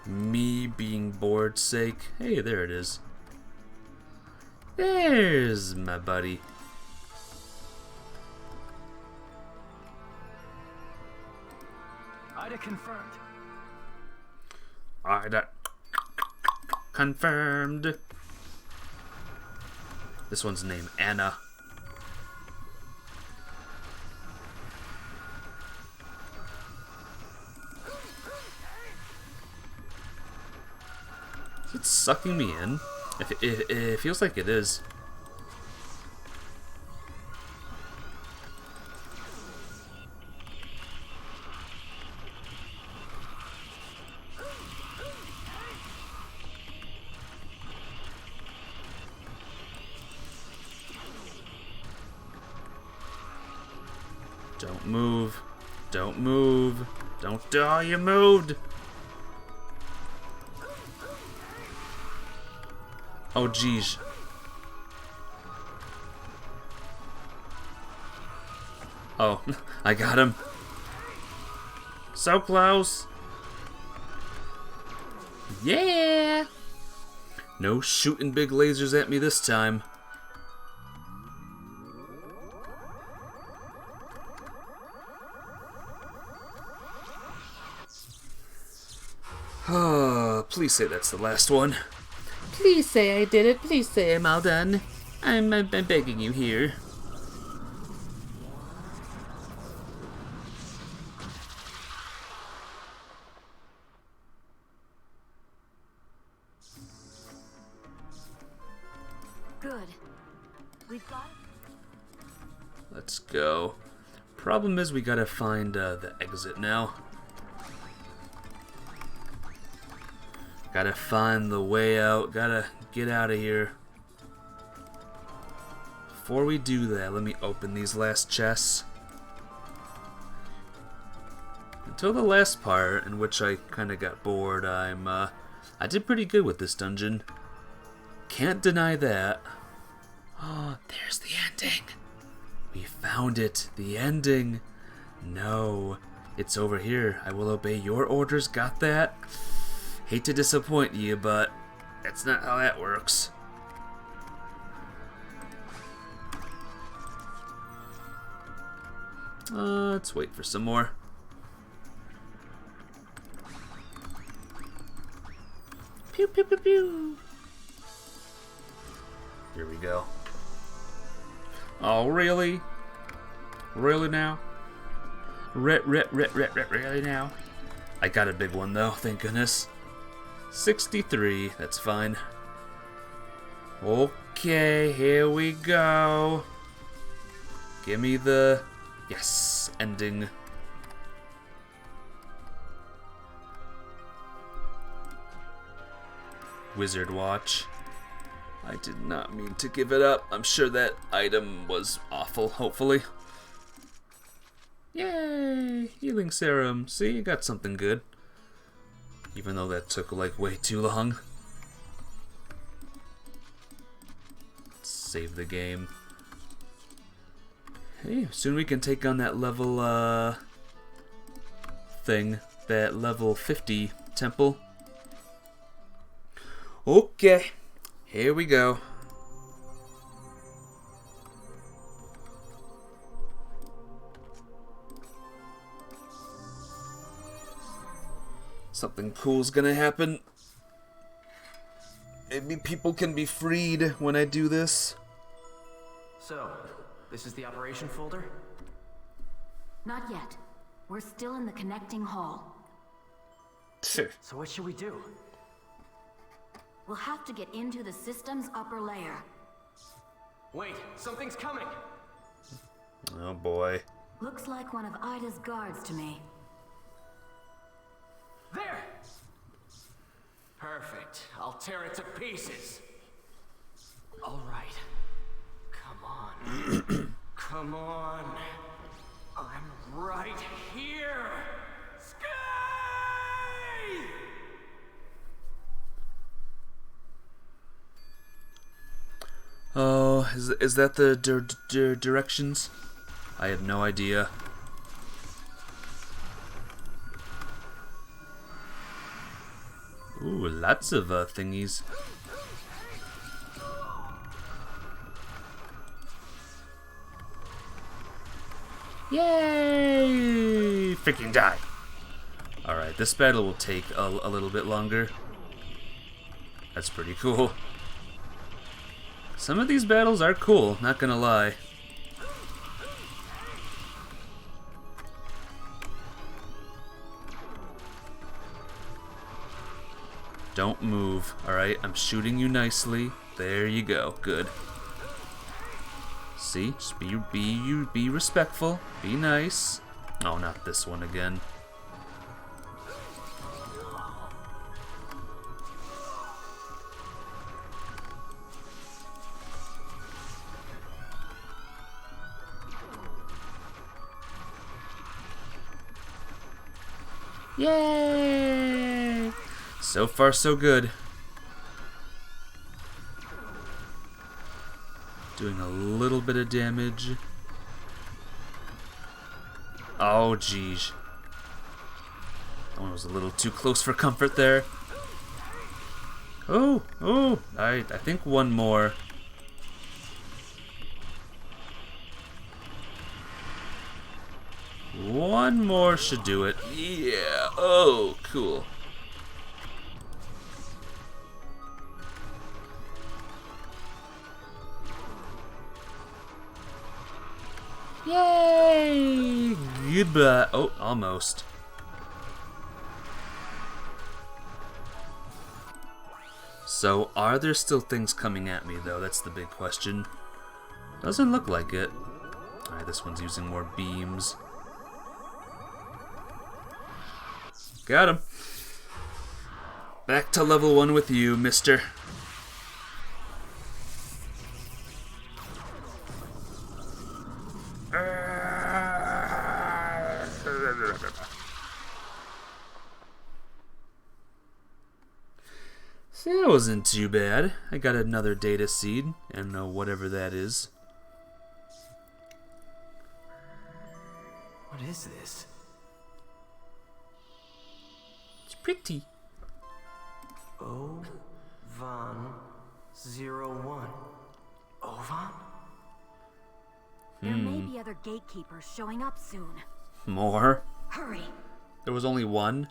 me being bored's sake. Hey, there it is. There's my buddy. Ida confirmed. Ida confirmed. This one's named Anna. Is it sucking me in? It feels like it is. Don't move. Don't move. Don't. Oh, you moved. Oh, geez. Oh, I got him. So close. Yeah. No shooting big lasers at me this time. Oh, please say that's the last one. Please say I did it. Please say I'm all done. I'm begging you here. Good. We've got. Let's go. Problem is we gotta find the exit now. Gotta find the way out. Gotta get out of here. Before we do that, let me open these last chests. Until the last part, in which I kind of got bored, I did pretty good with this dungeon. Can't deny that. Oh, there's the ending. We found it. The ending. No, it's over here. I will obey your orders. Got that? Hate to disappoint you, but that's not how that works. Let's wait for some more. Pew pew pew pew. Here we go. Oh, really? Really now? Really now? I got a big one though, thank goodness. 63, that's fine. Okay, here we go. Give me the... Yes, ending. Wizard Watch. I did not mean to give it up. I'm sure that item was awful, hopefully. Yay! Healing Serum. See, you got something good. Even though that took, like, way too long. Save the game. Hey, soon we can take on that level, thing. That level 50 temple. Okay. Here we go. Something cool's gonna happen. Maybe people can be freed when I do this. So, this is the operation folder? Not yet. We're still in the connecting hall. So what should we do? We'll have to get into the system's upper layer. Wait, something's coming! Oh boy. Looks like one of Ida's guards to me. There! Perfect. I'll tear it to pieces. All right. Come on. Come on. I'm right here! Sky! Oh, is that the directions? I have no idea. Ooh, lots of thingies. Yay! Freaking die! Alright, this battle will take a little bit longer. That's pretty cool. Some of these battles are cool, not gonna lie. Don't move, alright? I'm shooting you nicely. There you go, good. See, just be respectful, be nice. Oh, not this one again. Yay! So far, so good. Doing a little bit of damage. Oh, geez. That one was a little too close for comfort there. Oh, I think one more. One more should do it. Yeah. Oh, cool. Yay! Goodbye. Oh, almost. So, are there still things coming at me, though? That's the big question. Doesn't look like it. Alright, this one's using more beams. Got him. Back to level 1 with you, mister. See, that wasn't too bad. I got another data seed, and whatever that is. What is this? It's pretty. Ovan 01. Ovan? There may be other gatekeepers showing up soon. More? Hurry. There was only one?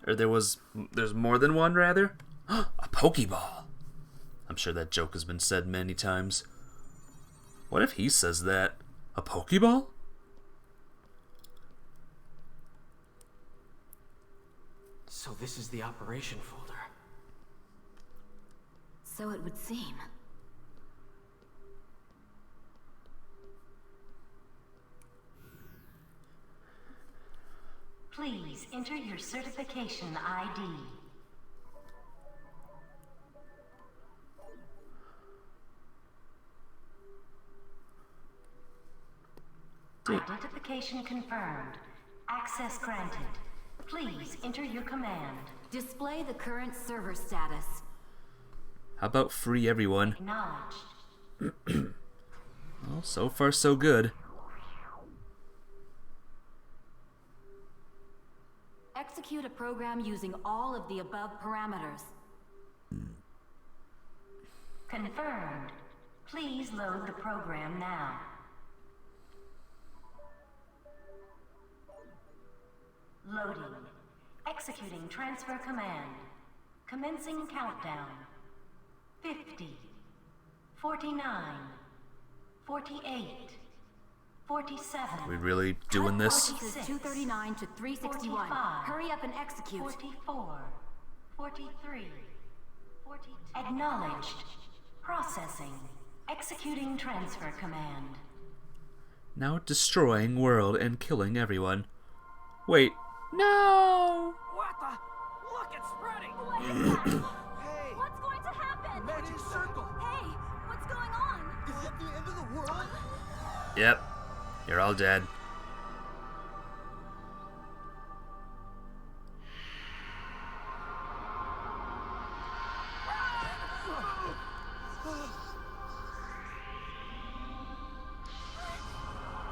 Or there's more than one, rather? A Pokeball! I'm sure that joke has been said many times. What if he says that? A Pokeball? So this is the operation folder. So it would seem. Please enter your certification ID. Identification confirmed. Access granted. Please enter your command. Display the current server status. How about free everyone? Acknowledged. Well, so far so good. Execute a program using all of the above parameters. Confirmed. Please load the program now. Loading. Executing transfer command. Commencing countdown. 50. 49. 48. 47. We really doing this? 239 to 361. 45, Hurry up and execute. 44. 43. 42. Acknowledged. Processing. Executing transfer command. Now destroying world and killing everyone. Wait. No! What the? Look, it's spreading! What is that? Hey! What's going to happen? Magic circle! Hey, what's going on? Is it the end of the world? Yep. You're all dead.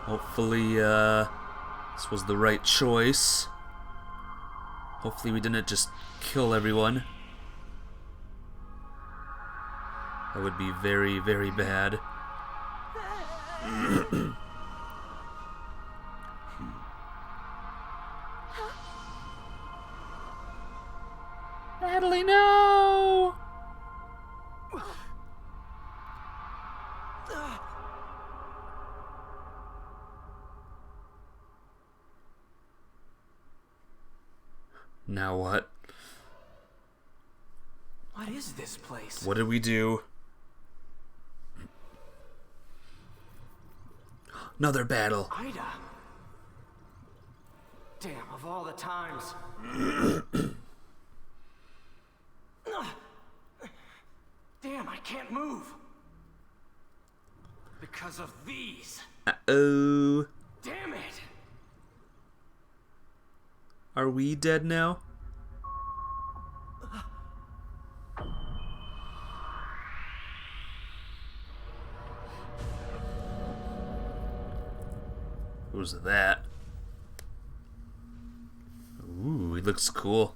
Hopefully, this was the right choice. Hopefully we didn't just kill everyone. That would be very, very bad. Natalie, no! Now what? What is this place? What did we do? Another battle. Ida. Damn, of all the times. Damn, I can't move. Because of these. Uh-oh. Damn it. Are we dead now? Who's that? Ooh, he looks cool.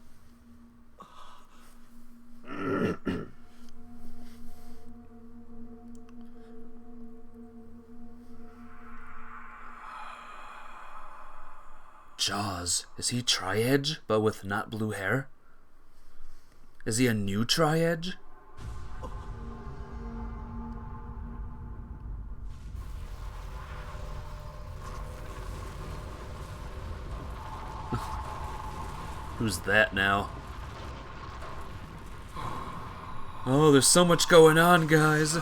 Jaws. Is he Tri-Edge, but with not blue hair? Is he a new Tri-Edge? Who's that now? Oh, there's so much going on, guys.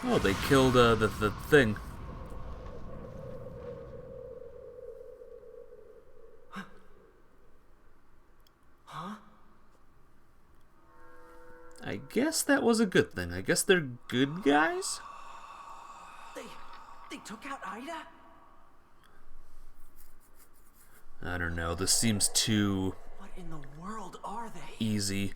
Oh, they killed the thing. Huh? I guess that was a good thing. I guess they're good guys? They took out Ida? I don't know. This seems too... What in the world are they? Easy.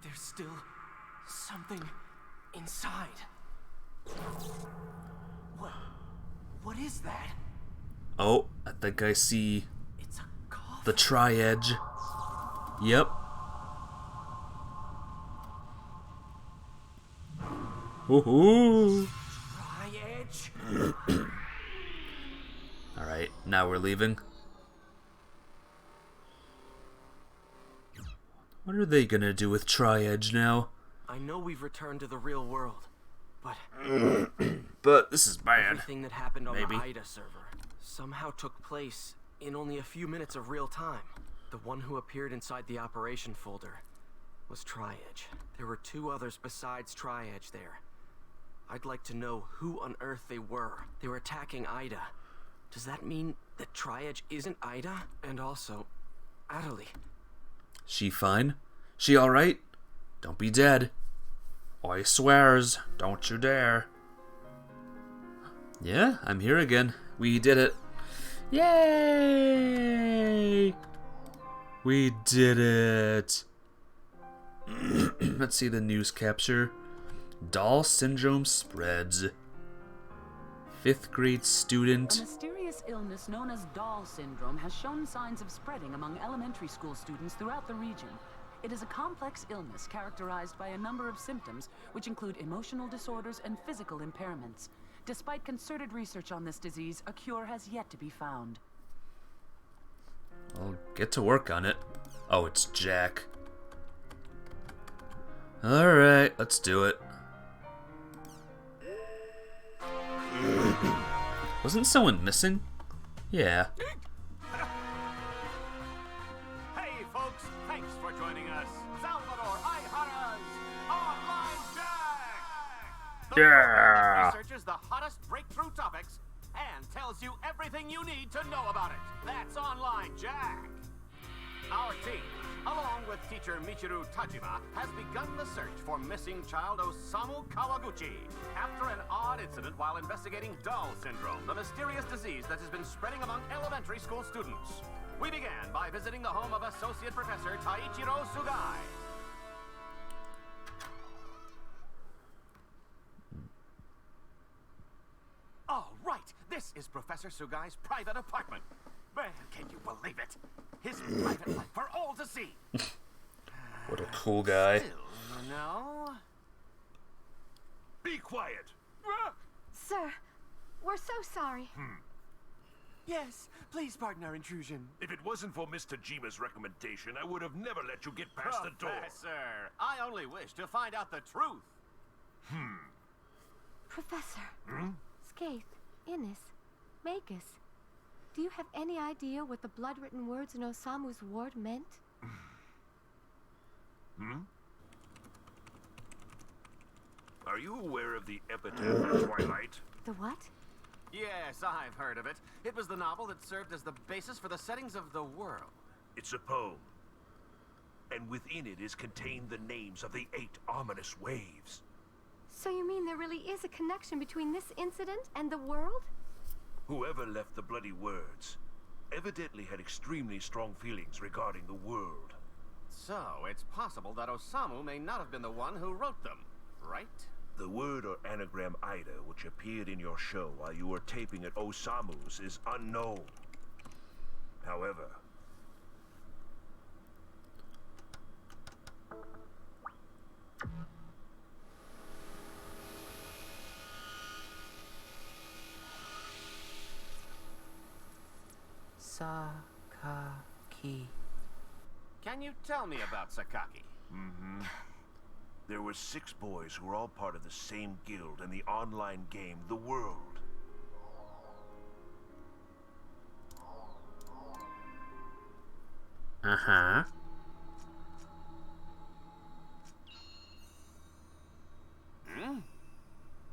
There's still something inside. What is that? Oh, I think I see It's a coffin. the Tri-Edge. Yep. Woohoo! Tri-Edge. Alright, now we're leaving. What are they gonna do with Tri-Edge now? I know we've returned to the real world, but But this is bad. everything that happened on Maybe. the Ida server somehow took place in only a few minutes of real time. The one who appeared inside the operation folder was Tri-Edge. There were two others besides Tri-Edge there. I'd like to know who on earth they were. They were attacking Ida. Does that mean that Tri-Edge isn't Ida? And also, Natalie. She fine? She alright? Don't be dead. I swears, don't you dare. Yeah, I'm here again. We did it. Yay! We did it. Let's see the news capture. Doll syndrome spreads. 5th grade student. A mysterious illness known as Doll syndrome has shown signs of spreading among elementary school students throughout the region. It is a complex illness characterized by a number of symptoms, which include emotional disorders and physical impairments. Despite concerted research on this disease, a cure has yet to be found. I'll get to work on it. Oh, it's Jack. Alright, let's do it. Wasn't someone missing? Yeah. Hey folks, thanks for joining us. Salvador Ihara's Online Jack! The program that researches the hottest breakthrough topics and tells you everything you need to know about it. That's Online Jack. Our team, along with with teacher Michiru Tajima, has begun the search for missing child Osamu Kawaguchi after an odd incident while investigating Doll Syndrome, the mysterious disease that has been spreading among elementary school students. We began by visiting the home of Associate Professor Taichiro Sugai. Oh, right! This is Professor Sugai's private apartment. Man, can you believe it? His private life for all to see. What a cool guy. Still, no. Be quiet! Sir, we're so sorry. Yes, please pardon our intrusion. If it wasn't for Mr. Jima's recommendation, I would have never let you get past the door. Professor, I only wish to find out the truth. Professor, Skaith, Innis, Magus, do you have any idea what the blood-written words in Osamu's ward meant? Are you aware of the epitaph of Twilight? The what? Yes, I've heard of it. It was the novel that served as the basis for the settings of the world. It's a poem. And within it is contained the names of the 8 ominous waves. So you mean there really is a connection between this incident and the world? Whoever left the bloody words evidently had extremely strong feelings regarding the world. So, it's possible that Osamu may not have been the one who wrote them, right? The word or anagram Ida, which appeared in your show while you were taping at Osamu's, is unknown. However, Sakaki. Can you tell me about Sakaki? there were 6 boys who were all part of the same guild in the online game, The World. Uh-huh.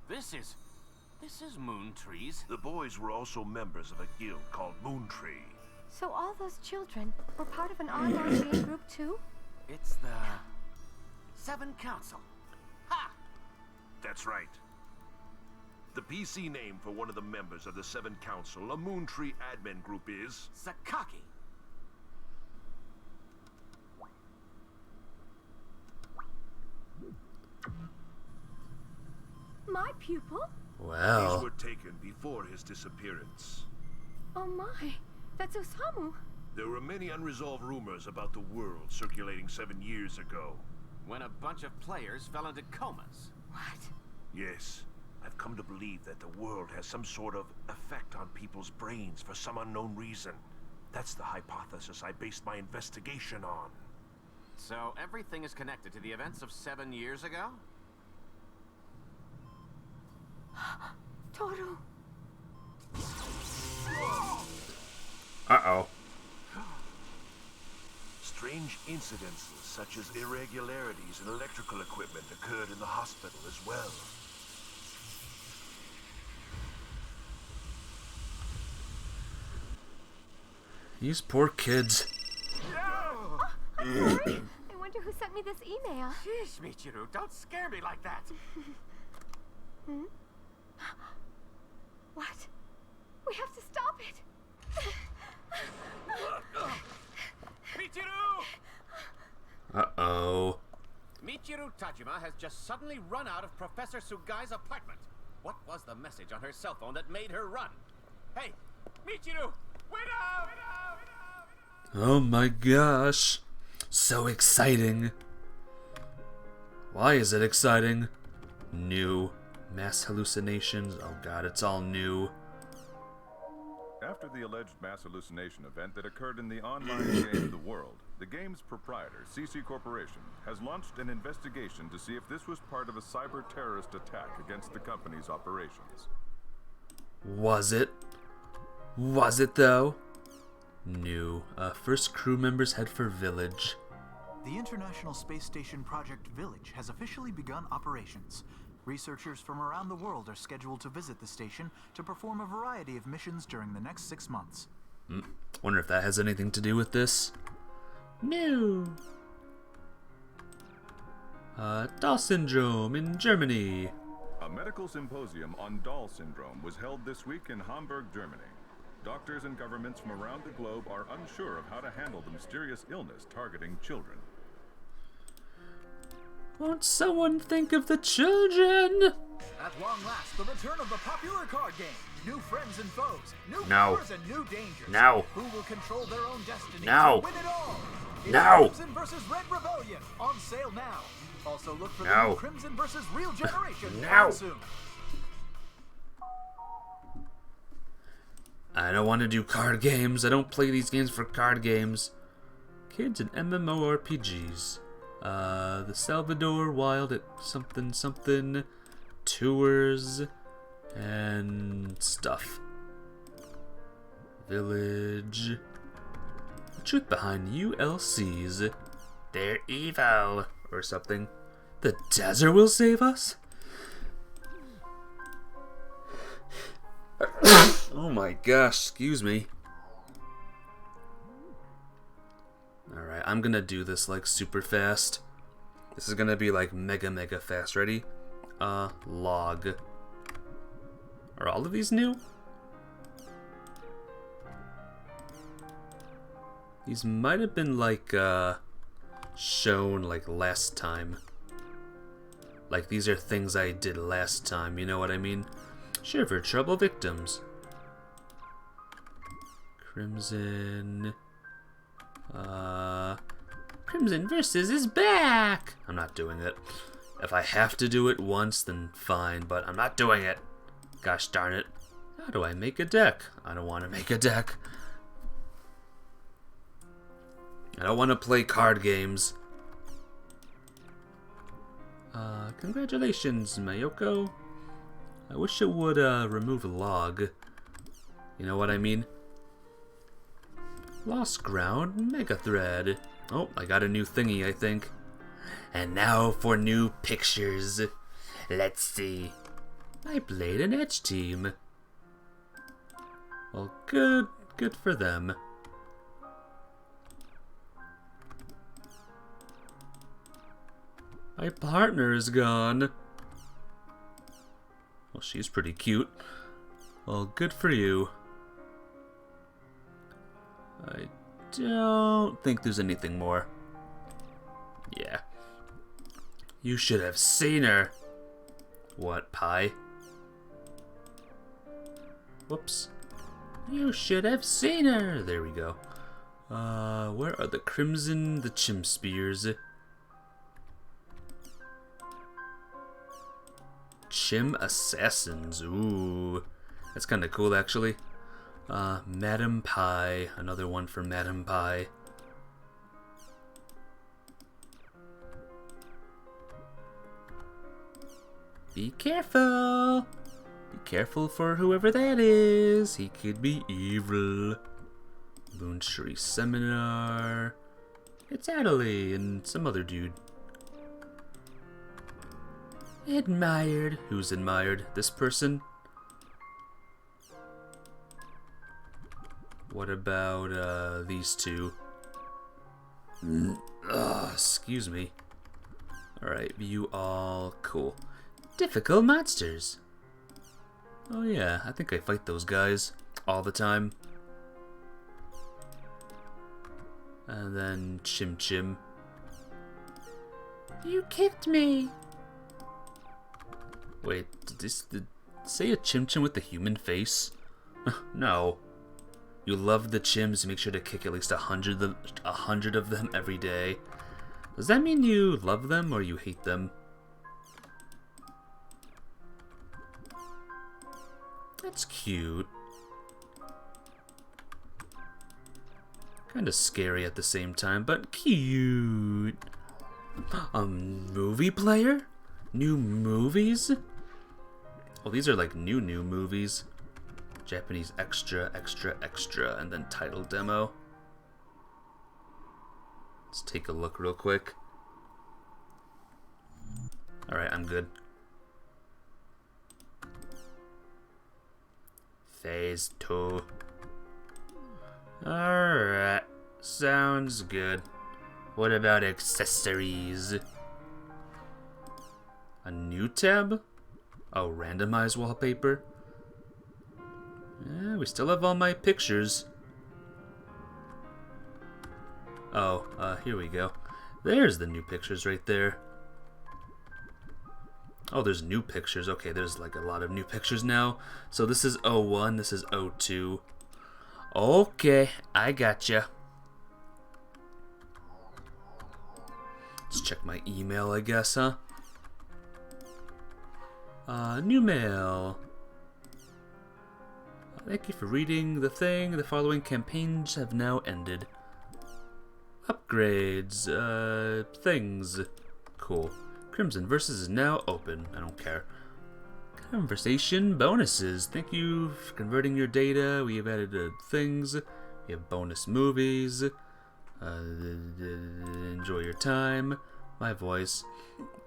This is Moon Trees. The boys were also members of a guild called Moontree. So all those children were part of an online game group too? It's the 7 Council. Ha! That's right. The PC name for one of the members of the 7 Council, a Moontree admin group, is Sakaki. My pupil? Wow. These were taken before his disappearance. Oh my, that's Osamu. There were many unresolved rumors about the world circulating 7 years ago. When a bunch of players fell into comas. What? Yes, I've come to believe that the world has some sort of effect on people's brains for some unknown reason. That's the hypothesis I based my investigation on. So everything is connected to the events of 7 years ago? Toru. Uh-oh. Strange incidences such as irregularities in electrical equipment occurred in the hospital as well. These poor kids. Oh, I'm sorry. I wonder who sent me this email. Sheesh, Michiru, don't scare me like that. What? We have to stop it. Michiru! Uh-oh. Michiru Tajima has just suddenly run out of Professor Sugai's apartment. What was the message on her cell phone that made her run? Hey, Michiru, wait up! Oh my gosh. So exciting. Why is it exciting? New. Mass hallucinations. Oh god, it's all new. After the alleged mass hallucination event that occurred in the online game The World, the game's proprietor, CC Corporation, has launched an investigation to see if this was part of a cyber-terrorist attack against the company's operations. Was it? Was it though? New. First crew members head for Village. The International Space Station Project Village has officially begun operations. Researchers from around the world are scheduled to visit the station to perform a variety of missions during the next 6 months. Wonder if that has anything to do with this? No. Down syndrome in Germany. A medical symposium on Doll syndrome was held this week in Hamburg, Germany. Doctors and governments from around the globe are unsure of how to handle the mysterious illness targeting children. Won't someone think of the children? At long last, the return of the popular card game. New friends and foes, new No. powers and new dangers. No. Who will control their own destiny No. to win it all? It's No. Crimson vs. Red Rebellion on sale now. Also look for the No. new Crimson vs. Real Generation No. coming soon. I don't want to do card games. I don't play these games for card games. Kids and MMORPGs. The Salvador Wild at something something tours and stuff. Village. The truth behind ULCs. They're evil or something. The desert will save us? Oh my gosh, excuse me. Alright, I'm gonna do this like super fast. This is gonna be like mega fast. Ready? Log. Are all of these new? These might have been like shown like last time. Like these are things I did last time, you know what I mean? Sure, for trouble victims. Crimson. Crimson Versus is back! I'm not doing it. If I have to do it once, then fine, but I'm not doing it. Gosh darn it. How do I make a deck? I don't want to make a deck. I don't want to play card games. Congratulations, Mayoko. I wish it would remove log. You know what I mean? Lost Ground Mega Thread. Oh, I got a new thingy, I think. And now for new pictures. Let's see. I played an Edge team. Well, good for them. My partner is gone. Well, she's pretty cute. Well, good for you. I don't think there's anything more. Yeah. You should have seen her. What, pie? Whoops. You should have seen her. There we go. Where are the Crimson, the Chim Spears? Chim Assassins. Ooh. That's kind of cool, actually. Madam Pie. Another one for Madam Pie. Be careful. Be careful for whoever that is. He could be evil. Moontree Seminar. It's Adelaide and some other dude. Admired. Who's admired? This person? What about these two? Excuse me. Alright, view all. Cool. Difficult monsters. Oh yeah, I think I fight those guys all the time. And then Chim Chim. You kicked me. Wait, did say a Chim Chim with the human face? No. You love the Chims, make sure to kick at least 100 of them every day. Does that mean you love them or you hate them? That's cute. Kinda scary at the same time, but cute. A movie player? New movies? Oh, these are like new movies. Japanese extra, and then title demo. Let's take a look real quick. Alright, I'm good. Phase 2. Alright, sounds good. What about accessories? A new tab? Oh, randomize wallpaper. Yeah, we still have all my pictures. Oh, here we go. There's the new pictures right there. Oh, there's new pictures. Okay, there's like a lot of new pictures now. So this is 01, this is 02. Okay, I gotcha. Let's check my email, I guess, huh? New mail. Thank you for reading the thing. The following campaigns have now ended. Upgrades, things. Cool. Crimson Versus is now open. I don't care. Conversation bonuses. Thank you for converting your data. We have added things. We have bonus movies. Enjoy your time. My voice.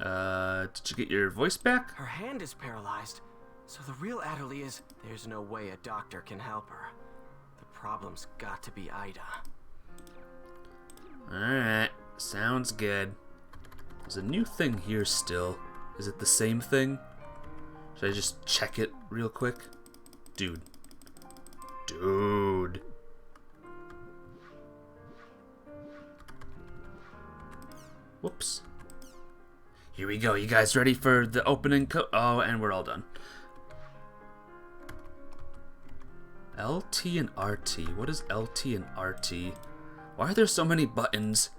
Did you get your voice back? Her hand is paralyzed, so the real Adderley is... There's no way a doctor can help her. The problem's got to be Ida. Alright, sounds good. There's a new thing here still. Is it the same thing? Should I just check it real quick? Dude. Dude. Whoops. Here we go. You guys ready for the opening Oh, and we're all done. LT and RT. What is LT and RT? Why are there so many buttons?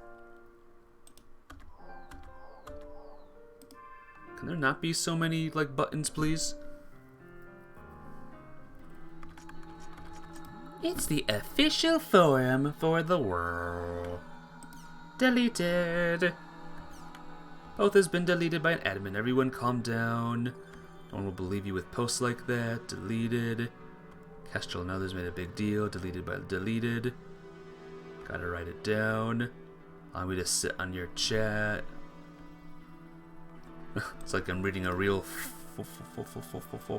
Can there not be so many, like, buttons, please? It's the official forum for the world. Deleted. Both has been deleted by an admin. Everyone calm down. No one will believe you with posts like that. Deleted. Kestrel and others made a big deal. Deleted by deleted. Gotta write it down. Allow me to sit on your chat. It's like I'm reading a real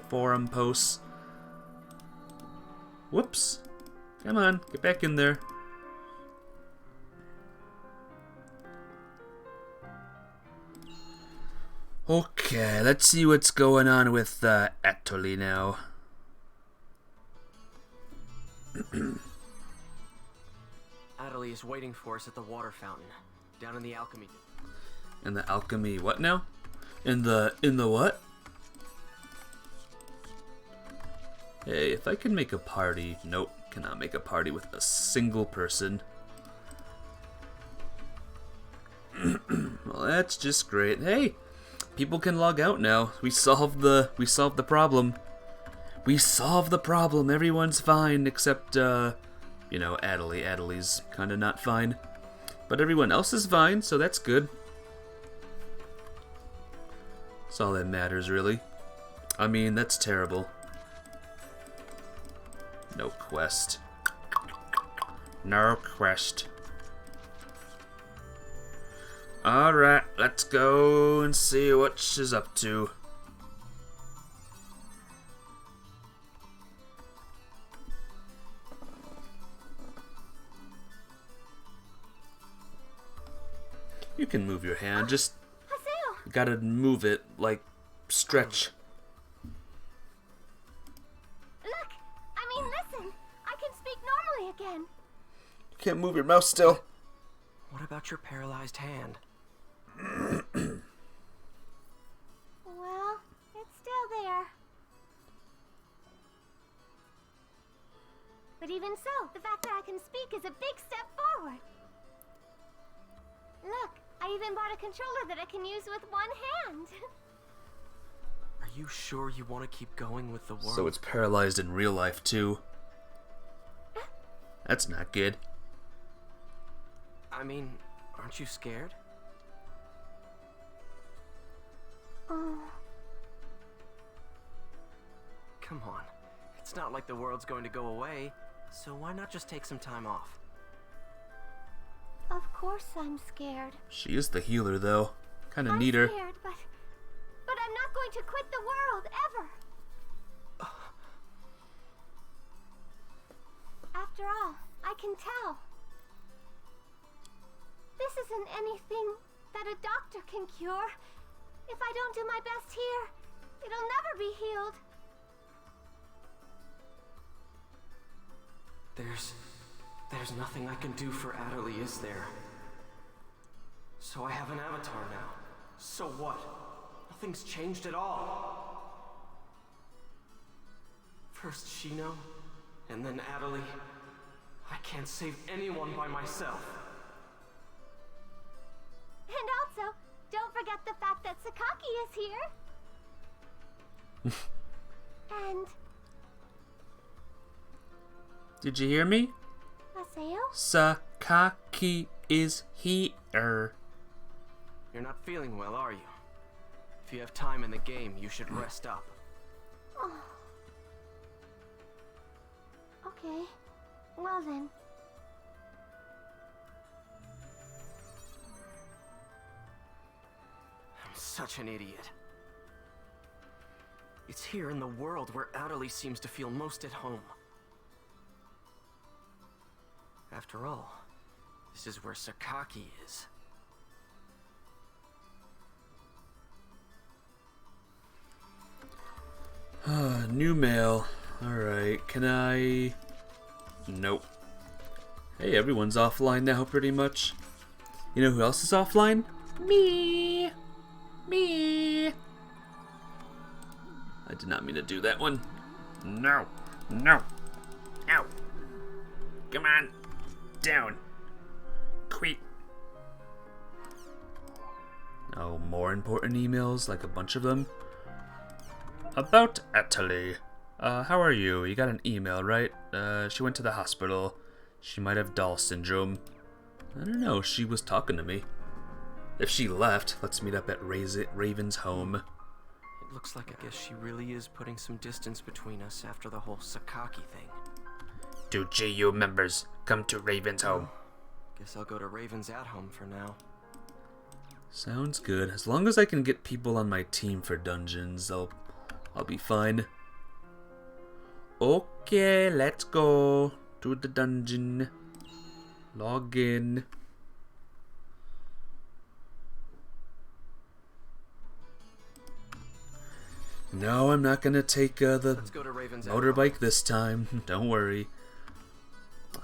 forum post. Whoops. Come on, get back in there. Okay, let's see what's going on with Atoli now. Adderley is waiting for us at the water fountain, down in the alchemy. In the alchemy what now? In the what? Hey, if I can make a party... Nope, cannot make a party with a single person. Well, that's just great. Hey, people can log out now. We solved the problem. We solved the problem. Everyone's fine except you know, Adderley. Adderley's kind of not fine. But everyone else is fine, so that's good. That's all that matters, really. I mean, that's terrible. No quest. No quest. Alright, let's go and see what she's up to. You can move your hand, just gotta move it, like, stretch. Look! I mean, listen! I can speak normally again! You can't move your mouse still. What about your paralyzed hand? Well, it's still there. But even so, the fact that I can speak is a big step forward. Look, I even bought a controller that I can use with one hand. Are you sure you want to keep going with the world? So it's paralyzed in real life, too. That's not good. I mean, aren't you scared? Oh. Come on. It's not like the world's going to go away, so why not just take some time off? Of course I'm scared. She is the healer, though. Kinda I'm need her. scared, but I'm not going to quit the world, ever. After all, I can tell. This isn't anything that a doctor can cure. If I don't do my best here, it'll never be healed. There's nothing I can do for Adderley, is there? So I have an avatar now. So what? Nothing's changed at all. First Shino, and then Adderley. I can't save anyone by myself. And also, don't forget the fact that Sakaki is here. And... Did you hear me? Maseo? Sakaki is here. You're not feeling well, are you? If you have time in the game, you should rest up. Oh. Okay. Well then. I'm such an idiot. It's here in the world where Adderley seems to feel most at home. After all, this is where Sakaki is. New mail. Alright, can I... Nope. Hey, everyone's offline now, pretty much. You know who else is offline? Me! Me! I did not mean to do that one. No! No! Ow! Come on! Down! Quit! Oh, more important emails, like a bunch of them. About Atali. How are you? You got an email, right? She went to the hospital. She might have Doll syndrome. I don't know, she was talking to me. If she left, let's meet up at Raven's home. It looks like I guess she really is putting some distance between us after the whole Sakaki thing. Do GU members come to Raven's home? Guess I'll go to Raven's at home for now. Sounds good. As long as I can get people on my team for dungeons, I'll be fine. Okay, let's go to the dungeon. Log in. No, I'm not gonna take the motorbike this time. Don't worry.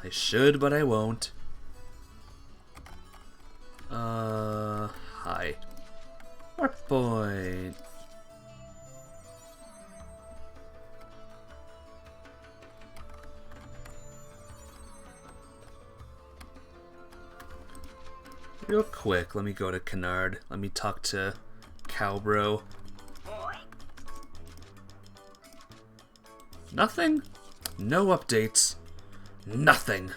I should, but I won't. Hi. What point? Real quick, let me go to Kennard. Let me talk to Cowbro. Nothing? No updates. Nothing.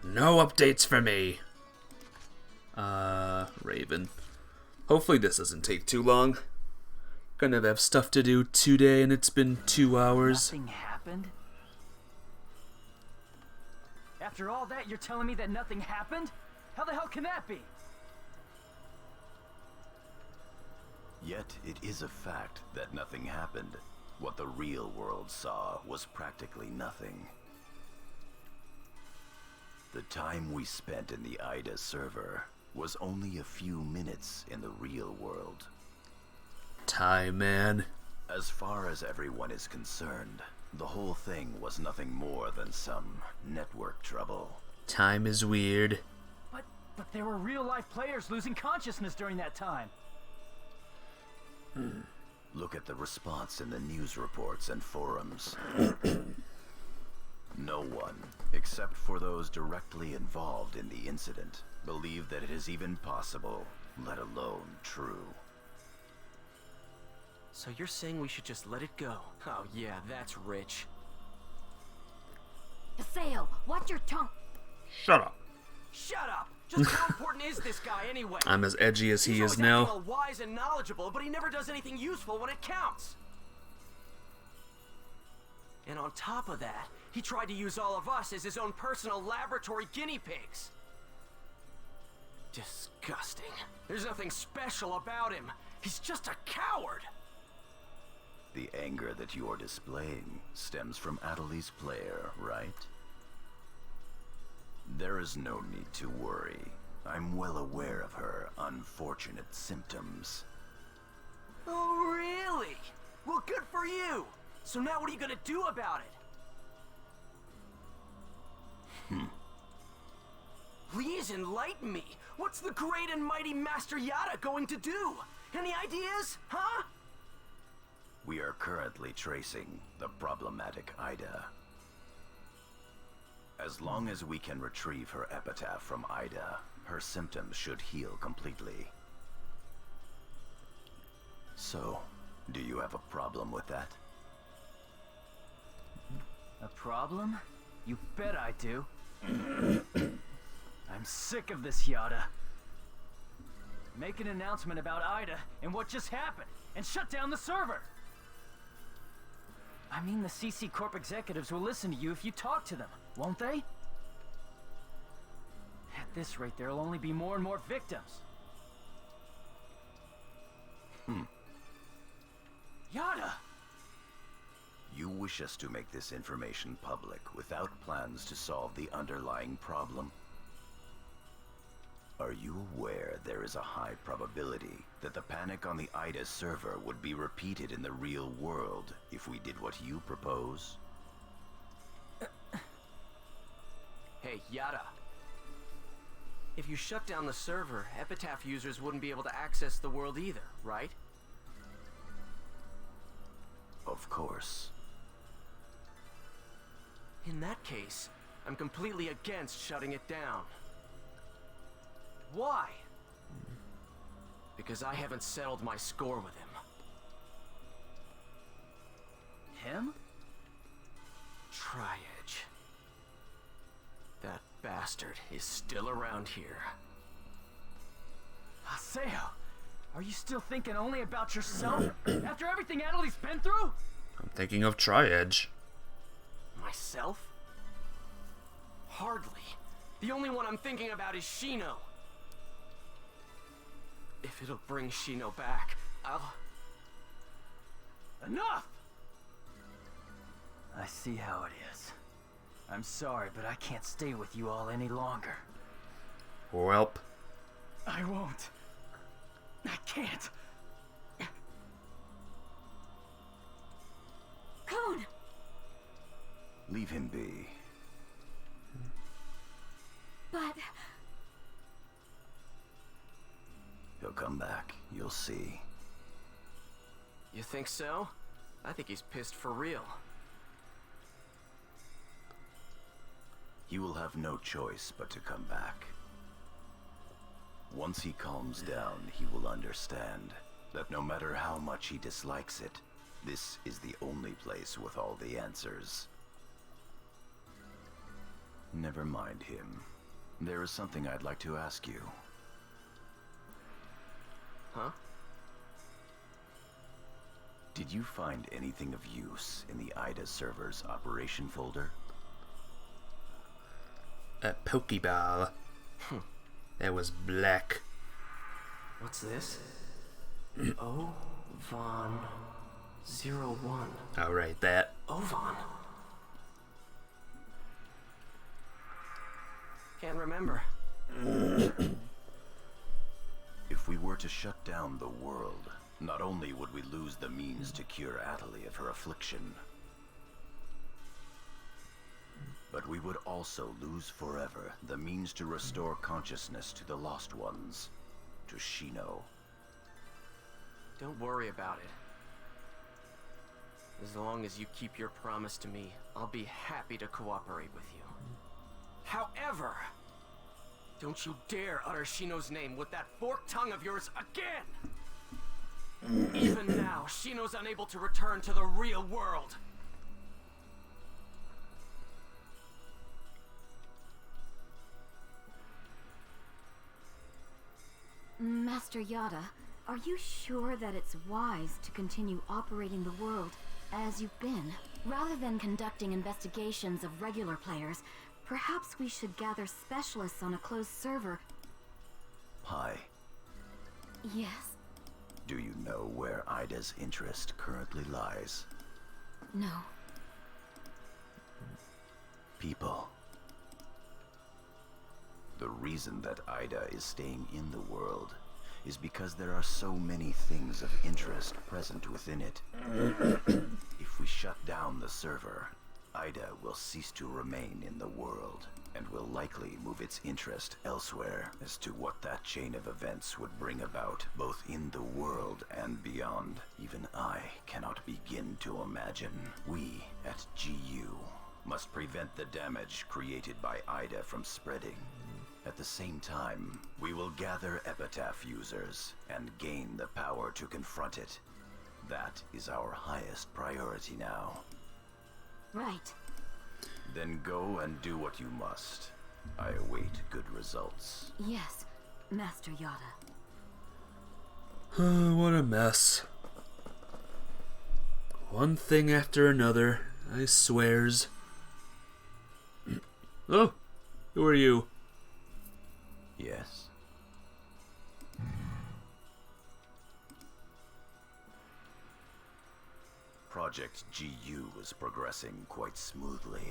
No updates for me. Raven. Hopefully this doesn't take too long. Gonna have stuff to do today and it's been 2 hours. Nothing happened? After all that, you're telling me that nothing happened? How the hell can that be? Yet it is a fact that nothing happened. What the real world saw was practically nothing. The time we spent in the IDA server was only a few minutes in the real world. Time, man. As far as everyone is concerned, the whole thing was nothing more than some network trouble. Time is weird. But there were real-life players losing consciousness during that time. Look at the response in the news reports and forums. No one, except for those directly involved in the incident, believe that it is even possible, let alone true. So you're saying we should just let it go? Oh yeah, that's rich. Paseo, watch your tongue. Shut up. Shut up! Just how important is this guy anyway? I'm as edgy as he He's is now. always acting all wise and knowledgeable, but he never does anything useful when it counts. And on top of that, he tried to use all of us as his own personal laboratory guinea pigs. Disgusting. There's nothing special about him. He's just a coward. The anger that you're displaying stems from Adeli's player, right? There is no need to worry. I'm well aware of her unfortunate symptoms. Oh, really? Well, good for you. So now what are you gonna do about it? Please enlighten me. What's the great and mighty Master Yada going to do? Any ideas, huh? We are currently tracing the problematic Ida. As long as we can retrieve her epitaph from Ida, her symptoms should heal completely. So, do you have a problem with that? A problem? You bet I do. I'm sick of this, Yada. Make an announcement about Ida and what just happened, and shut down the server! I mean, the CC Corp executives will listen to you if you talk to them, won't they? At this rate, there'll only be more and more victims. Yada! You wish us to make this information public without plans to solve the underlying problem? Are you aware there is a high probability that the panic on the Ida server would be repeated in the real world if we did what you propose? Hey, Yada. If you shut down the server, Epitaph users wouldn't be able to access the world either, right? Of course. In that case, I'm completely against shutting it down. Why? Because I haven't settled my score with him. Him? Tri-Edge. That bastard is still around here. Haseo, are you still thinking only about yourself? After everything Adeli's been through? I'm thinking of Tri-Edge. Myself? Hardly. The only one I'm thinking about is Shino. If it'll bring Shino back, I'll... Enough! I see how it is. I'm sorry, but I can't stay with you all any longer. Welp. I won't. I can't. Code! Leave him be. But... He'll come back, you'll see. You think so? I think he's pissed for real. He will have no choice but to come back. Once he calms down, he will understand that no matter how much he dislikes it, this is the only place with all the answers. Never mind him. There is something I'd like to ask you. Huh? Did you find anything of use in the Ida server's operation folder? A Pokeball. That was black. What's this? Ovan 01. Alright, that. Ovan? Can't remember. If we were to shut down the world, not only would we lose the means to cure Atali of her affliction, but we would also lose forever the means to restore consciousness to the lost ones, to Shino. Don't worry about it. As long as you keep your promise to me, I'll be happy to cooperate with you. However, don't you dare utter Shino's name with that forked tongue of yours again! Even now, Shino's unable to return to the real world. Master Yada, are you sure that it's wise to continue operating the world as you've been? Rather than conducting investigations of regular players, perhaps we should gather specialists on a closed server. Hi. Yes? Do you know where Ida's interest currently lies? No. People. The reason that Ida is staying in the world is because there are so many things of interest present within it. If we shut down the server, Ida will cease to remain in the world, and will likely move its interest elsewhere. As to what that chain of events would bring about, both in the world and beyond, even I cannot begin to imagine. We at GU must prevent the damage created by Ida from spreading. At the same time, we will gather Epitaph users and gain the power to confront it. That is our highest priority now. Right. Then go and do what you must. I await good results. Yes, Master Yoda. What a mess. One thing after another, I swears. Oh, who are you? Yes. Project GU is progressing quite smoothly.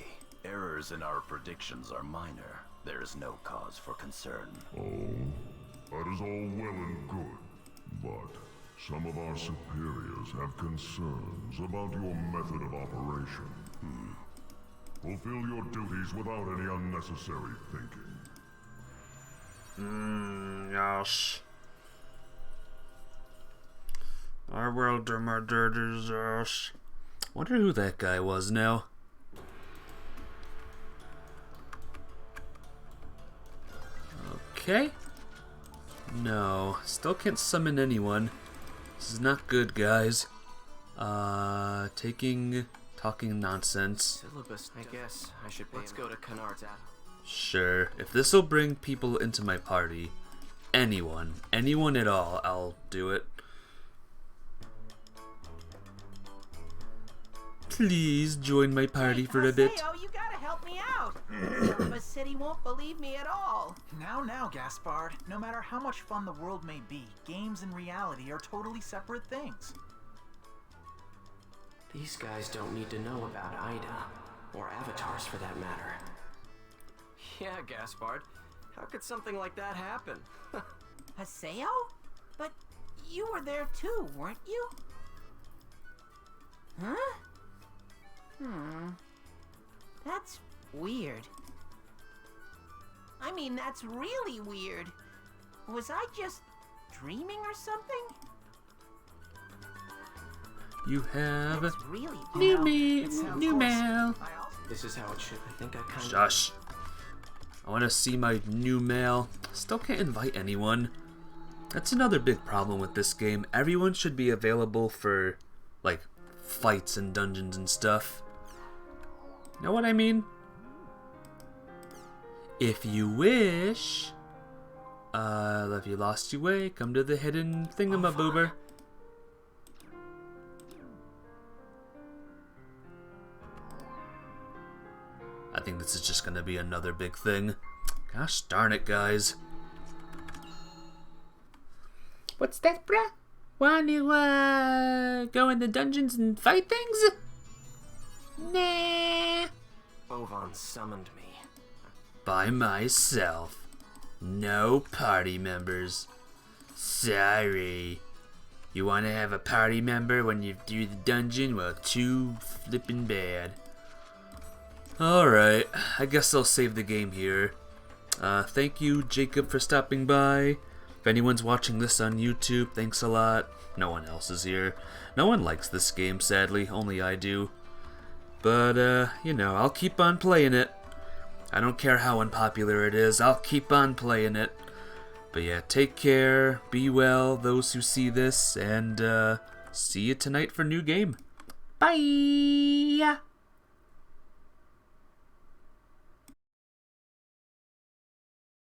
Errors in our predictions are minor. There is no cause for concern. Oh, that is all well and good, but some of our superiors have concerns about your method of operation. Fulfill your duties without any unnecessary thinking. Yes. I will do my duties, yes. Wonder who that guy was now. Okay. No, still can't summon anyone. This is not good, guys. Talking nonsense. Syllabus, I guess I should. Let's go to Canard's Attic. Sure, if this will bring people into my party, anyone at all, I'll do it. Please join my party for a bit. Mateo, you gotta help me out. Syllabus City won't believe me at all. Now, Gaspard. No matter how much fun the world may be, games and reality are totally separate things. These guys don't need to know about Ida, or avatars for that matter. Yeah, Gaspard. How could something like that happen? Haseo? But you were there too, weren't you? Huh? That's weird. I mean, that's really weird. Was I just dreaming or something? You have That's really new mail. This is how it should. I think I kind of. Shush. I want to see my new mail. Still can't invite anyone. That's another big problem with this game. Everyone should be available for, like, fights and dungeons and stuff. Know what I mean? If you wish, if you lost your way, come to the hidden thingamaboober. I think this is just gonna be another big thing. Gosh darn it, guys. What's that, bruh? Wanna, go in the dungeons and fight things? Nah. Ovan summoned me. By myself. No party members. Sorry. You wanna have a party member when you do the dungeon? Well, too flippin' bad. Alright, I guess I'll save the game here. Thank you, Jacob, for stopping by. If anyone's watching this on YouTube, thanks a lot. No one else is here. No one likes this game, sadly. Only I do. But, you know, I'll keep on playing it. I don't care how unpopular it is. I'll keep on playing it. But yeah, take care. Be well, those who see this. And, see you tonight for new game. Bye!